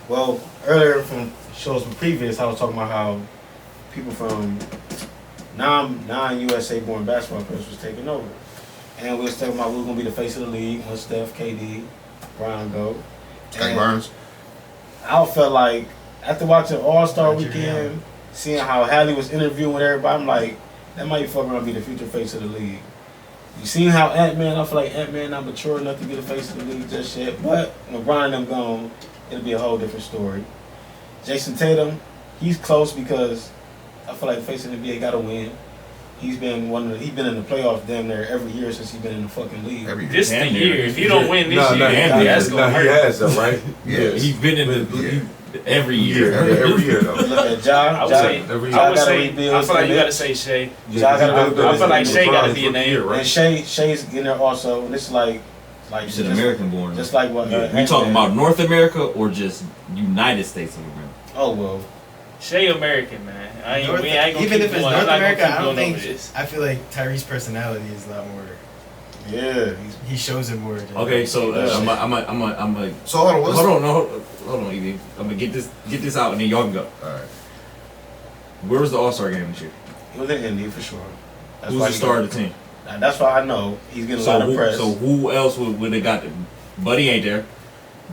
well, earlier from shows from previous, I was talking about how people from non-USA born basketball players was taking over. And we was talking about we were going to be the face of the league when Steph, KD, Brian go. Scotty And Barnes. I felt like after watching All-Star Roger Weekend, seeing how Hallie was interviewing with everybody, I'm like, that might fuck around be the future face of the league. You seen how Ant-Man, I feel like Ant-Man not mature enough to be the face of the league just yet. But when Brian them gone, it'll be a whole different story. Jason Tatum, he's close because I feel like the face of the NBA gotta win. He's been he's been in the playoffs damn near every year since he's been in the fucking league. Every year. This the Damn year. near. If you don't win this No, year, Andy that's no, gonna he hurt. has though, right? Yes. He's been in the every year. Every year though. Look at Ja. I would Ja, say. Every Ja I would gotta say. rebuild I feel like you his gotta say Shea. Ja gotta I rebuild feel like his Shea image. gotta be a name. And Shay's in there also, and it's like You said just, American born. just like what We Ant-Man. talking about North America or just United States of America? Oh well, Shea American, man. I ain't gonna Even keep if it's going. North I'm not America, gonna I keep don't going think. over this. I feel like Tyrese's personality is a lot more. yeah. He shows it more. Than Okay, so I'm a So hold on. What's, hold on, no, hold on, Evie. I'm gonna get this out and then y'all can go. All right. Where was the All-Star game this year? He was in Indy for sure. That's Who's why the he star got- of the team? Now, that's why I know he's getting a lot of press. So who else would have got them? Buddy ain't there.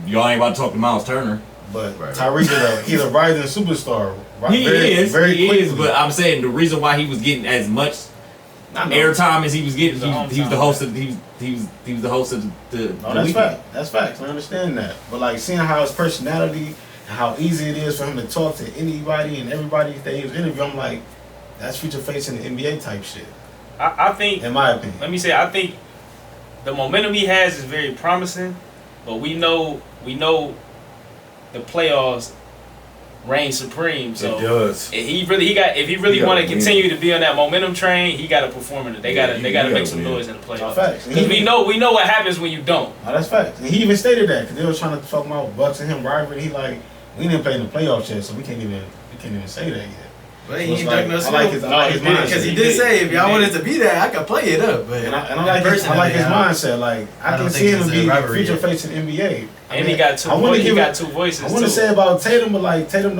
Y'all ain't about to talk to Miles Turner. but Right. Tyreek he's a rising superstar. Right? He is, quickly. but I'm saying the reason why he was getting as much I know. airtime as he was getting, he was the hometown host of he was the host of the No, the that's weekend. fact. That's facts. I understand that. But like seeing how his personality and how easy it is for him to talk to anybody and everybody that he was interviewing, I'm like, that's future facing the NBA type shit. I think. In my opinion. Let me say. I think the momentum he has is very promising, but we know the playoffs reign supreme. So It does. if he really He want to gotta continue to be on that momentum train, he got to perform in it. They Yeah, got to he make gotta some win. noise in the playoffs. Facts. Because we know what happens when you don't. Oh, that's facts. And he even stated that because they were trying to talk about Bucks and him rivalry. He like, we didn't play in the playoffs yet, so we can't even say that yet. But So he it's ain't like, dug no I like his No, mindset. Because he He did did. say if He y'all did. wanted to be there, I could play it up. But And I like his mindset. Like I don't can think see him it's a be rivalry future yet. face in the NBA. And he got two. I wanna He give got it- two voices. I want to too. say about Tatum, but like Tatum he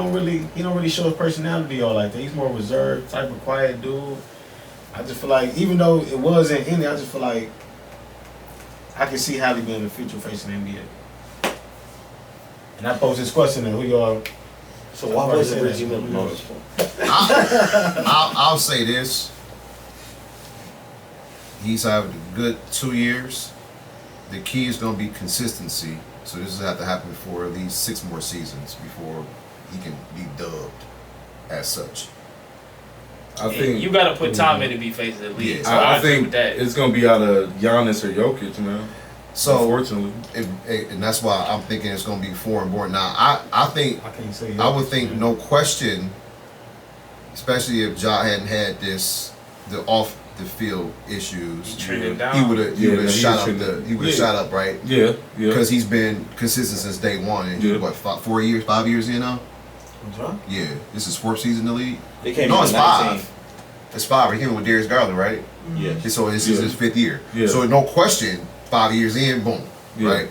don't really show his personality all like that. He's more reserved, type of quiet dude. I just feel like even though it wasn't in there, I just feel like I can see Hallie being the future face in the NBA. And I posed this question to who y'all. So why I've already wasn't said Reggie that. Miller noticeable? I'll say this. He's having a good 2 years. The key is going to be consistency. So this will have to happen for at least 6 more seasons before he can be dubbed as such. I think you got to put Tom in to be face of the league. Yeah, So I agree think with that. it's gonna be out of Giannis or Jokic, man. So, Unfortunately, and that's why I'm thinking it's going to be 4 and born. Now, I think, I can't say. I would think no question, especially if Ja hadn't had the off the field issues, He trended he down. would have Yeah, shot he up trended. he would have Yeah. shot up, right? yeah. Because he's been consistent since day one. And Yeah. what, 4 years, 5 years in now? John? Yeah, this is 4th season in the league. They came No, in it's 19. 5. It's 5. He came in with Darius Garland, right? Yeah. And so this is Yeah. his 5th year. Yeah. So no question, 5 years in, boom, Yeah. right?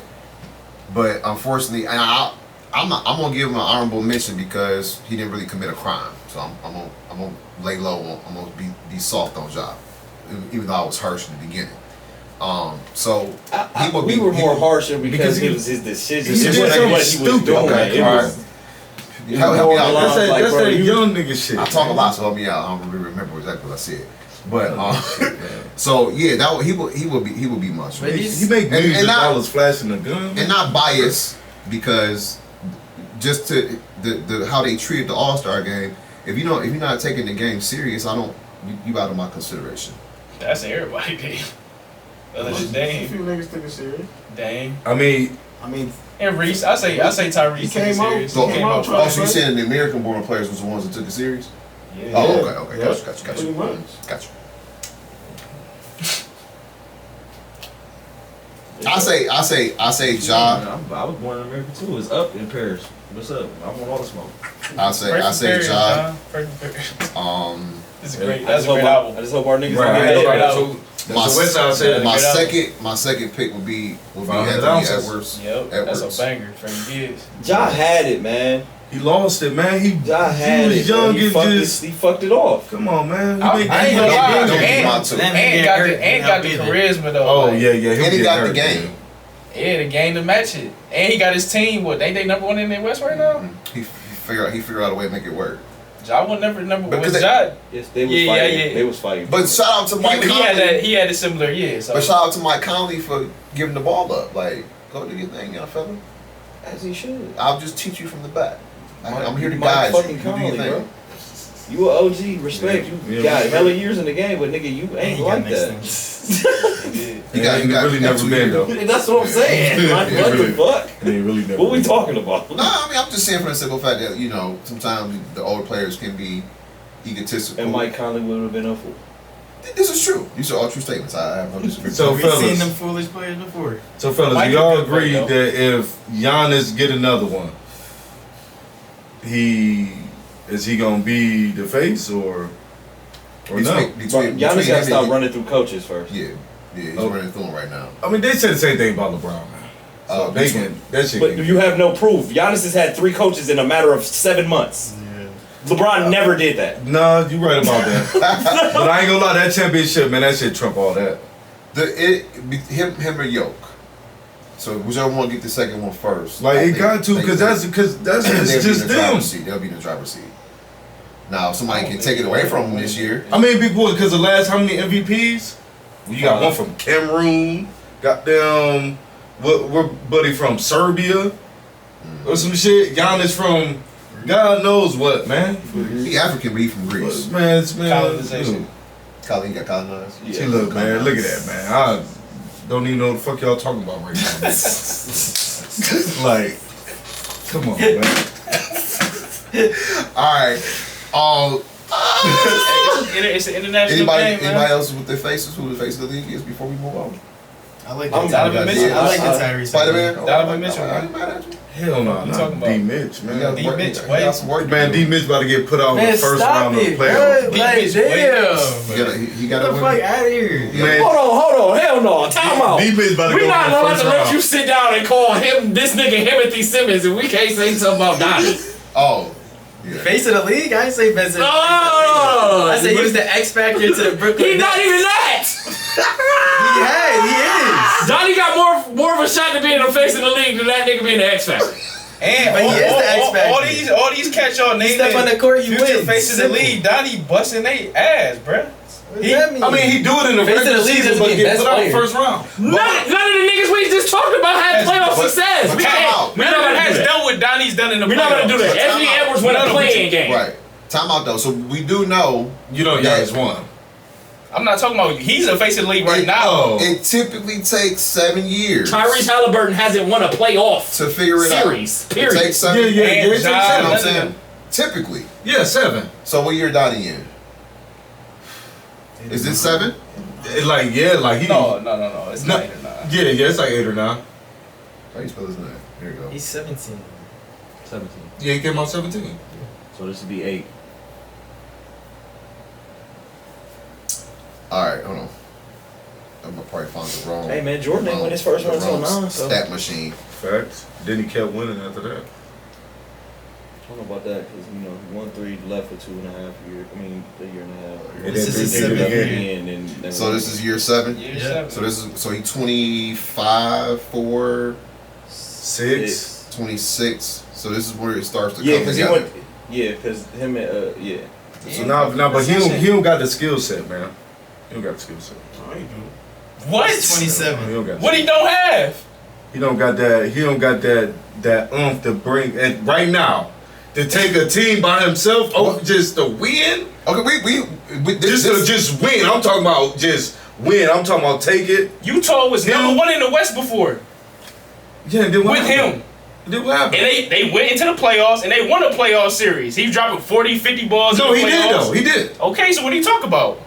But unfortunately, and I'm gonna give him an honorable mention because he didn't really commit a crime. So I'm gonna lay low. I'm gonna be soft on Ja, even though I was harsh in the beginning. So he would We be were more he- harsher because because he- it was his decision. he It did wasn't something what he was stupid. doing. Okay, It all was- Help me out. Along That's that, like, that's bro, that you- young nigga shit. I talk a man. lot, so help me out. I don't really remember exactly what I said. But Shit, man. so yeah, he would be much. But he's- He make And- millions and of not- dollars flashing a gun. And not biased because just to the how they treated the All-Star game. If you're not taking the game serious, you out of my consideration. That's everybody game. Other than A Dame, few niggas took it serious. Dame, I mean, I mean, and Reese. I say Tyrese. He took it came out- serious. So, He came out trying- so you saying the American-born players was the ones that took it serious? Yeah. Oh, Yeah. okay, Yeah. gotcha. Pretty much. Gotcha. I say Ja. I was born in America too. It's up in Paris. What's up? I want all the smoke. I say Ja. This is great. I That's just a great hope album. I just hope our niggas right, don't get that's that. right. so My, West Side said my Great album. second pick would be $500 Anthony ounces. Edwards. Yep, that's Edwards. a banger for the kids. Ja had it, man. he lost it, man. Ja had was it. young He and fucked just- he fucked it off. Come on, man. I ain't gonna lie. Don't be And- my two. And got the charisma though. Oh like, yeah, yeah. And he got the game. Yeah, the game to match it. And he got his team. What? Ain't they number one in the West right now? He figured out a way to make it work. Ja was never number one. Because Was they- Ja? Yes, they was Yeah, fighting. yeah. They was fighting. But shout out to Mike He had Conley. that. He had a similar year. So But shout out to Mike Conley for giving the ball up. Like, go do your thing, young fella. As he should. I'll just teach you from the back. I'm here to Mike guide you. fucking You do your Conley, thing. bro. You a OG, respect. Yeah. You Yeah, got respect. hella years in the game, but nigga, you ain't he like got that. You got really never 2 been years. though. That's what I'm saying. Like, Yeah, what really. the fuck? He ain't really never. What we been. talking about? No, I mean, I'm just saying for the simple fact that, sometimes the older players can be egotistical. And Mike Conley would have been a fool. This is true. These are all true statements. I have no disagreement. So, We've fellas, seen them foolish players before. So fellas, Mike we a all good agree player, that if Giannis get another one, is he gonna be the face or no? Giannis got to him stop and- running through coaches first. Yeah, he's Oh. running through him right now. I mean, they said the same thing about LeBron, man. So they can that shit. But can- you have no proof. Giannis has had 3 coaches in a matter of 7 months. LeBron never did that. Nah, you right about that. But I ain't gonna lie, that championship, man, that shit trump all that. Him or Yoke. So whichever one get the second one first. Like I it think got to, they- because that's they'll it's be just in the them. driver's seat. They'll be in the driver's seat. Now, if somebody can take it away from them this year. I mean, big boy, because the last how many MVPs? You got one from Cameroon, goddamn, what buddy from Serbia, or some shit. Giannis from God knows what, man. He African, but he from Greece. Man, it's man. Colonization. Colin got colonized. See, look, man, look at that, man. don't even know what the fuck y'all talking about right now. Like, come on, man. Alright. It's an international Anybody game, man. anybody else with their faces? Who the face of the league is before we move on? I like I'm the Donovan Mitchell. I like the Tyrese. Spider-Man? Donovan Mitchell, I ain't mad at you. Hell no, You talking not about? D Mitch, You man. got D. work- Mitch, you wait. got some work to Man, do. D Mitch about to get put out in Man, the first stop round of the it, playoffs. bro. D. Like, Mitch, damn. wait. He got Get to the fuck win. out of here. Man, Hold on, hell no, time out. D Mitch about to We go not in the allowed first to let round. you sit down and call him this nigga Timothy Simmons, and we can't say something about Donnie. Oh. Yeah. Face of the league? I ain't say best of the league. Oh, I said he was the X factor to the Brooklyn He's not Nets. even that. He is. Donnie got more of a shot to be in the face of the league than that nigga being the X Factor. And But he is the X Factor. all these catch y'all names. Step on the court, you future win. faces of the Simple. league. Donnie busting they ass, bruh. What does that mean? I mean, he do it in the Face of regular the league season, doesn't but mean get best put out in the player. first round. None of the niggas we just talked about had playoff but- success. but We time can't. out. We're None not of them gonna has do that. done what Donnie's done in the We're not gonna do playoffs. that. Time Anthony out. Edwards won a playing game. Right. Time out though. So we do know You know, Giannis won. I'm not talking about he's the face of the league right now. Oh. it typically takes 7 years Tyrese Halliburton hasn't won a playoff to figure it series. out. It Period. takes 7 Yeah, years. yeah, And yeah. It takes Ja, You know seven. what I'm none of saying? them. Typically. Yeah, 7. So what year Donnie in? Is it 7? It like, yeah, like he. No. It's No. not 8 or 9. Yeah, it's like 8 or 9. How you spell his name? Here you go. He's 17. 17. Yeah, he came out 17. So this would be 8. Alright, hold on. I'm gonna probably find the wrong. Hey, man, Jordan the ain't wrong- win his first the round till wrong 9, so- Stat machine. Facts. Then he kept winning after that. I don't know about that because he won 3, left for 2.5 years. I mean, a year and a half. And This then is they his did it seventh again. And So this is year 7. Year Yeah. 7. So this is so he 25, 4, 6. 26. So this is where it starts to yeah, come because he together. went. Yeah, because him and yeah. So now, but he don't got the skill set, man. He don't got the skill set. What? He 27. don't got. What he don't have? He don't got that. He don't got that oomph to bring. And right now, to take a team by himself, just to win, Okay, we just to just win. I'm talking about just win. I'm talking about take it. Utah was Him? number 1 in the West before Yeah, and then what with happened? him. Then what happened? And they went into the playoffs and they won a playoff series. He dropping 40, 50 balls No, in he the did playoffs. though. He did. Okay, so what do you talk about?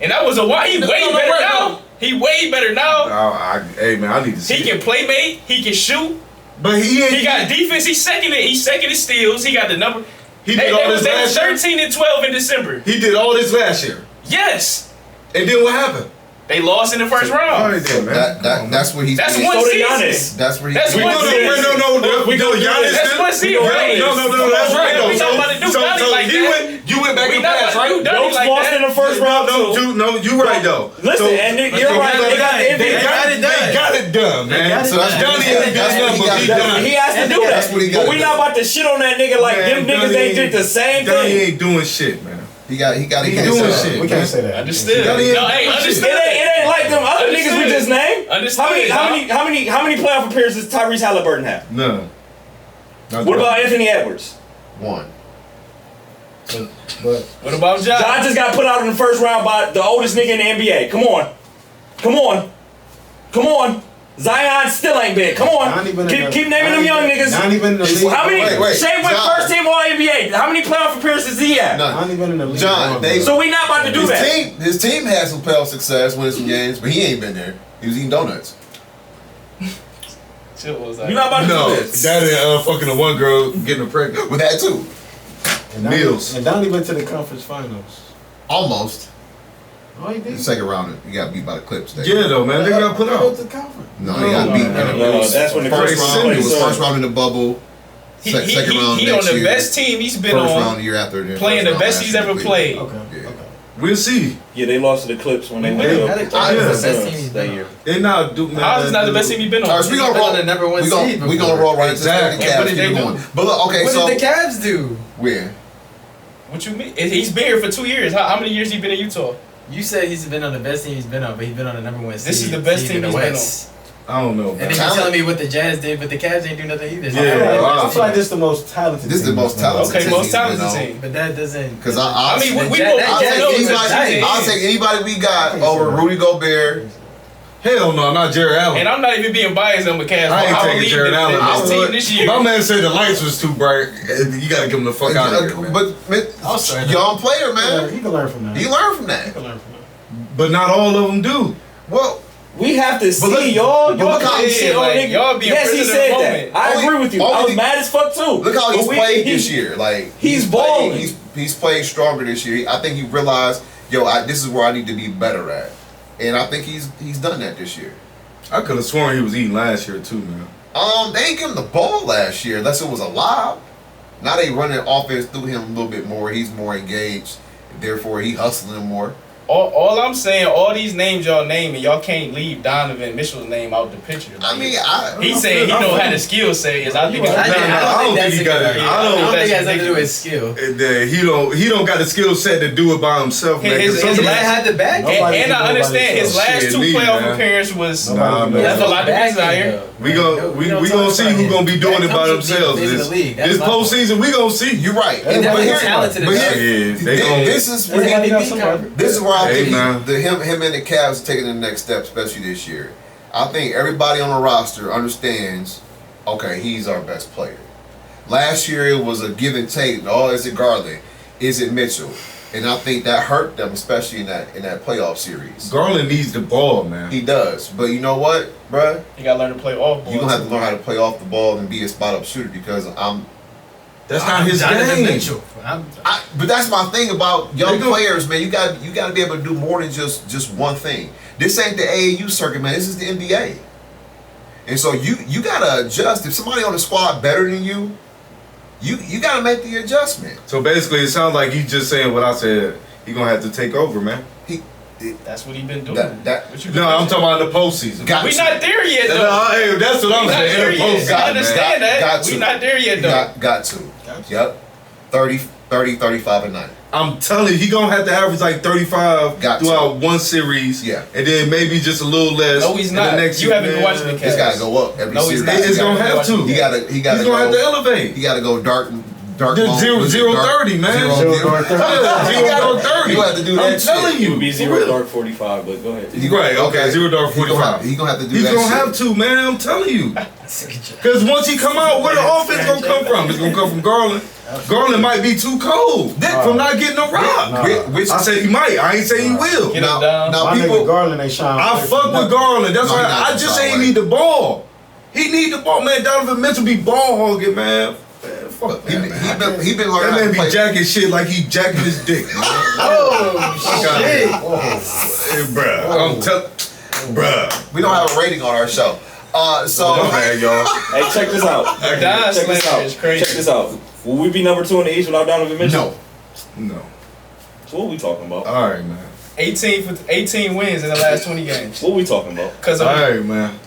And that was a while. He No, way no, better right, now. no. He way better now. Hey man, I need to see. He can play make. He can shoot. But he ain't. He got defense. He's second in steals. He got the number. He They did all was this last year. 13 and 12 in December. He did all this last year. Yes. And then what happened? They lost in the first All round. right then, man. that's what he's. That's being- one So to season. Giannis. That's where he's. That's being- one season. No. We gonna do Giannis. That's one season, right? No, that's right though. We talking about to do Donnie like he that. you went back We and not passed, about to right? do Donnie Don't like lost that. in the first round. too. No, you right though. Listen, and you're right. They got the They MVP. got it done. They got it done, man. got it So that's done. Donnie. Donnie That's ain't what he done, but he got. done. He has to do that. That's what he But got. we not about to shit on that nigga like them Man, niggas. They did the same Donnie thing. ain't doing shit, man. He got. He He can't doing say shit. that. We can't say that. Understood. Donnie ain't No, hey, doing shit. understood. It ain't like them other niggas we just named. Understood. How many playoff appearances does Tyrese Halliburton have? None. What about Anthony Edwards? 1. But What about John John? just got put out in the first round by the oldest nigga in the NBA. Come on. Zion still ain't big. Come on. not even in the- Keep naming them young niggas. Not even in the league. How many? Wait, Shea went John. first team All NBA. How many playoff appearances he had? None. Not even in the league. John, they- So we not about to do His that. team had some playoff success, winning some games, but he ain't been there. He was eating donuts. Chill was You not about to No, do this. that and fucking the one girl getting her pregnant. With that too. And Donnie- Mills. And Donnie went to the conference finals. Almost. Oh, he did. The second round, he got beat by the Clips. That Yeah, though, man. They got put Go out. to the conference. No, he got beat. No, that's when the first Chris round. Simmons It was son. first round in the bubble. He Second round on next the year. best team he's been First on, round the year after. then playing first the round best last he's year ever with played. Okay. Yeah. Okay. We'll see. Yeah, they lost to the Clips when they Yeah, went how up they- to how the they- Suns best team that year. They not do. How's is not the best team he's been All right, on? so we gonna He's been roll. on the number one We seed gonna before. roll right into the Exactly. And what Cavs. did they Keep do? going. But look, okay, What so did the Cavs do? where? What you mean? He's been here for 2 years. How many years he been in Utah? You said he's been on the best team he's been on, but he's been on the number one seed. This is the best team in the he's been West. I don't know. And Man. then you're telling me what the Jazz did, but the Cavs ain't do nothing either. Yeah, I feel like this is the most talented. This is the team most that's been on. talented Okay, team most he's been talented on. team. But that doesn't. Because I mean, we That know Jazz I'll take team was anybody. nice. I'll take anybody we got Oh, over Rudy Gobert, Hell no, not Jared Allen. And I'm not even being biased on the cast. I ain't I taking believe Jared Allen. this team this year. My man said the lights was too bright. You gotta give him the fuck out of here, man. But man, I'll start young player, man. He can learn from that. He learned from He that. can learn from that. But not all of them do. Well, We have to see look- y'all. but Y'all look how can't he shit said, on like, nigga. y'all being Yes, he prisoner said of the that. moment. I Only- agree with you. I only was the- mad as fuck too. look how But he's we- played he- this year. Like he's played- balling. He's played stronger this year. I think he realized, this is where I need to be better at, and I think he's done that this year. I could have sworn he was eating last year too, man. They ain't give him the ball last year unless it was a lob. Now they running offense through him a little bit more. He's more engaged. Therefore, he hustling more. All I'm saying, all these names y'all naming, y'all can't leave Donovan Mitchell's name out the picture. I mean, he said he don't have the skill set. Is I think it's I don't think he got it. I don't think it has nothing to do with ridiculous. skill. He don't got the skill set to do it by himself, man. 'Cause His some He last- guys- had the back. Nobody And can do I it by understand his themselves. last Shit, two me, playoff man. appearances was. Nah, man. That's a lot to desire. we gonna see who gonna be doing it by themselves. This postseason, we gonna see. you're right. He's But definitely here- talented but enough. here- Yeah, they gonna. this is That's why they beat somebody. Cowboys. This is where I Hey, think man. him and the Cavs taking the next step, especially this year. I think everybody on the roster understands. Okay, he's our best player. Last year it was a give and take. Oh, is it Garland? Is it Mitchell? And I think that hurt them, especially in that playoff series. Garland needs the ball, man. He does, but you know what, bruh? You gotta learn to play off ball. You gonna have to learn how to play off the ball and be a spot up shooter because That's not his Donovan game. Mitchell. But that's my thing about young They go- players, man. You got to be able to do more than just one thing. This ain't the AAU circuit, man. This is the NBA. And so you gotta adjust. If somebody on the squad better than you, you gotta make the adjustment. So basically, it sounds like he's just saying what I said. He gonna have to take over, man. That's what he been doing. That- What you No, I'm talking about in the postseason. got We to. not there yet though. No, hey, that's what I'm We not saying. there In the yet. postseason, I man. understand that. Got We to. not there yet though. Got to. Yep. 30, 35, and 9. I'm telling you, he gonna have to average like 35 Got to. throughout one series. Yeah. And then maybe just a little less. No, he's in not. The next You haven't been man. watching the He's got to go up every No, he's series. not. It's gonna have to. He got to He's gonna have to elevate. He got to go dark. Just mode. zero- Was it zero dark- 30, man. Zero, Zero, zero. dark 30. Yeah, You zero gotta- dark 30. you have to do that I'm shit. telling you. It would be for zero real. dark 45, but go ahead. Right, okay, zero dark 45. He gonna have to do He's that gonna shit. have to, man. I'm telling you. Because once he come out, where the offense gonna come from? It's gonna come from Garland. Garland might be too cold from not getting a rock. Nah. Which, I said he might. I ain't say he will. Get now, him down. now My people, nigga Garland ain't shine. I fuck with Garland. That's No, he why not I just gonna say he shine need the ball. He need the ball, man. Donovan Mitchell be ball hogging, man. Man, fuck he that, man. been That learning how man to be play. jacking shit like he jacking his dick. Man. Shit. Hey, bruh. I'm telling, bruh. We don't have a rating on our show. So My bad, y'all. Hey, check this out. Don Check this Slater out. is crazy. Check this out. Will we be number 2 in the East without Donovan Mitchell? no. No. So what we talking about? All right, man. 18 wins in the last 20 games. What we talking about? Because All right, man.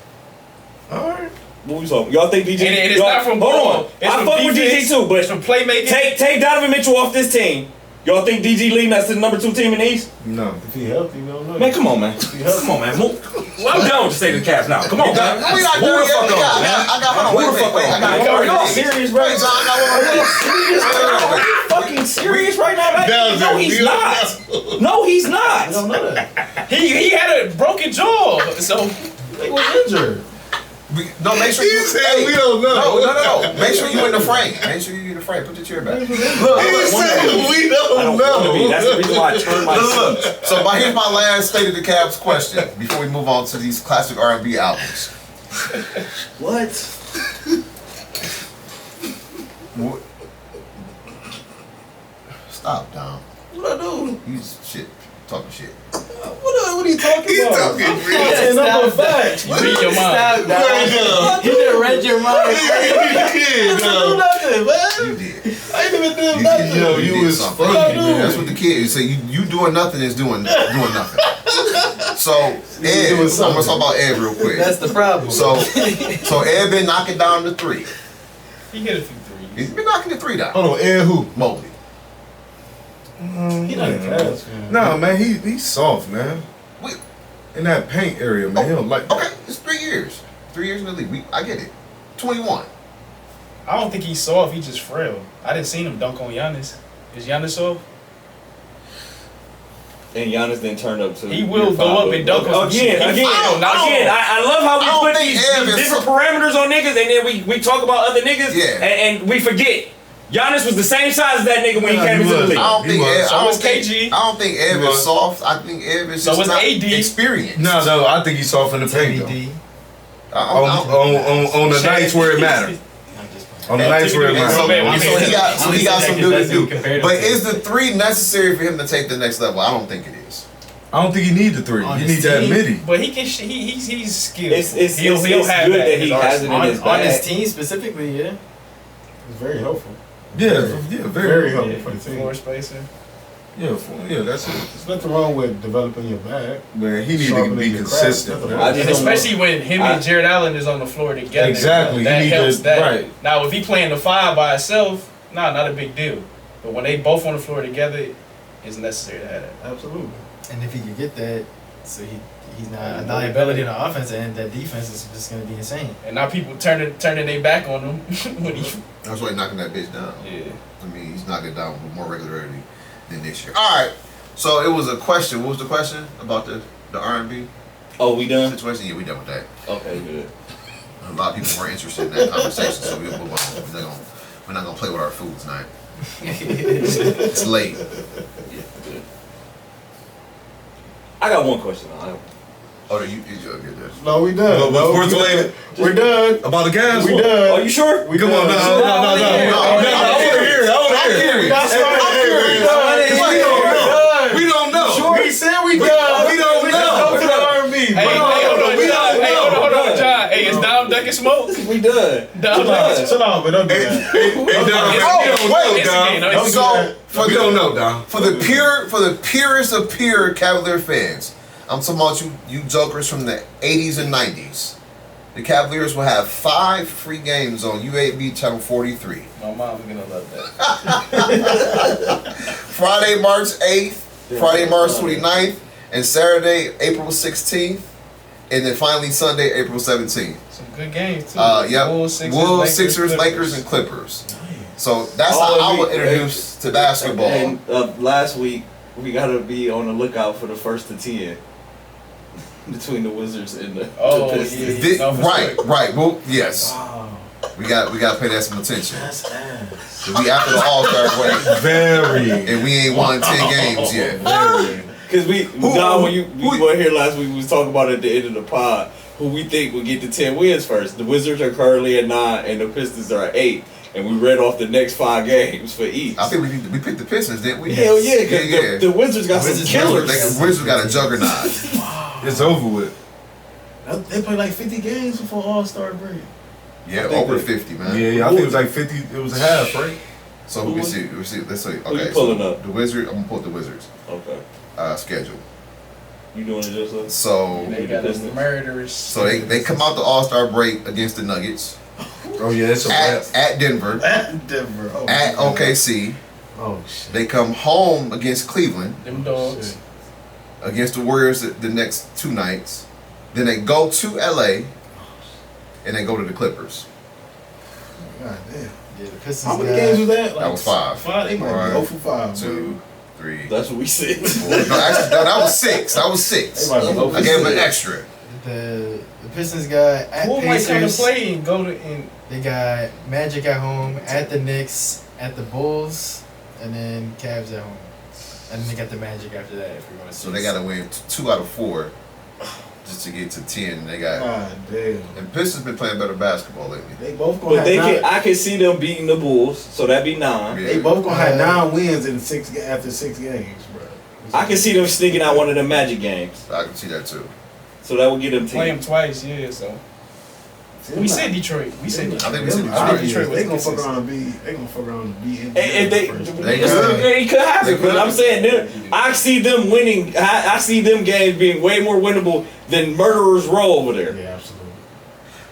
All right. What we talking? Y'all think DJ? and it's y'all, not from hold ball. on. It's I from fuck with DG defense. too, but It's from playmaking. take Donovan Mitchell off this team. Y'all think DG leading us to the number 2 team in the East? No. If he healthy, we don't know. Man, come on, man. Come on, man. Move. Well, I'm done with the state of the Cavs now. Come on, man. We not Move done the fuck yet. on, man. I got hold on. Move the fuck Wait. on, I man. got Are one y'all more serious, thing. bro? Wait, John, I got one more thing. Fucking serious right now, man? That was No, it. he's We not. No, he's We not. don't know that. He had a broken jaw. So He was injured. No, make sure He you. said we don't know. No. Make sure you in the frame. Make sure you in the frame. Put your chair back. Look, He said we I don't don't want to be. know. That's the reason why I turned my Look. So here's my last State of the Cavs question before we move on to these classic R&B albums. What? What? Stop, Dom. What I do? You shit. Talking shit. What are you talking He's about? talking I'm real. saying nothing but facts. you read your mind. Stop, dog. You just read your mind. I didn't do nothing, man. You did. I ain't even do nothing. Yo, you did was something. funny, man. That's what the kids say. You doing nothing is doing nothing. So Ed, I'm doing gonna something. talk about Ed real quick. That's the problem. So Ed been knocking down the 3. He hit a few threes. He's been knocking the 3 down. Hold on, Ed who? Mobley. He not a Cavs fan. Nah, man, he's soft, man. Wait. In that paint area, man. He don't like that. Okay, it's 3 years. 3 years in the league. I get it. 21. I don't think he's soft. He's just frail. I didn't see him dunk on Giannis. Is Giannis soft? and Giannis didn't turn up to. He will year go five, up and dunk on some shit. Again. I love how we put these different parameters on niggas, and then we talk about other niggas, and we forget. Giannis was the same size as that nigga when he came into the league. I don't think KG. I don't think Ev is soft. I think Ev is just not experienced. No, I think he's soft in the paint though. On the nights where it matters. On the nights where it matters. So he got some good to do. But is the 3 necessary for him to take the next level? I don't think it is. I don't think he needs the 3. He needs that midi. But he can. He's skilled. It's he'll have good that. that he has it in his bag. On his team specifically, yeah. It's very helpful. Yeah, Very helpful for the team. Floor spacer. Yeah, that's it. There's nothing wrong with developing your bag. Man, he needs to be consistent. And especially when him and Jared Allen is on the floor together. Exactly. That helps that. Right. Now, if he playing the 5 by himself, not a big deal. But when they both on the floor together, it's necessary to have that. Absolutely. And if he could get that, so he's not a liability on the offense, and that defense is just going to be insane. And now people turning their back on him when he. That's why he's knocking that bitch down. Yeah. I mean, he's knocking it down with more regularity than this year. All right. So it was a question. What was the question about the R&B Oh, we done? situation? Yeah, we done with that. Okay, good. A lot of people were interested in that conversation, so we'll move on. We're not gonna play with our food tonight. It's late. Yeah, good. I got one question. Oh, you get this. No, we done. We're done. About the gas? We done. Are you sure? Come on, no. I We don't know. We said we done. We don't know. Hey, hold on, John. Hey, is Dom ducking smoke? We done. Dom ducking Chill out, but don't do that. We don't know, Dom. For the purest of pure Cavalier fans, I'm talking about you jokers from the 80s and 90s. The Cavaliers will have 5 free games on UAB channel 43. My mom's gonna love that. Friday, March 8th, Friday, March 29th, and Saturday, April 16th, and then finally Sunday, April 17th. Some good games too. Yep. Wolves, Sixers, Lakers, and Clippers. So that's how I was introduced to basketball. And last week, we gotta be on the lookout for the first to 10 between the Wizards and the Pistons. Right. Well, yes. Wow. We got to pay that some attention. That's ass. We after the All-Star break, Very. and we ain't won 10 games yet. Very. Because Don, when you were here last week, we was talking about at the end of the pod who we think will get the 10 wins first. The Wizards are currently at 9, and the Pistons are at 8. And we read off the next 5 games for each. I think we picked the Pistons, didn't we? Hell yeah, because the Wizards got some killers. The Wizards got a juggernaut. It's over with. They played like 50 games before All-Star break. Yeah, over 50, man. Yeah, I think it was like 50. It was a half, right? So let me see. Let's see. Who Okay, you pulling up? The Wizards. I'm gonna pull up the Wizards Okay. schedule. You doing it just like? So They got us murderers. So they come out the All-Star break against the Nuggets. Oh yeah, it's a wrap. At Denver. At Denver. Oh, At OKC. Oh shit. They come home against Cleveland. Them dogs. Against the Warriors the next 2 nights. Then they go to LA. And they go to the Clippers. God damn. Yeah, the Pistons. How many games was that? That was 5. 5? They might be 0 for 5. 2, 3. That's what we said. 4. No, actually, that was 6. That was 6. They might be 0 for I gave them an 6. extra. The Pistons got at Who might come to Pacers. play and go to and They got Magic at home, at the Knicks, at the Bulls, and then Cavs at home. And then they got the Magic after that, if we want to see. So they got to win 2 out of 4 just to get to 10. They got. God damn. And Pistons been playing better basketball lately. They both gonna But have I can see them beating the Bulls, so that'd be 9. Yeah. They both gonna have 9 wins in after 6 games, bro. I can see them sneaking out one of them Magic games, I can see that too. so that would get them play 10. them twice. Yeah, so we said Detroit. We said I think we Detroit. said I think Detroit. Detroit was They gonna fuck consistent. around and be. They gonna fuck around and be. And they They it could happen, They could. but I'm saying I see them winning. I see them games being way more winnable than Murderers Row over there. Yeah, absolutely.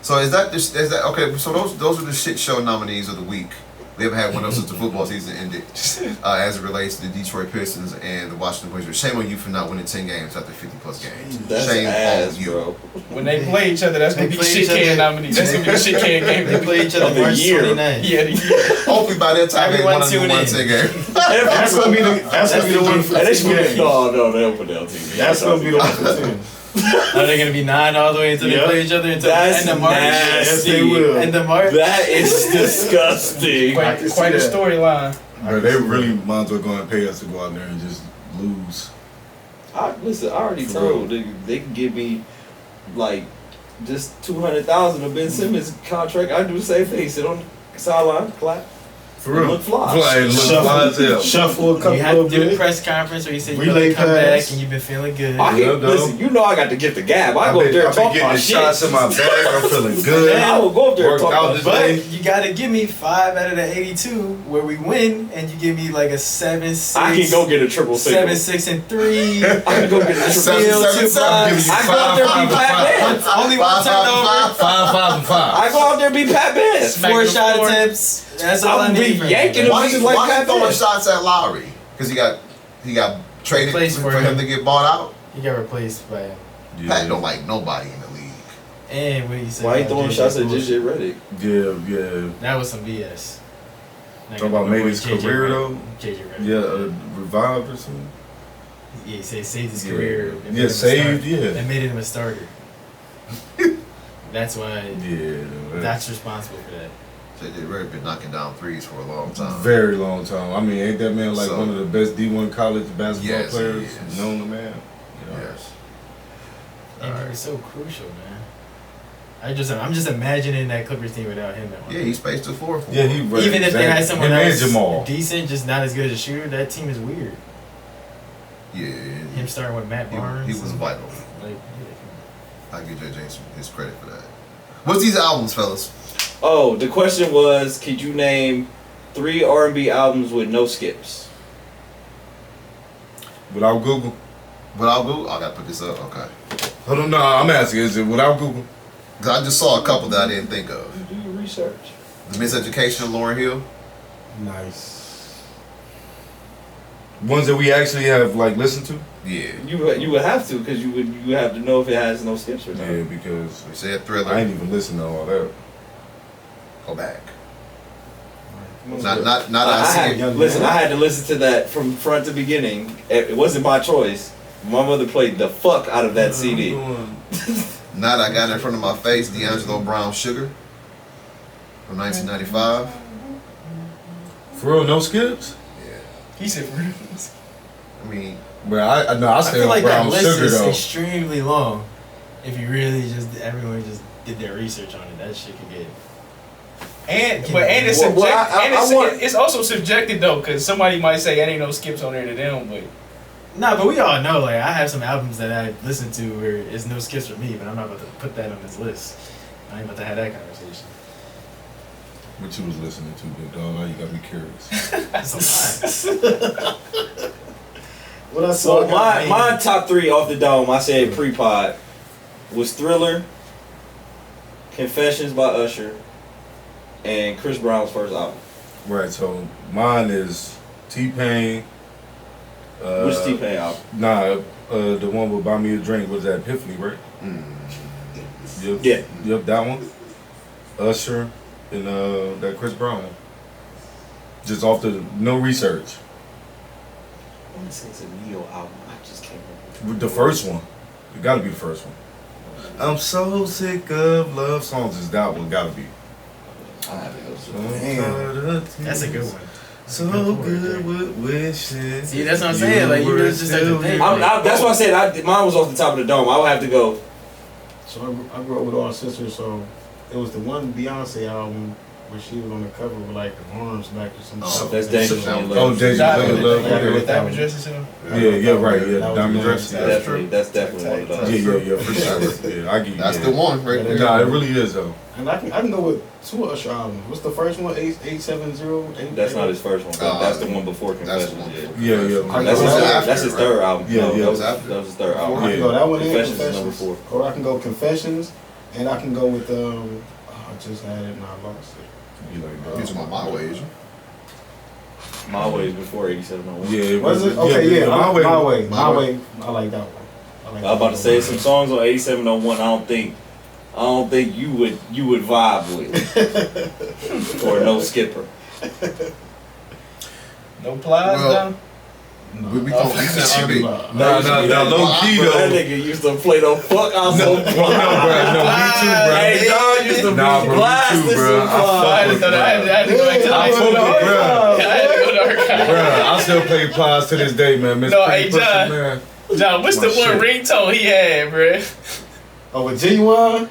So is that okay? So those are the shit show nominees of the week. We haven't had one of those since the football season ended. As it relates to the Detroit Pistons and the Washington Wizards. Shame on you for not winning 10 games after 50+ games. That's Shame ass, on you. bro. When they play each other, that's gonna They be play shit each can other. nominee. That's gonna be the shit can game. They play each other Of the March year. 29th. Yeah, the year. Hopefully by that time they Everyone won tune one in. 10 games. That's gonna be the one for And they 10 should games. no, they don't put that on TV. That's gonna be the one for 10. Are they gonna be 9 all the way until Yeah. they play each other until That's end of March? nasty. Yes, they will. End of March. That is disgusting. I can Quite a see that. storyline. Bro, they really might as well go and pay us to go out there and just lose. Listen, I already For told they can give me like just 200,000 of Ben Simmons contract. I do the same thing. Sit on the sideline, clap. For real. Look fly. Fly, look fly as hell. Shuffle a couple You had to of do the bit. press conference where you said you're Relay gonna come back pass. and you've been feeling good. I Yeah, can, though. listen, you know I got to get the gab. I go up there and I've been talk getting my the shit. shots in my bag. I'm feeling good. I will go up there and Worked talk out my this shit. day. But you gotta give me 5 out of the 82 where we win, and you give me like a 7-6. I can go get a triple single. 7-6-3. I can go get a triple Seven, single. seven, seven. Give you I go out there and be Pat Bev. Only one turnover. 5, 5, and 5. I go out there and be Pat Bev. Smack 4 the shot floor. attempts. That's all I I'll be need. from you. yanking Why Just you like why Pat you throwing Bev. shots at Lowry? Because he got traded Replaced for for him him. to get bought out. He got replaced by him. Pat don't like nobody in the league. And what he said. Why you about throwing JJ shots at bullshit. JJ Redick? Yeah. That was some BS. Talking about maybe his career, though? JJ Redick. Yeah, revived or something. Yeah, he said saved his Yeah. career. and made Yeah, him a saved, starter. yeah. And made him a starter. That's why. Yeah. That's responsible for that. JJ Redick been knocking down threes for a long time. Very long time. I mean, ain't that man like So- one of the best D1 college basketball Yes, he players is. known to man? You know? Yes. And he Alright. was so crucial, man. I'm just imagining that Clippers team without him. At one Yeah, he spaced the floor for Yeah, him. he Even if they had someone him and else Jamal. decent, just not as good as a shooter, that team is weird. Yeah, Him starting with Matt he, Barnes. he was and, vital. like, I give JJ his credit for that. What's these albums, fellas? Oh, the question was, could you name 3 R&B albums with no skips? Without Google? Without Google, I gotta put this up. Okay, Hold on, no, I'm asking, is it without Google? 'cause I just saw a couple that I didn't think of. Do your research. The Miseducation of Lauryn Hill. Nice. Ones that we actually have like listened to? Yeah, You would have to, because you would have to know if it has no skips or not. Yeah, because we said I Thriller. ain't even listened to all that. Go back. Most Not good. not not I I see had, it. Young listen, man. I had to listen to that from front to beginning. It wasn't my choice. My mother played the fuck out of that CD. Not I got it in front of my face. D'Angelo Brown Sugar from 1995. For real, no skips? Yeah, He said, I mean, But I I stay feel on like that brown list sugar is though. extremely long. If you really everyone just did their research on it, that shit could get. and it's Well, subject, it's also subjective though, because somebody might say ain't no skips on there to them, but Nah, but we all know, like, I have some albums that I listen to where it's no skips for me, but I'm not about to put that on this list. I ain't about to have that conversation. What you was listening to, big dog? Now you got me curious. That's a lot. What I So saw. my top 3 off the dome, I said pre-pod, was Thriller, Confessions by Usher, and Chris Brown's first album. Right, so mine is T-Pain. Which T-Pain album? Nah, the one with Buy Me a Drink was that Epiphany, right? Yep. Yeah. Yep, that one. Usher and that Chris Brown one. Just off the no research. I want to say it's a Neo album. I just can't remember. The first one. It gotta be the first one. I'm so sick of love songs. Is that one gotta be? I have to go through it. That's a good one. So good with wishes. See, that's what I'm saying, like, you really just have to think. That's why I said mine was off the top of the dome. I would have to go. So I grew up with all sisters, so it was the one Beyonce album where she was on the cover with like the arms back or some Oh, shit. That's Dangerous Oh, When You Oh, Love. Dangerous Diamond, When You Love. with Yeah, diamond dresses in them. yeah, right. Yeah, That was Diamond nice. Dress. Yeah, That's definitely one of those. yeah, for sure. Yeah, I get you. that's the one right there. Nah, it really is though. And I can go with 2 Usher albums. What's the first one? 870. That's not his first one. But that's the one before That's the Confessions. one. Yeah. Yeah. That's That was his, after, that's his right? third album. Yeah, No, yeah. that was, After. that was his third I album. can go that one Confessions in is number Confessions. 4. Or I can go Confessions, and I can go with I just had it and I lost it. You like You that? talking about My Way, is you? My Way is before 8701. Yeah, it Was it? Okay, yeah. My way. My way. My My Way. way. I like that one. I like I was about to say some songs on 8701. I don't think you would vibe with or no skipper. No plies, Well, though? we said R&B. Nah, low key That though. nigga used to play the fuck out No, so no, bro. No, me too, bro. Hey, John used to Nah, be bro, me blasting too, bro. some I fuck I had to with throw that. I had to go back to the I fuck with, bro. I had to go to archive. Bruh, I still play Plies to this day, man. Miss No, Pretty hey, Pussy, John. man. John, what's the My one shit. ringtone he had, bruh? Oh, with Genuine?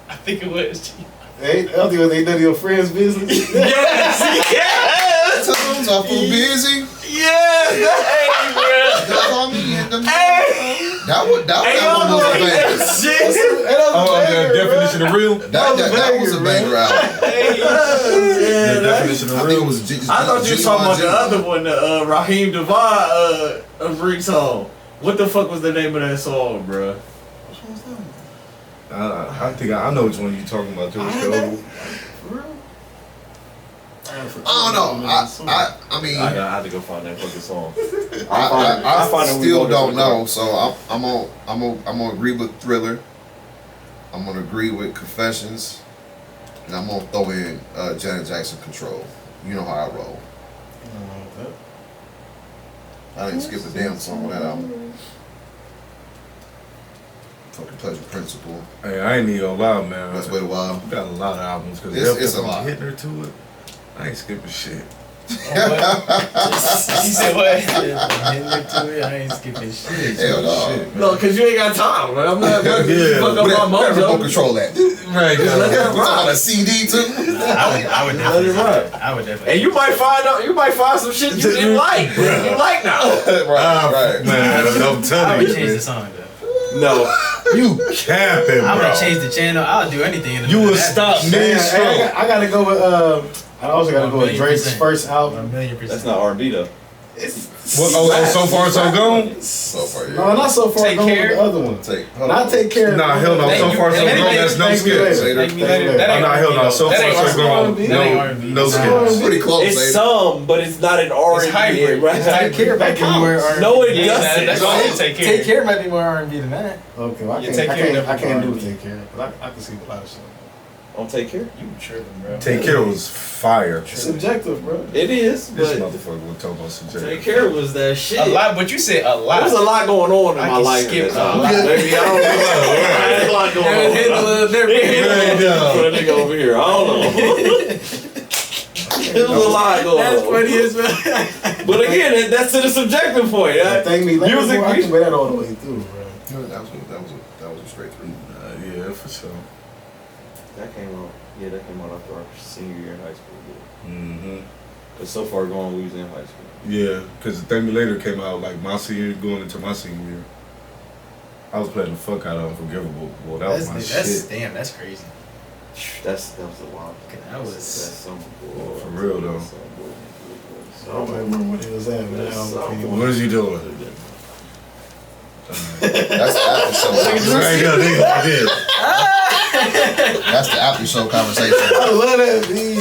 I think it was. Hey, I don't think they none of your friends' business. Yes! Times awful busy. Yes! Hey, bro! That's on me and them. Hey! That one was a banger. Shit! Oh, the definition of real? That was a banger album. The definition I of think real. it was. I thought you were talking about the other one, the Raheem Devon ringtone. What the fuck was the name of that song, bro? I think I know which one you talking about too. So, I don't know. I mean, I have to go find that fucking song. I still don't know. So I'm gonna agree with Thriller. I'm gonna agree with Confessions, and I'm gonna throw in Janet Jackson Control. You know how I roll. I didn't skip a damn song on that album. Fucking Pleasure Principle. hey, I ain't even gonna lie, man. Let's wait a while. We got a lot of albums because It's a lot. hitting her to it. I ain't skipping shit. He said what? Hitting it to it, I ain't skipping shit. Hell no. Shit, man. No, cause you ain't got time, man. I'm not fucking Yeah. fuck Where up my that remote mojo. control at? We Right, Just let that talking about a ride. CD too? I would Let it ride. I would definitely. And you might find some shit you didn't like, bro. You like now. right. man, I'm I telling would you. change the man. song though. No. You capping, I bro. would change the channel. I'll do anything. In the You middle would of that stop bitch. mid Hey, stroke. I gotta go with I also gotta go with 1,000,000%. Drake's first album. 1,000,000%. That's not R&B though. So far so gone? So far, yeah. No, not so far. Take Go with Care? the other one. Hold Not on. Take Care. Nah, hell no. Thank So you. far so Thank gone. you. That's no Thank you skips. later. Thank you Thank later. you That Oh, ain't no, hell no. R&B So though. far That ain't so gone. R&B. That ain't No, R&B. no Nah. skips. Pretty close, It's baby. some, but it's not an R&B. hybrid. Right? It's Take Care might be more R&B. No, it Yeah, doesn't. that's why he take care. Take Care might be more R&B than that. Okay, well, Yeah, Take Care I can't do R&B. Take Care, but I can see the lot of shit. Don't take care. You tripping, bro. Take Care was fire. It's subjective, bro. It is, This but motherfucker will talk about some take care was that shit. A lot, but you said a lot. There's a lot going on in I my can life. skip at that time. a lot. Maybe I don't know. There's a lot going on. Hit a little different. For the nigga over here, I don't know. There's a lot going That's on. funny as well. But again, that's to the subjective point. Thank me later, Music, bro, I can wear that all the way through, bro. That was a straight through. Yeah, for sure. That came out. Yeah, that came out after our senior year in high school. Mm-hmm. Cause so far gone, we was in high school. Yeah, because the Thank Me Later came out like my senior, going into my senior year. I was playing the fuck out of Unforgivable. Well, that was my shit. Damn, that's crazy. That was a lot. That was. That's some For real, though. I don't remember what it was at, but that album came What out. is you doing? That's the after show. Right now, nigga, I did. That's the after show conversation. I love that beat.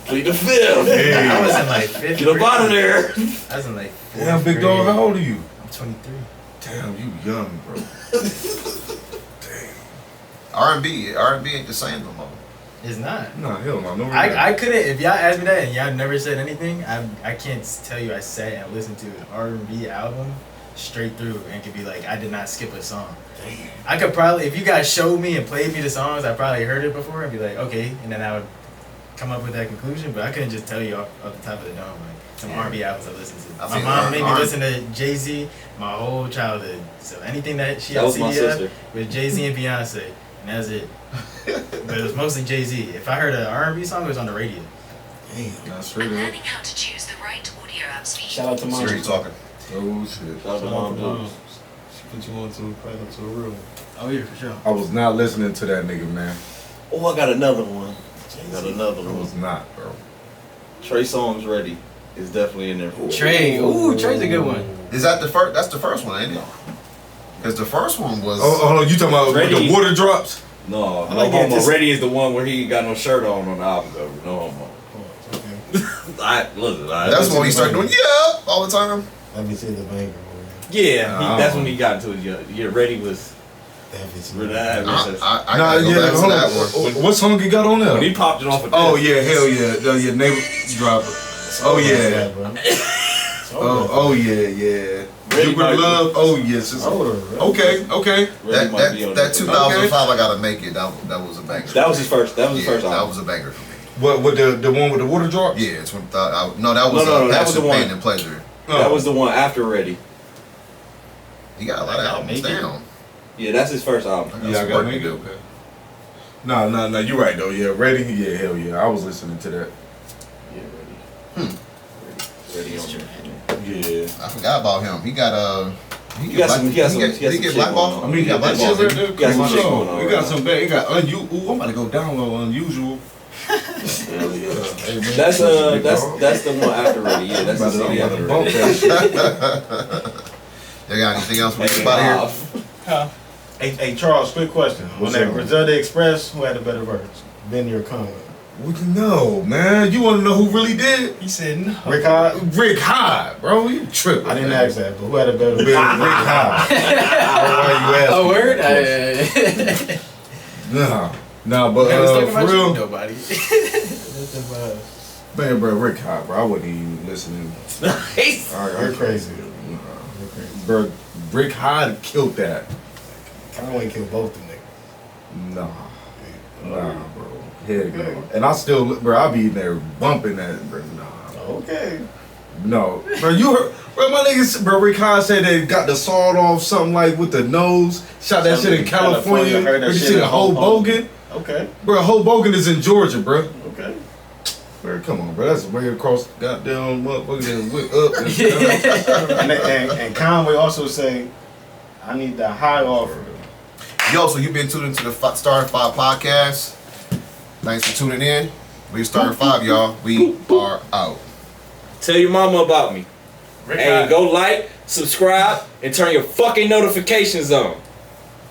Plead the fifth. Hey. I was in like fifth. Get up grade. out of there. I was in like. fourth Damn, big dog, grade. how old are you? I'm 23. Damn, you young, bro. R&B ain't the same no more. It's not. Nah, hell no. No, I couldn't. If y'all asked me that and y'all never said anything, I can't tell you I sat and listened to an R&B album straight through and could be like, I did not skip a song. Damn. I could probably, if you guys showed me and played me the songs, I probably heard it before and be like, okay, and then I would come up with that conclusion. But I couldn't just tell you off the top of the dome like some R&B albums I listened to. I My mean, mom made me R- listen to Jay-Z my whole childhood. So anything that she That had was my CD of sister. with Jay-Z and Beyonce, and that's it. But it was mostly Jay-Z. If I heard an R&B song, it was on the radio. Damn. Nah, straight up. Learning how to choose the right audio apps for you. Shout out to Mom. Siri talking. Oh, shit. That was the mom dudes. She put you on to a real one. Oh yeah, for sure. I was not listening to that nigga, man. Oh, I got another one. Got another I was one. not, bro. Trey Songz Ready is definitely in there for it. Trey, ooh, Trey's a good one. Is that the first? That's the first one, ain't it? Because the first one was. Oh, hold on, you talking about with Ready. the water drops? No, I no like homo. it. Ready is the one where he ain't got no shirt on the album cover. No homo. Oh, okay. Listen. That's when he started doing yeah all the time. Let me see the banger. Yeah, Oh. that's when he got into it. Yeah, Ready was. Renee, I gotta go back to that one. What song you got on there? when he popped it off of Oh yeah, hell yeah, your neighbor dropper. Oh yeah, oh yeah. You would love. Oh yes. Okay. That 2005, I gotta make it. That was a banger. That was his first. That was his first That album. was a banger for me. What with the one with the water drops? Yeah, it's when no, that was No, that was the Passion, one. Pain and Pleasure. That was the one after Ready. He got a lot of albums down. Yeah, that's his first album. Yeah, I got it. Okay. No, you're right though. Yeah, Ready. Yeah, hell yeah. I was listening to that. Yeah, Ready on there. Yeah. I forgot about him. He got He got some Did he shit get going blackballed? on. I mean, He got that shit blackballed. right there. Got some shit going on We right got now. some bad. We got Ooh, I'm about to go down low. Unusual. Hey, man, That's big dog. that's the one after Ready. Yeah, that's the I'm CD about after to Ready. bump that shit. You got anything else we Hey, about here? Huh? Hey, Charles, quick question. What's On that up? Griselda Express, who had a better verse? Benny or Conway? What you know, man? You want to know who really did? He said no. Rick Hyde? Rick Hyde, bro. You tripping? I didn't man. ask that, but who had a better Rick verse? Hyde. Why you asking? Oh, word? Nah, but for real, Nobody. man, bro, Rick Hyde, bro. I wasn't even listening. You're crazy. Bro, Rick Hyde killed that. Conway killed both them niggas. Nah, bro. Here you go. And I still, bro, I be in there bumping that, bro. Nah. Okay. No. Bro, you heard, bro, my niggas, bro, Rick Hyde said they got the sawed off something like with the nose. Shot that shit in California. Heard that Did you shit see in the Hoboken? Okay. Bro, Hoboken is in Georgia, bro. Okay. Bro, come on, bro. That's way across the goddamn motherfucking whip up. And down. And Conway also say, I need the high offer. Yo, so you've been tuned into the Starting Five podcast. Thanks for tuning in. We Starting Five, y'all. We are out. Tell your mama about me. Rick Hey, Hyde. go like, subscribe, and turn your fucking notifications on.